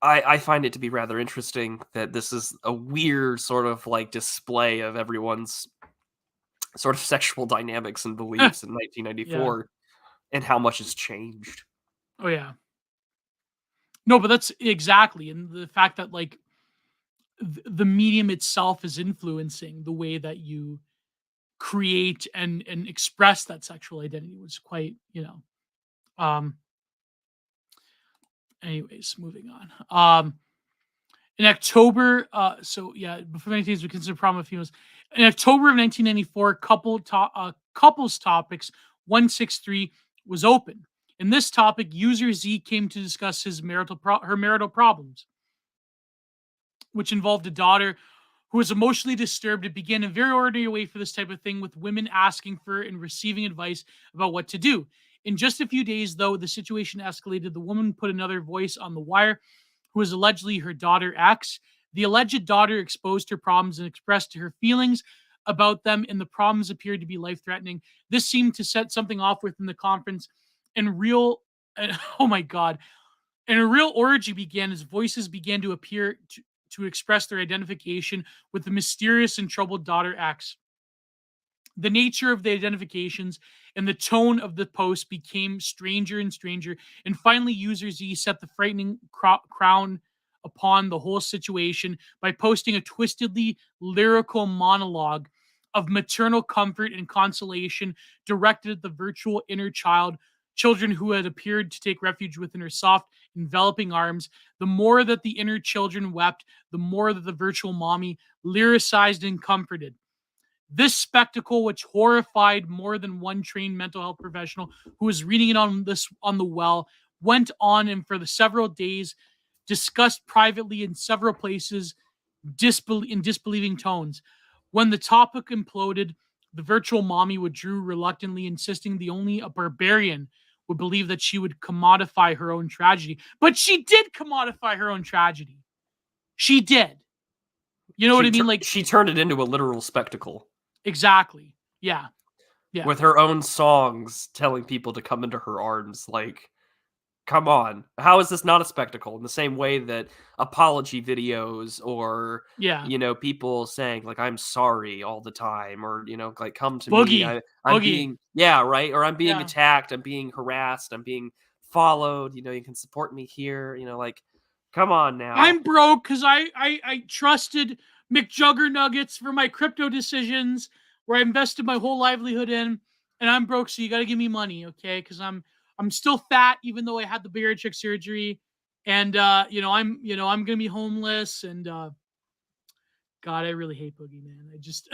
I find it to be rather interesting that this is a weird sort of like display of everyone's sort of sexual dynamics and beliefs in 1994 and how much has changed. Oh, yeah. No, but that's exactly. And the fact that like the medium itself is influencing the way that you create and express that sexual identity was quite, anyways, moving on. In October, before many things we consider problem of females. In October of 1994, couples topics 163 was open. In this topic, user Z came to discuss her marital problems, which involved a daughter who was emotionally disturbed. It began in a very ordinary way for this type of thing, with women asking for and receiving advice about what to do. In just a few days, though, the situation escalated. The woman put another voice on the wire, who was allegedly her daughter X. The alleged daughter exposed her problems and expressed her feelings about them, and the problems appeared to be life-threatening. This seemed to set something off within the conference, and oh my God. And a real orgy began as voices began to appear to express their identification with the mysterious and troubled daughter X. The nature of the identifications and the tone of the post became stranger and stranger, and finally user Z set the frightening crown upon the whole situation by posting a twistedly lyrical monologue of maternal comfort and consolation directed at the virtual inner children who had appeared to take refuge within her soft, enveloping arms. The more that the inner children wept, the more that the virtual mommy lyricized and comforted. This spectacle, which horrified more than one trained mental health professional who was reading it on the well, went on and for the several days discussed privately in several places in disbelieving tones. When the topic imploded, the virtual mommy withdrew reluctantly, insisting that only a barbarian would believe that she would commodify her own tragedy. But she did commodify her own tragedy. She did. You know what I mean? Like, she turned it into a literal spectacle. Exactly. Yeah. With her own songs telling people to come into her arms. Like, come on. How is this not a spectacle? In the same way that apology videos or, people saying, like, I'm sorry all the time, or, like, come to me. I'm being, right? Or I'm being attacked. I'm being harassed. I'm being followed. You can support me here. Like, come on now. I'm broke because I trusted McJuggernuggets for my crypto decisions where I invested my whole livelihood in, and I'm broke, so you got to give me money, okay? Because I'm still fat, even though I had the bariatric surgery, and I'm gonna be homeless, and God, I really hate Boogeyman. I just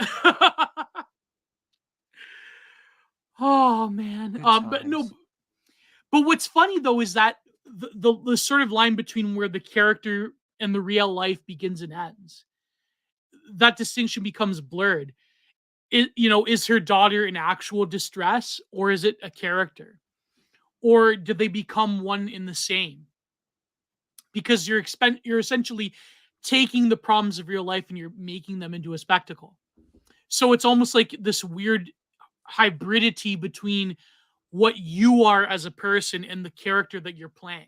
oh man, but what's funny though is that the sort of line between where the character and the real life begins and ends, that distinction becomes blurred. Is her daughter in actual distress, or is it a character? Or did they become one in the same? Because you're essentially taking the problems of real life and you're making them into a spectacle. So it's almost like this weird hybridity between what you are as a person and the character that you're playing.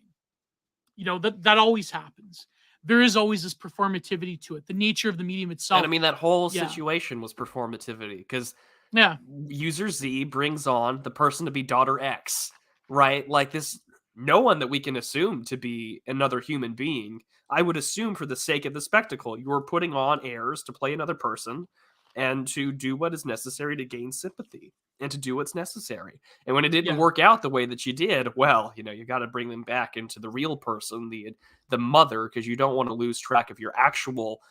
that always happens. There is always this performativity to it. The nature of the medium itself. And I mean, that whole Yeah. situation was performativity, because Yeah. user Z brings on the person to be daughter X, right? Like this, no one that we can assume to be another human being. I would assume, for the sake of the spectacle, you're putting on heirs to play another person and to do what is necessary to gain sympathy and to do what's necessary. And when it didn't Yeah. work out the way that you did, well, you got to bring them back into the real person, the mother, because you don't want to lose track of your actual,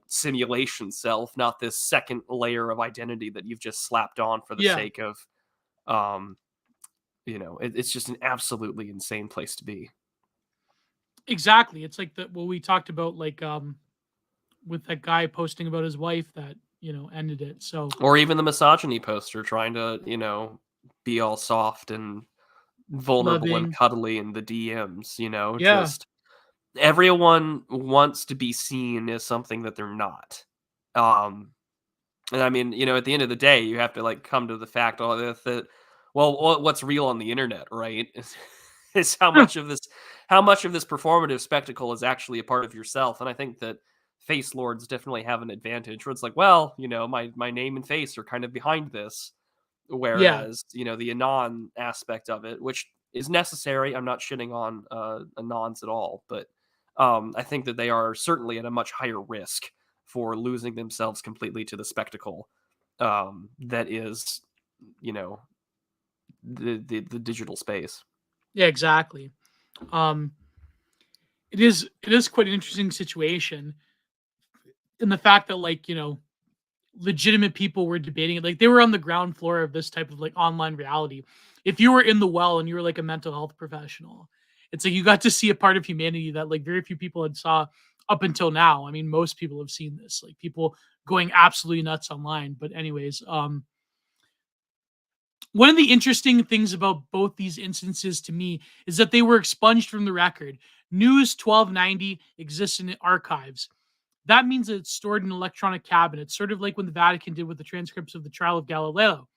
simulation self, not this second layer of identity that you've just slapped on for the Yeah. sake of, it's just an absolutely insane place to be. Exactly. It's like what we talked about, like with that guy posting about his wife that ended it. So, or even the misogyny poster trying to be all soft and vulnerable loving. and cuddly in the DMs. Yeah. Just everyone wants to be seen as something that they're not. And I mean, at the end of the day, you have to like come to the fact that what's real on the internet, right? Is how much of this performative spectacle is actually a part of yourself. And I think that face lords definitely have an advantage, where it's like, well, my name and face are kind of behind this, whereas the anon aspect of it, which is necessary, I'm not shitting on anons at all, but I think that they are certainly at a much higher risk for losing themselves completely to the spectacle that is the digital space. Yeah, exactly. It is quite an interesting situation in the fact that, like, legitimate people were debating it. Like, they were on the ground floor of this type of like online reality. If you were in the well and you were like a mental health professional, it's like you got to see a part of humanity that like very few people had saw up until now. I mean, most people have seen this, like people going absolutely nuts online. But anyways, one of the interesting things about both these instances to me is that they were expunged from the record. News 1290 exists in the archives. That means that it's stored in an electronic cabinet, sort of like when the Vatican did with the transcripts of the trial of Galileo.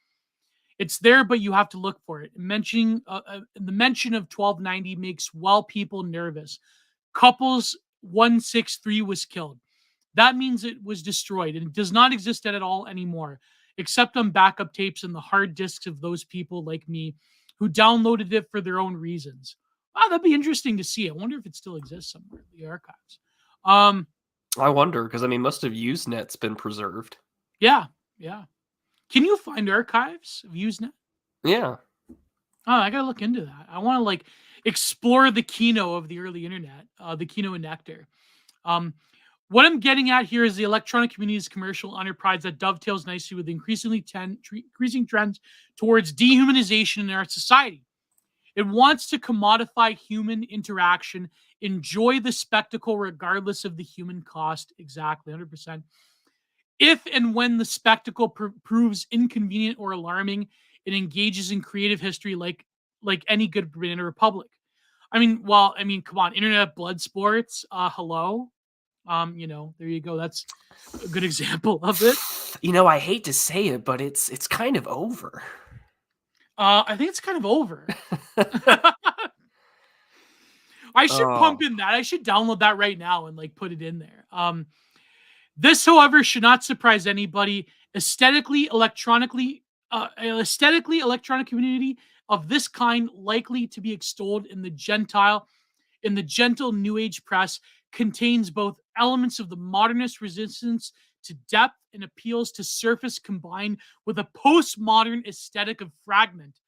It's there, but you have to look for it. The mention of 1290 makes well people nervous. Couples 163 was killed. That means it was destroyed and it does not exist at all anymore, except on backup tapes and the hard disks of those people like me who downloaded it for their own reasons. That'd be interesting to see. I wonder if it still exists somewhere in the archives. I wonder, because I mean, most of Usenet's been preserved. Yeah. Can you find archives of Usenet? Yeah. Oh, I gotta look into that. I want to like explore the Kino of the early internet, the Kino and Nectar. What I'm getting at here is the electronic community's commercial enterprise that dovetails nicely with the increasing trends towards dehumanization in our society. It wants to commodify human interaction, enjoy the spectacle regardless of the human cost. Exactly, 100%. If and when the spectacle proves inconvenient or alarming, it engages in creative history like any good banana republic. I mean, come on, internet blood sports. Hello. There you go. That's a good example of it. I hate to say it, but it's kind of over. I think it's kind of over. I should pump in that. I should download that right now and like put it in there. This, however, should not surprise anybody. Aesthetically, electronic community of this kind, likely to be extolled in the gentle New Age press, contains both elements of the modernist resistance to depth and appeals to surface, combined with a postmodern aesthetic of fragment.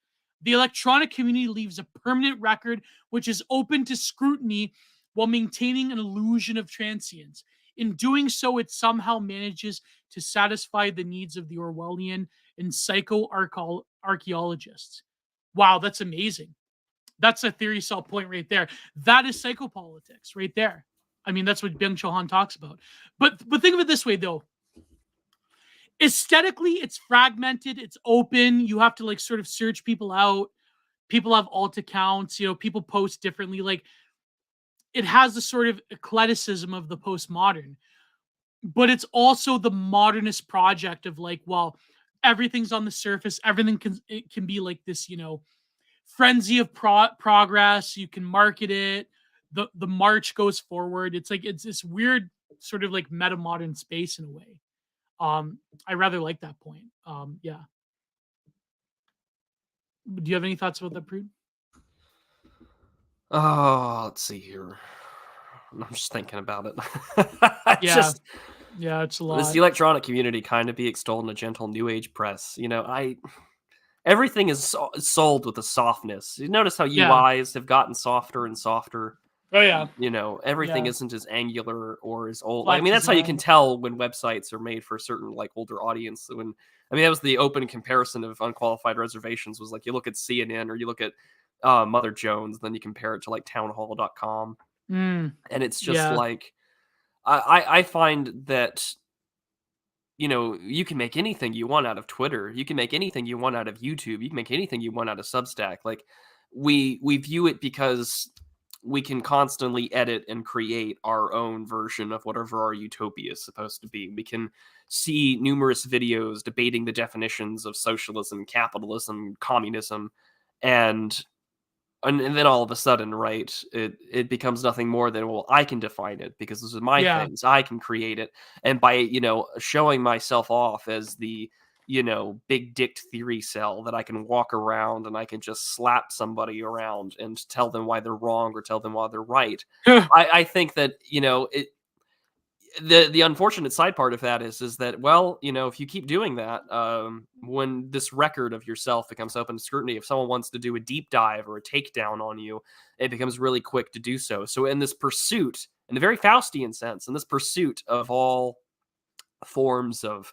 The electronic community leaves a permanent record which is open to scrutiny while maintaining an illusion of transience. In doing so, it somehow manages to satisfy the needs of the Orwellian and psycho-archaeologists. Wow, that's amazing. That's a theory cell point right there. That is psychopolitics right there. I mean, that's what Byung-Chul Han talks about. But think of it this way, though. Aesthetically, it's fragmented, it's open. You have to like sort of search people out. People have alt accounts, people post differently. Like, it has the sort of eclecticism of the postmodern, but it's also the modernist project of like, well, everything's on the surface. Everything can be like this, frenzy of progress. You can market it. the march goes forward. It's like it's this weird sort of like meta modern space in a way. I rather like that point. Yeah. Do you have any thoughts about that, Prude? Oh, let's see here. I'm just thinking about it. Yeah. Just Yeah, it's a this lot. electronic community kind of be extolled in a gentle new age press. Everything is sold with a softness. You notice how Yeah. UIs have gotten softer and softer. Oh yeah. Everything Yeah. isn't as angular or as old. Flat That's how you can design. tell when websites are made for a certain like older audience. That was the open comparison of unqualified reservations. Was like you look at CNN or you look at Mother Jones, then you compare it to like townhall.com, Mm, and it's just yeah. like I find that you can make anything you want out of Twitter. You can make anything you want out of YouTube. You can make anything you want out of Substack. Like we view it because we can constantly edit and create our own version of whatever our utopia is supposed to be. We can see numerous videos debating the definitions of socialism, capitalism, communism, and then all of a sudden, right, it becomes nothing more than, well, I can define it because this is my Yeah. things. I can create it. And by, showing myself off as the, big dick theory cell that I can walk around and I can just slap somebody around and tell them why they're wrong or tell them why they're right. I think that, the unfortunate side part of that is that, well, if you keep doing that, when this record of yourself becomes open to scrutiny, if someone wants to do a deep dive or a takedown on you, it becomes really quick to do so. So in this pursuit, in the very Faustian sense, in this pursuit of all forms of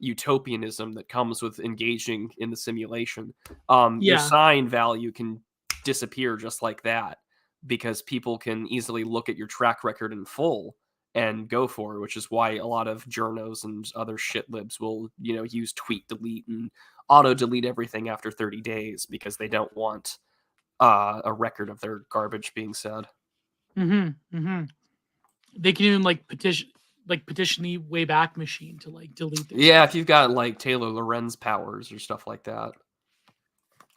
utopianism that comes with engaging in the simulation, your Yeah. sign value can disappear just like that, because people can easily look at your track record in full and go for it, which is why a lot of journos and other shit libs will, use tweet delete and auto delete everything after 30 days because they don't want a record of their garbage being said. Mm-hmm. Mm-hmm. They can even petition the Wayback Machine to delete their Yeah, stuff, if you've got like Taylor Lorenz powers or stuff like that.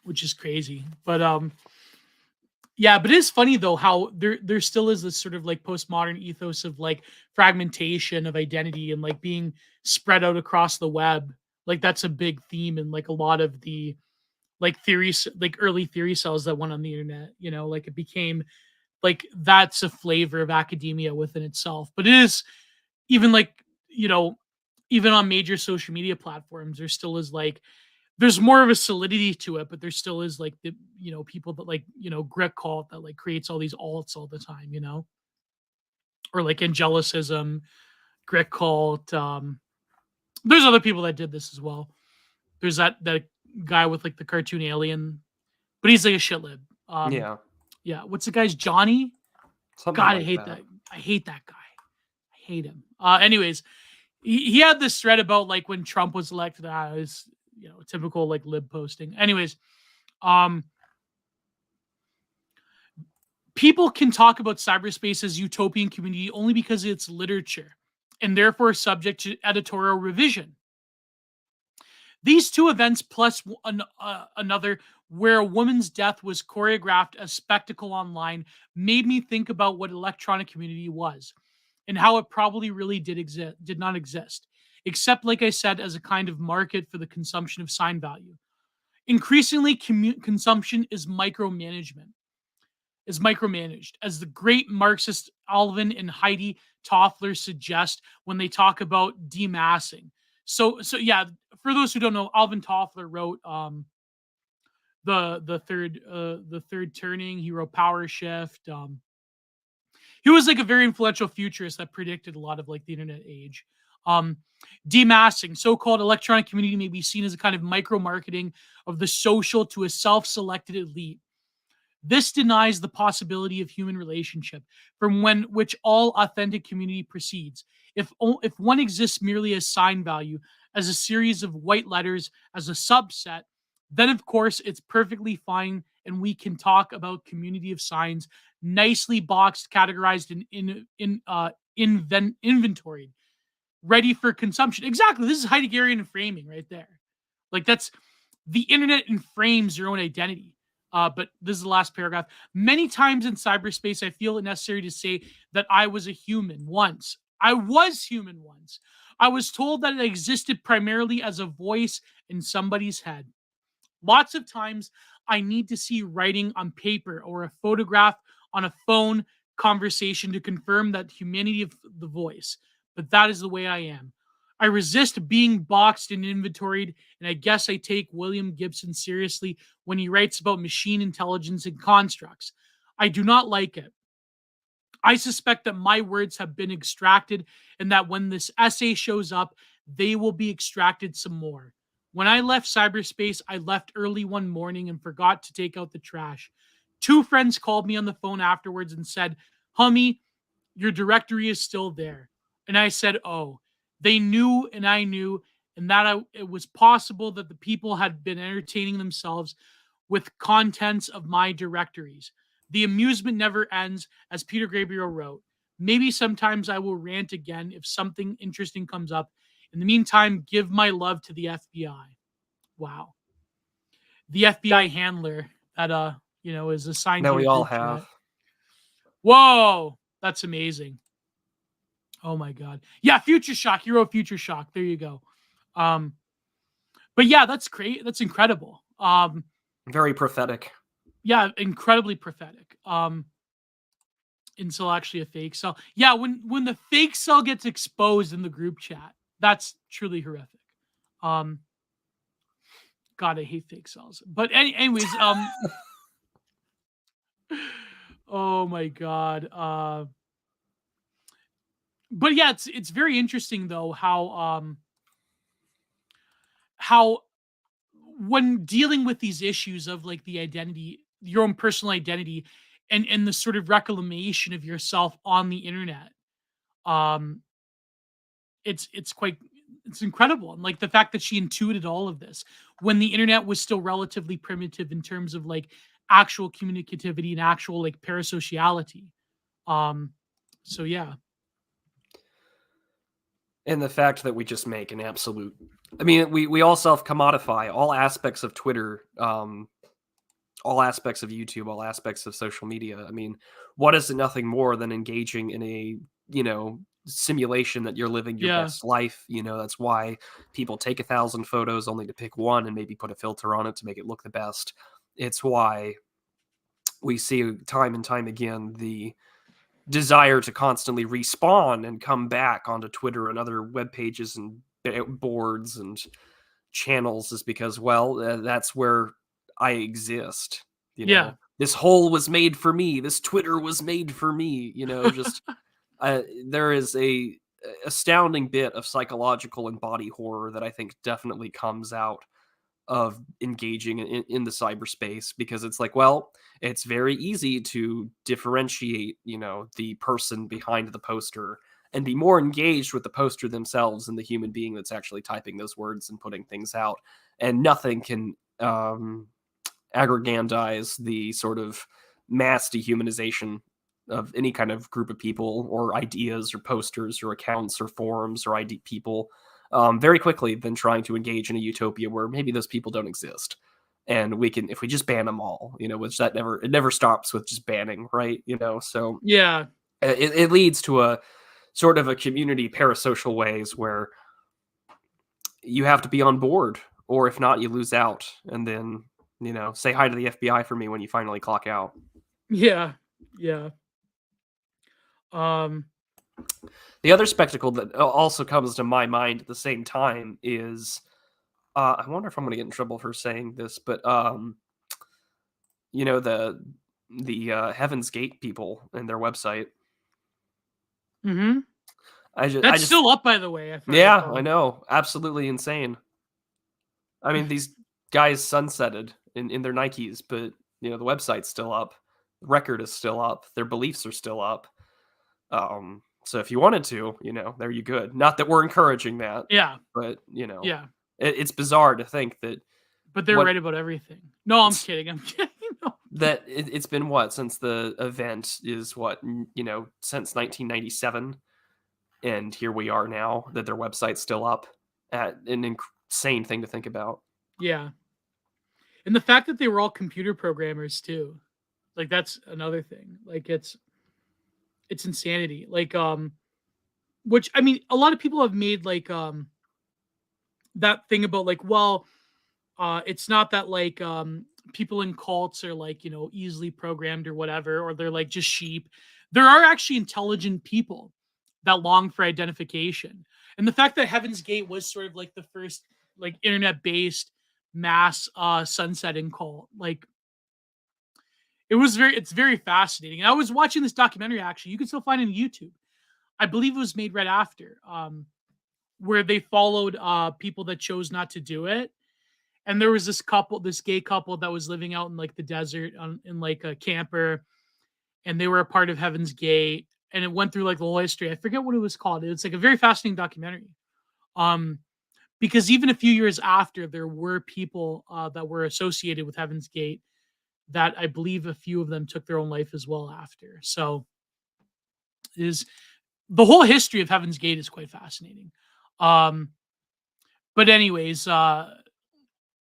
which is crazy. But yeah, but it is funny though how there still is this sort of postmodern ethos of fragmentation of identity and being spread out across the web. That's a big theme in a lot of the theories, early theory cells that went on the internet. It became that's a flavor of academia within itself. But it is even even on major social media platforms, there still is there's more of a solidity to it, but there still is the people that Grit cult that creates all these alts all the time, or Angelicism, Grit cult. There's other people that did this as well. There's that guy with the cartoon alien, but he's a shit lib. Yeah. What's the guy's Johnny? Something God, like I hate that. I hate that guy. I hate him. Anyways, he had this thread about when Trump was elected. It was typical lib posting. Anyways, people can talk about cyberspace as utopian community only because it's literature and therefore subject to editorial revision. These two events plus another where a woman's death was choreographed as spectacle online made me think about what electronic community was and how it probably really did not exist, except like I said, as a kind of market for the consumption of sign value. Increasingly, consumption is micromanaged, as the great Marxist Alvin and Heidi Toffler suggest when they talk about demassing. So yeah, for those who don't know, Alvin Toffler wrote the third turning. He wrote Power Shift. He was a very influential futurist that predicted a lot of the internet age. Demassing, so-called electronic community, may be seen as a kind of micro-marketing of the social to a self-selected elite. This denies the possibility of human relationship, from which all authentic community proceeds. If one exists merely as sign value, as a series of white letters, as a subset, then of course it's perfectly fine, and we can talk about community of signs, nicely boxed, categorized, and inventoried, ready for consumption. Exactly. This is Heideggerian framing right there. That's the internet inframes your own identity. But this is the last paragraph. Many times in cyberspace, I feel it necessary to say that I was a human once. I was human once. I was told that it existed primarily as a voice in somebody's head. Lots of times, I need to see writing on paper or a photograph on a phone conversation to confirm that humanity of the voice. But that is the way I am. I resist being boxed and inventoried, and I guess I take William Gibson seriously when he writes about machine intelligence and constructs. I do not like it. I suspect that my words have been extracted and that when this essay shows up, they will be extracted some more. When I left cyberspace, I left early one morning and forgot to take out the trash. 2 friends called me on the phone afterwards and said, "Hummy, your directory is still there." And I said, "Oh." They knew and I knew, and that it was possible that the people had been entertaining themselves with contents of my directories. The amusement never ends, as Peter Gabriel wrote. Maybe sometimes I will rant again if something interesting comes up. In the meantime, give my love to the FBI. Wow. The FBI handler that is assigned That to we your all group chat. have. Whoa, that's amazing. Oh my God. Yeah, Future Shock. You wrote Future Shock. There you go. But yeah, that's great. That's incredible. Very prophetic. Yeah, incredibly prophetic. Until actually a fake cell. Yeah, when the fake cell gets exposed in the group chat, that's truly horrific. God, I hate fake cells. But anyways, oh my God. But yeah, it's very interesting though how when dealing with these issues of like the identity, your own personal identity, and the sort of reclamation of yourself on the internet, um, it's incredible. And like the fact that she intuited all of this when the internet was still relatively primitive in terms of like actual communicativity and actual like parasociality. So yeah. And the fact that we just make an absolute, I mean, we all self-commodify all aspects of Twitter, all aspects of YouTube, all aspects of social media. I mean, what is it nothing more than engaging in a, simulation that you're living your Yeah. best life? That's why people take 1,000 photos only to pick one and maybe put a filter on it to make it look the best. It's why we see time and time again the desire to constantly respawn and come back onto Twitter and other web pages and boards and channels is because, well, that's where I exist. Yeah. This hole was made for me. This Twitter was made for me. Just there is a astounding bit of psychological and body horror that I think definitely comes out of engaging in the cyberspace, because it's like, well, it's very easy to differentiate, the person behind the poster and be more engaged with the poster themselves than the human being that's actually typing those words and putting things out. And nothing can aggregandize the sort of mass dehumanization of any kind of group of people or ideas or posters or accounts or forums or ID people very quickly than trying to engage in a utopia where maybe those people don't exist. And we can, if we just ban them all, which it never stops with just banning, right? So Yeah. it leads to a sort of a community parasocial ways where you have to be on board, or if not, you lose out. And then, say hi to the FBI for me when you finally clock out. Yeah. Yeah. The other spectacle that also comes to my mind at the same time is, I wonder if I'm going to get in trouble for saying this, but the Heaven's Gate people and their website. Mm-hmm. I That's just still up, by the way. Yeah, I know, absolutely insane. I mean, these guys sunsetted in their Nikes, but the website's still up, the record is still up, their beliefs are still up. So if you wanted to, there you good. Not that we're encouraging that. Yeah. But, Yeah. it's bizarre to think that. But they're right about everything. No, I'm kidding. I'm kidding. No. That it's been since the event is since 1997. And here we are now that their website's still up. At an insane thing to think about. Yeah. And the fact that they were all computer programmers too, like that's another thing. Like it's insanity. Like which I mean, a lot of people have made like that thing about like, well, it's not that like people in cults are like, easily programmed or whatever, or they're like just sheep. There are actually intelligent people that long for identification. And the fact that Heaven's Gate was sort of like the first like internet-based mass sunsetting cult, like it's very fascinating. And I was watching this documentary, actually. You can still find it on YouTube. I believe it was made right after, where they followed people that chose not to do it. And there was this gay couple that was living out in like the desert in like a camper, and they were a part of Heaven's Gate, and it went through like the whole history. I forget what it was called. It's like a very fascinating documentary. Because even a few years after, there were people that were associated with Heaven's Gate that I believe a few of them took their own life as well after. So is the whole history of Heaven's Gate is quite fascinating. But anyways, I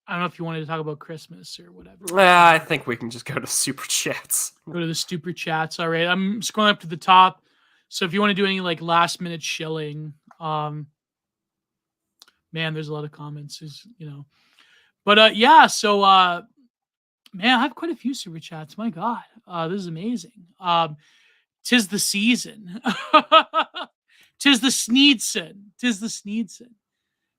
don't know if you wanted to talk about Christmas or whatever. I think we can just go to super chats. Go to the super chats. All right. I'm scrolling up to the top. So if you want to do any like last minute shilling, man, there's a lot of comments, but yeah. So, man, I have quite a few super chats. My God, this is amazing. Tis the season. Tis the Sneedson. Tis the Sneedson.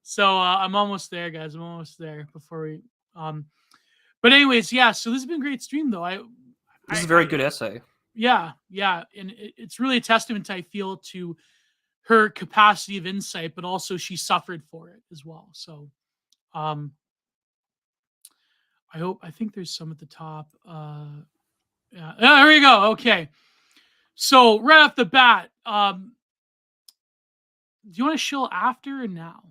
So I'm almost there, guys. I'm almost there before we. But anyways, yeah. So this has been a great stream, though. This is a very good essay. Yeah, and it's really a testament, I feel, to her capacity of insight, but also she suffered for it as well. So, I think there's some at the top. Yeah, there we go. Okay, so right off the bat, do you want to shill after or now?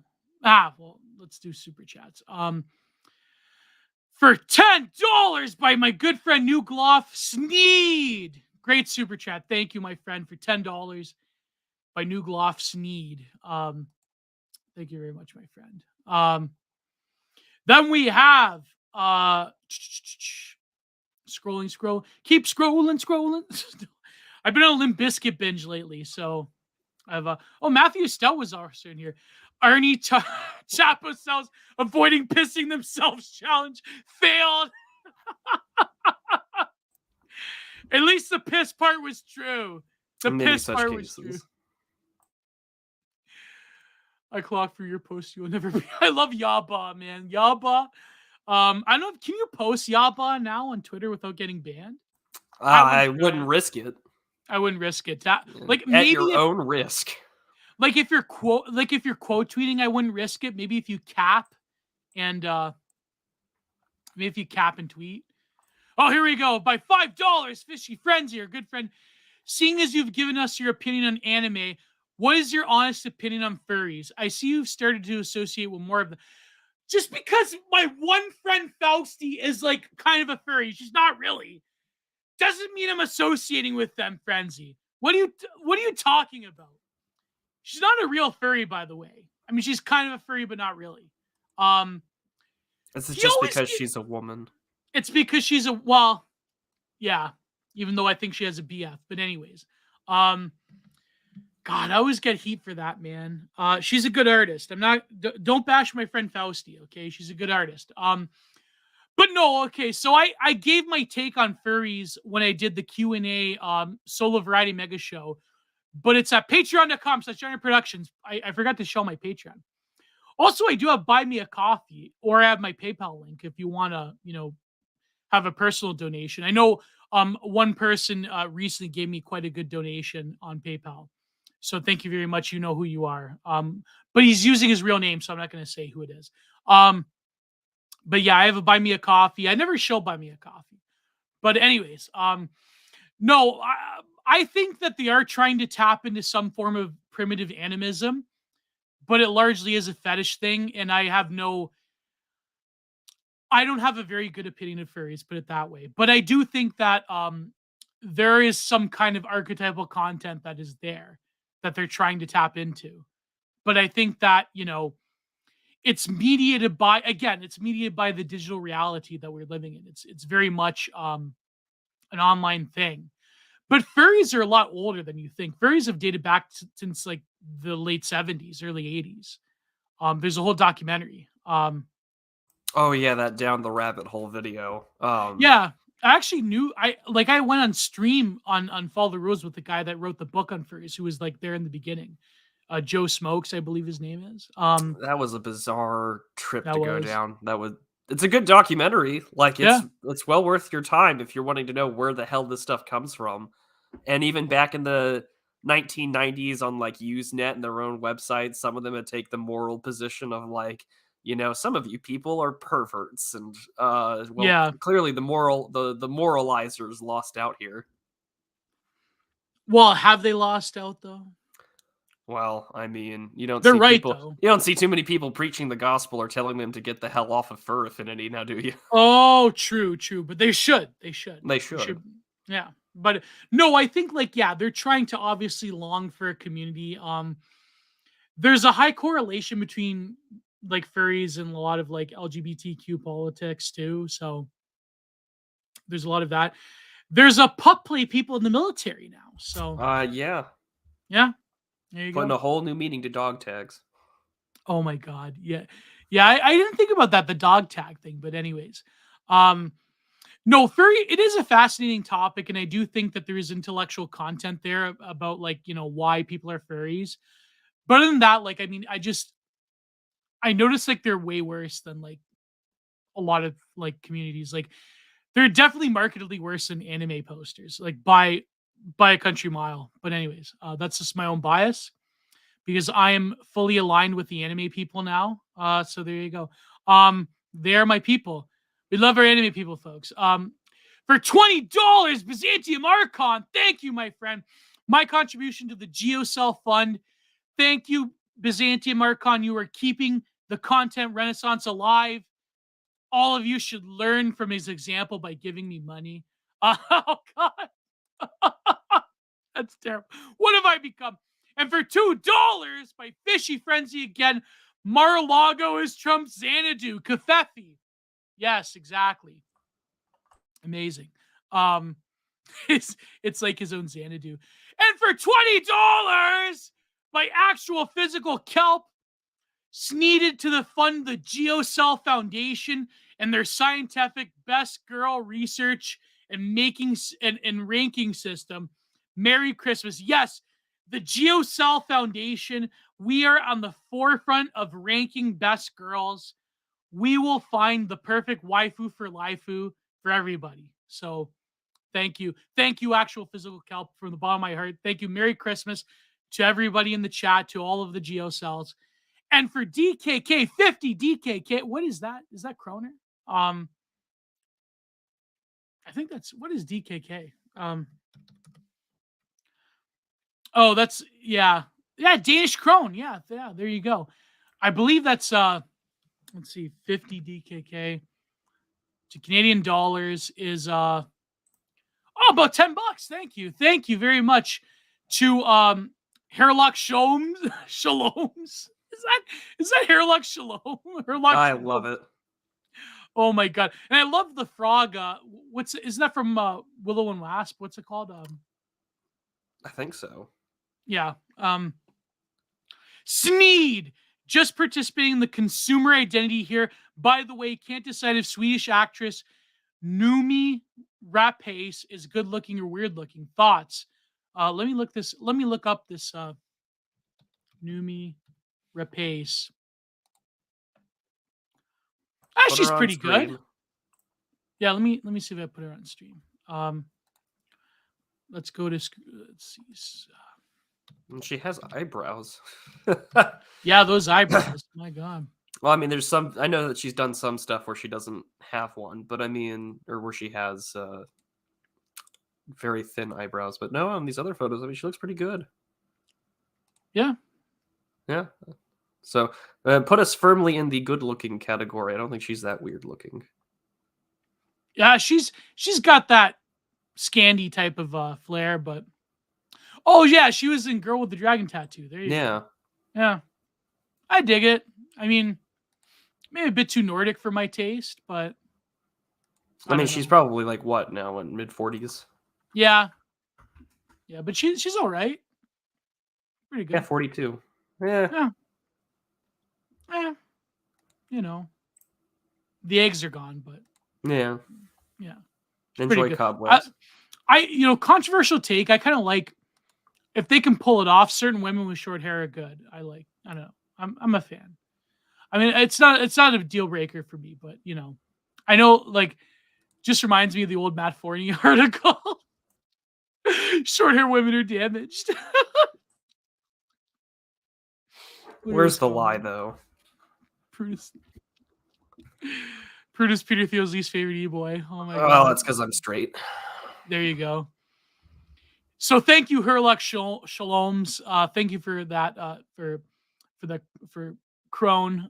Well, let's do super chats. For $10 by my good friend New Gloff Sneed. Great super chat. Thank you, my friend, for $10 by New Gloff Sneed. Thank you very much, my friend. Then we have scroll. Keep scrolling. I've been on a Limp Bizkit binge lately, so I've Matthew Stell was also in here. Arnie Chapo Cells avoiding pissing themselves challenge failed. At least the piss part was true. The piss part was true. I clock for your post. You will never be. I love Yaba, man. Yaba. I don't know. Can you post Yaba now on Twitter without getting banned? I wouldn't risk it. I wouldn't risk it. Like at maybe your own risk. Like if you're quote tweeting, I wouldn't risk it. Maybe if you cap and tweet. Oh, here we go. By $5, Fishy Friends here, good friend. Seeing as you've given us your opinion on anime, what is your honest opinion on furries? I see you've started to associate with more of them. Just because my one friend Fausti is like kind of a furry, she's not really. Doesn't mean I'm associating with them, Frenzy. What are you talking about? She's not a real furry, by the way. I mean, she's kind of a furry, but not really. Is it just because she's a woman? It's because she's yeah. Even though I think she has a BF, but anyways, God, I always get heat for that, man. She's a good artist. Don't bash my friend Fausti, okay? She's a good artist. But no, okay. So I gave my take on furries when I did the Q&A solo variety mega show. But it's at patreon.com/Productions. I forgot to show my Patreon. Also, I do have Buy Me a Coffee, or I have my PayPal link if you want to, have a personal donation. I know one person recently gave me quite a good donation on PayPal. So thank you very much. You know who you are. But he's using his real name, so I'm not going to say who it is. But yeah, I have a Buy Me a Coffee. I never show Buy Me a Coffee. But anyways, no, I think that they are trying to tap into some form of primitive animism, but it largely is a fetish thing, and I don't have a very good opinion of furries, put it that way. But I do think that there is some kind of archetypal content that is there that they're trying to tap into. But I think that, it's mediated by the digital reality that we're living in. It's very much an online thing. But furries are a lot older than you think. Furries have dated back since like the late 70s, early 80s. There's a whole documentary. Oh yeah, that down the rabbit hole video. Yeah, I actually knew. I went on stream on Follow the Rules with the guy that wrote the book on furries, who was like there in the beginning. Joe Smokes, I believe his name is. That was a bizarre trip to go was. down. It's a good documentary. Like Yeah. it's well worth your time if you're wanting to know where the hell this stuff comes from. And even back in the 1990s on like Usenet and their own websites, some of them would take the moral position of like, some of you people are perverts, and Yeah. clearly the moralizers lost out here. Well, have they lost out though? Well, I mean, you don't They're see right, people. though. You don't see too many people preaching the gospel or telling them to get the hell off of fur affinity, now do you? Oh, true. But they should. They should. Yeah. But no, I think they're trying to obviously long for a community. There's a high correlation between like furries and a lot of like LGBTQ politics too. So there's a lot of that. There's a pup play people in the military now. So yeah. Yeah. There you Putting go. a whole new meaning to dog tags. Oh my God. Yeah. Yeah. I didn't think about that, the dog tag thing, but anyways, no, furry, it is a fascinating topic. And I do think that there is intellectual content there about why people are furries. But other than that, I noticed they're way worse than like a lot of like communities. Like they're definitely markedly worse than anime posters, like by a country mile. But anyways, that's just my own bias because I am fully aligned with the anime people now. So there you go. They're my people. We love our anime people, folks. For $20, Byzantium Archon. Thank you, my friend. My contribution to the GeoCell Fund. Thank you, Byzantium Archon. You are keeping the content renaissance alive. All of you should learn from his example by giving me money. Oh, God. That's terrible. What have I become? And for $2, by Fishy Frenzy again, Mar-a-Lago is Trump Xanadu. Kafefi. Yes, exactly. Amazing. It's like his own Xanadu. And for $20, by actual physical kelp, Sneeded to fund the GeoCell Foundation and their scientific best girl research and ranking system. Merry Christmas. Yes, the GeoCell Foundation, we are on the forefront of ranking best girls. We will find the perfect waifu for Laifu for everybody. So thank you. Thank you, actual physical kelp, from the bottom of my heart. Thank you. Merry Christmas to everybody in the chat, to all of the GeoCells. And for DKK, 50 DKK, what is that? Is that kroner? I think what is DKK? Oh, that's, yeah, Danish krone. Yeah, there you go. I believe that's, let's see, 50 DKK to Canadian dollars is, about $10. Thank you. Thank you very much to, Hairlock Shaloms. Is that Hairlock Shalom? I love it. Oh my God. And I love the frog. Isn't that from Willow and Wasp? What's it called? I think so. Yeah. Sneed, just participating in the consumer identity here. By the way, can't decide if Swedish actress Noomi Rapace is good looking or weird looking. Thoughts? Let me look up this Noomi Rapace. She's pretty good. Yeah, let me see if I put her on stream. Let's go to, let's see. She has eyebrows. Yeah, those eyebrows. My God. Well, I mean, there's some. I know that she's done some stuff where she doesn't have one, but I mean, or where she has very thin eyebrows. But no, on these other photos, I mean, she looks pretty good. Yeah. Yeah. So put us firmly in the good-looking category. I don't think she's that weird-looking. Yeah, she's got that Scandi type of flair, but oh yeah, she was in Girl with the Dragon Tattoo. There you go. Yeah. I dig it. I mean, maybe a bit too Nordic for my taste, but I mean, don't she's know. probably like what now, in mid-40s? Yeah, but she's all right, pretty Yeah, good. 42. Yeah. Yeah, the eggs are gone, but Yeah. yeah, it's pretty Enjoy good. cobwebs. Controversial take. I kind of like if they can pull it off. Certain women with short hair are good. I don't know. I'm a fan. I mean, it's not a deal breaker for me, but I know like just reminds me of the old Matt Forney article. Short hair women are damaged. Where's the lie, though? Prudence Peter Thiel's least favorite e-boy. Oh my god. Well, that's because I'm straight. There you go. So thank you, Herlock Shaloms. Thank you for that. For Crone.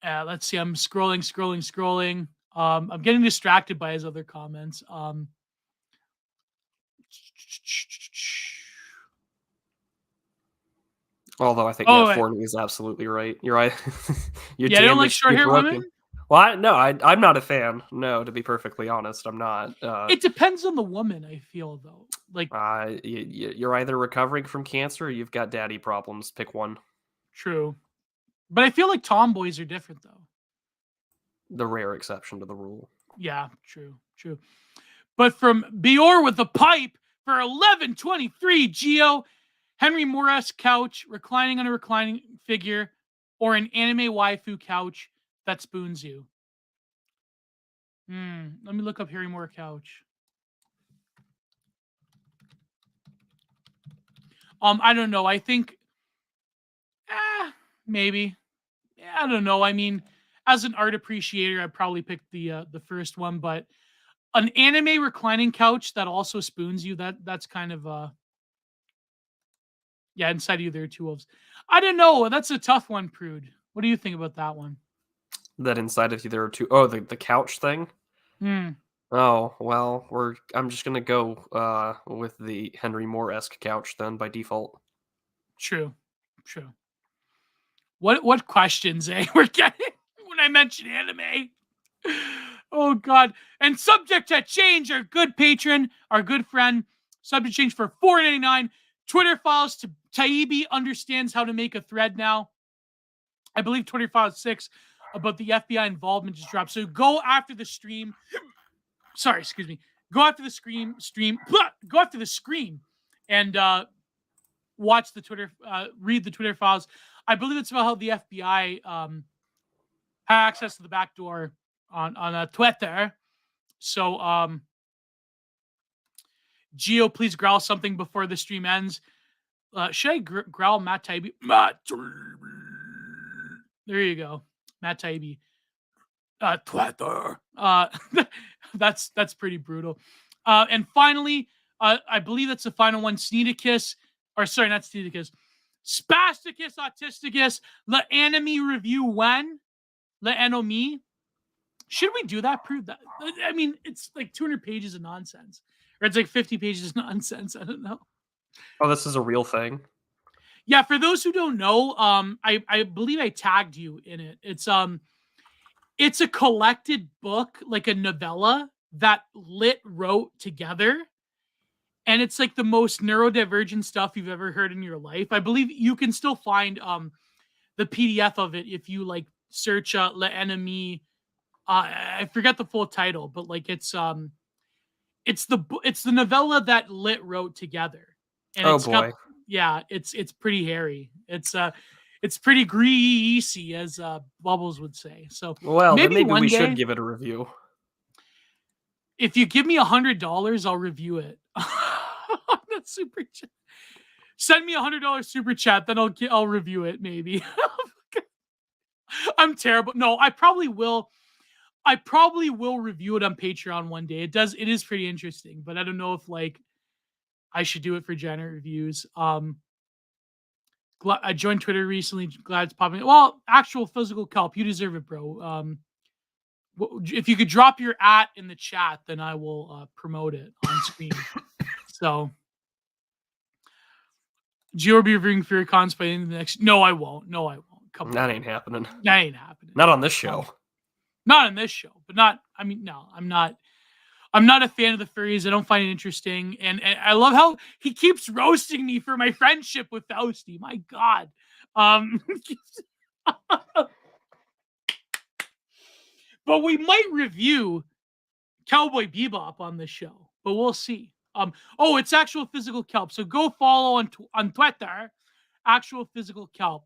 Let's see. I'm scrolling. I'm getting distracted by his other comments. Although I think Forney is absolutely right. You're right. You don't like short hair women? Well, I'm not a fan. No, to be perfectly honest, I'm not. It depends on the woman, I feel, though. Like, you're either recovering from cancer or you've got daddy problems. Pick one. True. But I feel like tomboys are different, though. The rare exception to the rule. Yeah, true. But from Bior with the pipe for 11.23, Gio, Henry Morris couch, reclining on a reclining figure, or an anime waifu couch that spoons you. Let me look up Harry Moore couch. I don't know. I think, maybe. I don't know. I mean, as an art appreciator, I'd probably pick the first one, but an anime reclining couch that also spoons you, that's kind of inside of you there are two wolves. I don't know. That's a tough one, Prude. What do you think about that one? That inside of you there are two. Oh, the couch thing? Oh, well, I'm just gonna go with the Henry Moore-esque couch then by default. True. What questions, we're getting when I mention anime? Oh god. And subject to change, our good patron, our good friend, subject change for $4.99. Twitter files to Taibbi understands how to make a thread now. I believe Twitter file 6 about the FBI involvement just dropped. So go after the stream. Sorry, excuse me. Go after the stream. Go after the screen and watch the Twitter, read the Twitter files. I believe it's about how the FBI had access to the back door on Twitter. So, Gio, please growl something before the stream ends. Should I growl Matt Taibbi? There you go. Matt Taibbi. Twitter. That's pretty brutal. And finally, I believe that's the final one. Sneedicus. Or sorry, not Sneedicus. Spasticus Autisticus. The anime review when? The anime. Should we do that? Prove that. I mean, it's like 200 pages of nonsense. Or it's like 50 pages of nonsense. I don't know. Oh, this is a real thing? Yeah, for those who don't know, I believe I tagged you in it. It's a collected book, like a novella that Lit wrote together. And it's like the most neurodivergent stuff you've ever heard in your life. I believe you can still find the PDF of it if you like search L'Ennemi. I forget the full title, but like it's the novella that Lit wrote together. And oh boy. It's pretty hairy. It's pretty greasy, as Bubbles would say. So well, maybe we day, should give it a review. If you give me $100, I'll review it. That's super chat. Send me $100 super chat, then I'll review it. Maybe. I'm terrible. No, I probably will. I probably will review it on Patreon one day. It is pretty interesting, but I don't know if like I should do it for Janet reviews. I joined Twitter recently. Glad it's popping. Well, actual physical kelp. You deserve it, bro. If you could drop your @ in the chat, then I will promote it on screen. So, Gio will be reviewing Furry cons by the end of the next. No, I won't. come That on. ain't happening. That ain't happening. Not on this show. Not on this show, but not. I mean, no, I'm not. I'm not a fan of the furries. I don't find it interesting, and I love how he keeps roasting me for my friendship with Fausty. My God. But we might review Cowboy Bebop on this show, but we'll see. Oh, it's actual physical kelp. So go follow on Twitter, actual physical kelp.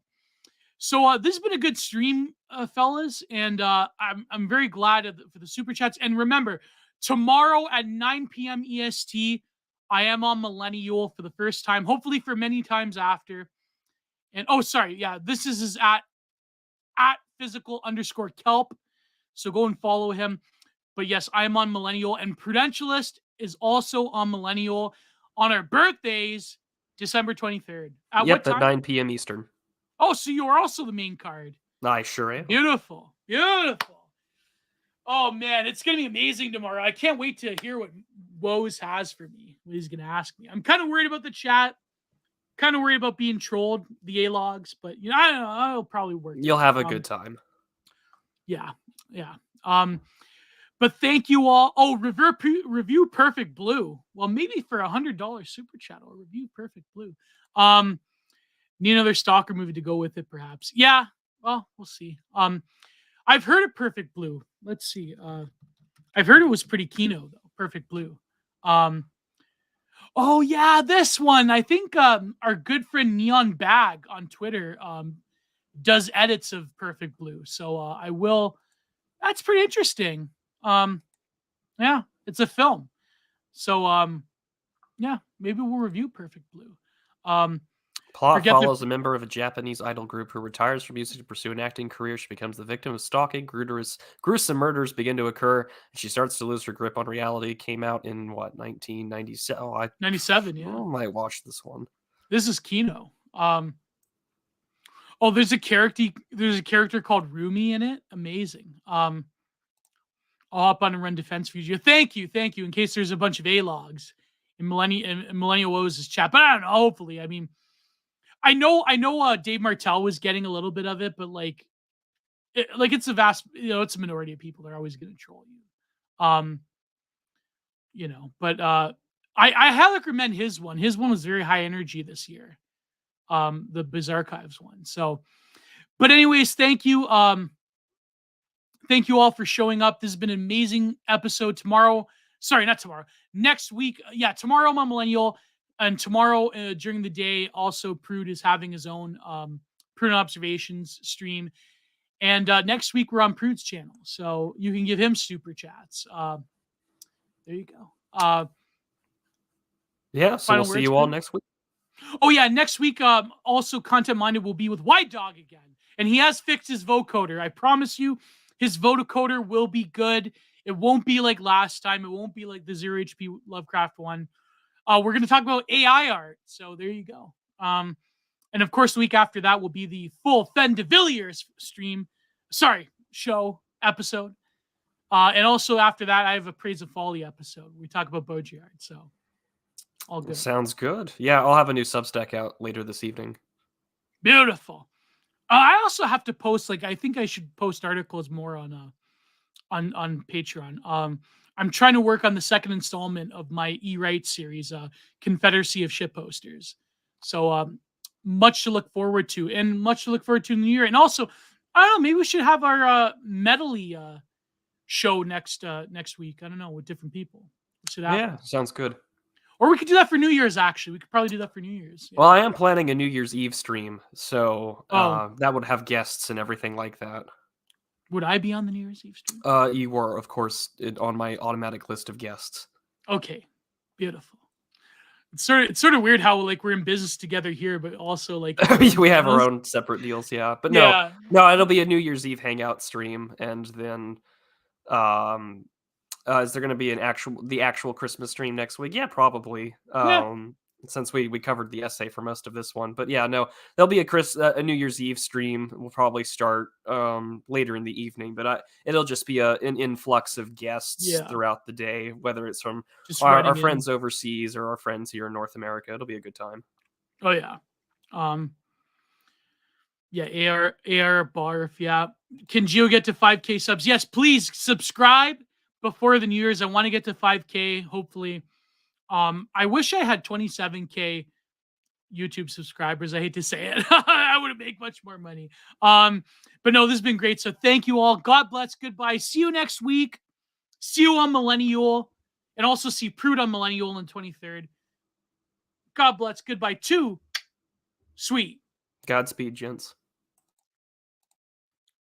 So this has been a good stream, fellas, and I'm very glad for the super chats. And remember, tomorrow at 9 p.m. EST, I am on Millennial for the first time, hopefully for many times after. And this is at physical_kelp. So go and follow him. But yes, I am on Millennial, and Prudentialist is also on Millennial on our birthdays, December 23rd. At what time? At 9 p.m. Eastern. Oh, so you are also the main card. I sure am. Beautiful. Beautiful. Oh, man, it's going to be amazing tomorrow. I can't wait to hear what Woes has for me, what he's going to ask me. I'm kind of worried about the chat, kind of worried about being trolled, the A-logs, but I don't know. It'll probably work. You'll have a good time. Yeah. But thank you all. Oh, review Perfect Blue. Well, maybe for $100 super chat, I'll review Perfect Blue. Need another Stalker movie to go with it, perhaps. Yeah. Well, we'll see. I've heard of Perfect Blue. Let's see. I've heard it was pretty kino though. Perfect Blue. Oh yeah, this one. I think our good friend Neon Bag on Twitter does edits of Perfect Blue. So I will. That's pretty interesting. Yeah, it's a film. So yeah, maybe we'll review Perfect Blue. Plot follows a member of a Japanese idol group who retires from music to pursue an acting career. She becomes the victim of stalking. Gruesome murders begin to occur, and she starts to lose her grip on reality. Came out in what, 1997? 97, yeah. I might watch this one. This is Kino. There's a character called Rumi in it. Amazing. I'll hop on and run defense for you. Thank you. In case there's a bunch of A-logs in Millennial Woes' chat, but I don't know. Hopefully, I mean, I know. Dave Martell was getting a little bit of it, but it's a vast, it's a minority of people that are always going to troll you. But I highly recommend his one. His one was very high energy this year. The Biz Archives one. So, but anyways, thank you. Thank you all for showing up. This has been an amazing episode. Next week. Yeah, tomorrow I'm on Millennial. And tomorrow during the day, also Prude is having his own Prude Observations stream. And next week we're on Prude's channel. So you can give him super chats. There you go. Yeah, so we'll see you all next week. Oh, yeah. Next week, also Content Minded will be with White Dog again. And he has fixed his vocoder. I promise you, his vocoder will be good. It won't be like last time. It won't be like the 0 HP Lovecraft one. We're going to talk about AI art. So there you go. And of course, the week after that will be the full Fen de Villiers show episode. And also after that, I have a Praise of Folly episode. We talk about Baudrillard. So all good. Sounds good. Yeah, I'll have a new Substack out later this evening. Beautiful. I also have to post, I think I should post articles more on Patreon. I'm trying to work on the second installment of my E-Write series, Confederacy of Shitposters. So much to look forward to, and much to look forward to in the new year. And also, I don't know, maybe we should have our medley show next week. I don't know, with different people. Yeah, sounds good. Or we could do that for New Year's, actually. We could probably do that for New Year's. Yeah. Well, I am planning a New Year's Eve stream, so that would have guests and everything like that. Would I be on the New Year's Eve stream? You were, of course, on my automatic list of guests. Okay, beautiful. It's sort of weird how we're in business together here, but also we have our own separate deals, yeah. But no, it'll be a New Year's Eve hangout stream, and then is there going to be the actual Christmas stream next week? Yeah, probably. Since we covered the essay for most of this one, but yeah, no, there'll be a New Year's Eve stream. We'll probably start later in the evening, but it'll just be an influx of guests throughout the day, whether it's from our friends overseas or our friends here in North America. It'll be a good time. Oh yeah. Yeah, AR Barf. Yeah. Can Gio get to 5K subs? Yes, please subscribe before the New Year's. I want to get to 5K, hopefully. I wish I had 27K YouTube subscribers. I hate to say it. I wouldn't make much more money. But no, this has been great. So thank you all. God bless. Goodbye. See you next week. See you on Millennial. And also see Prude on Millennial on 23rd. God bless. Goodbye. Too sweet. Godspeed, gents.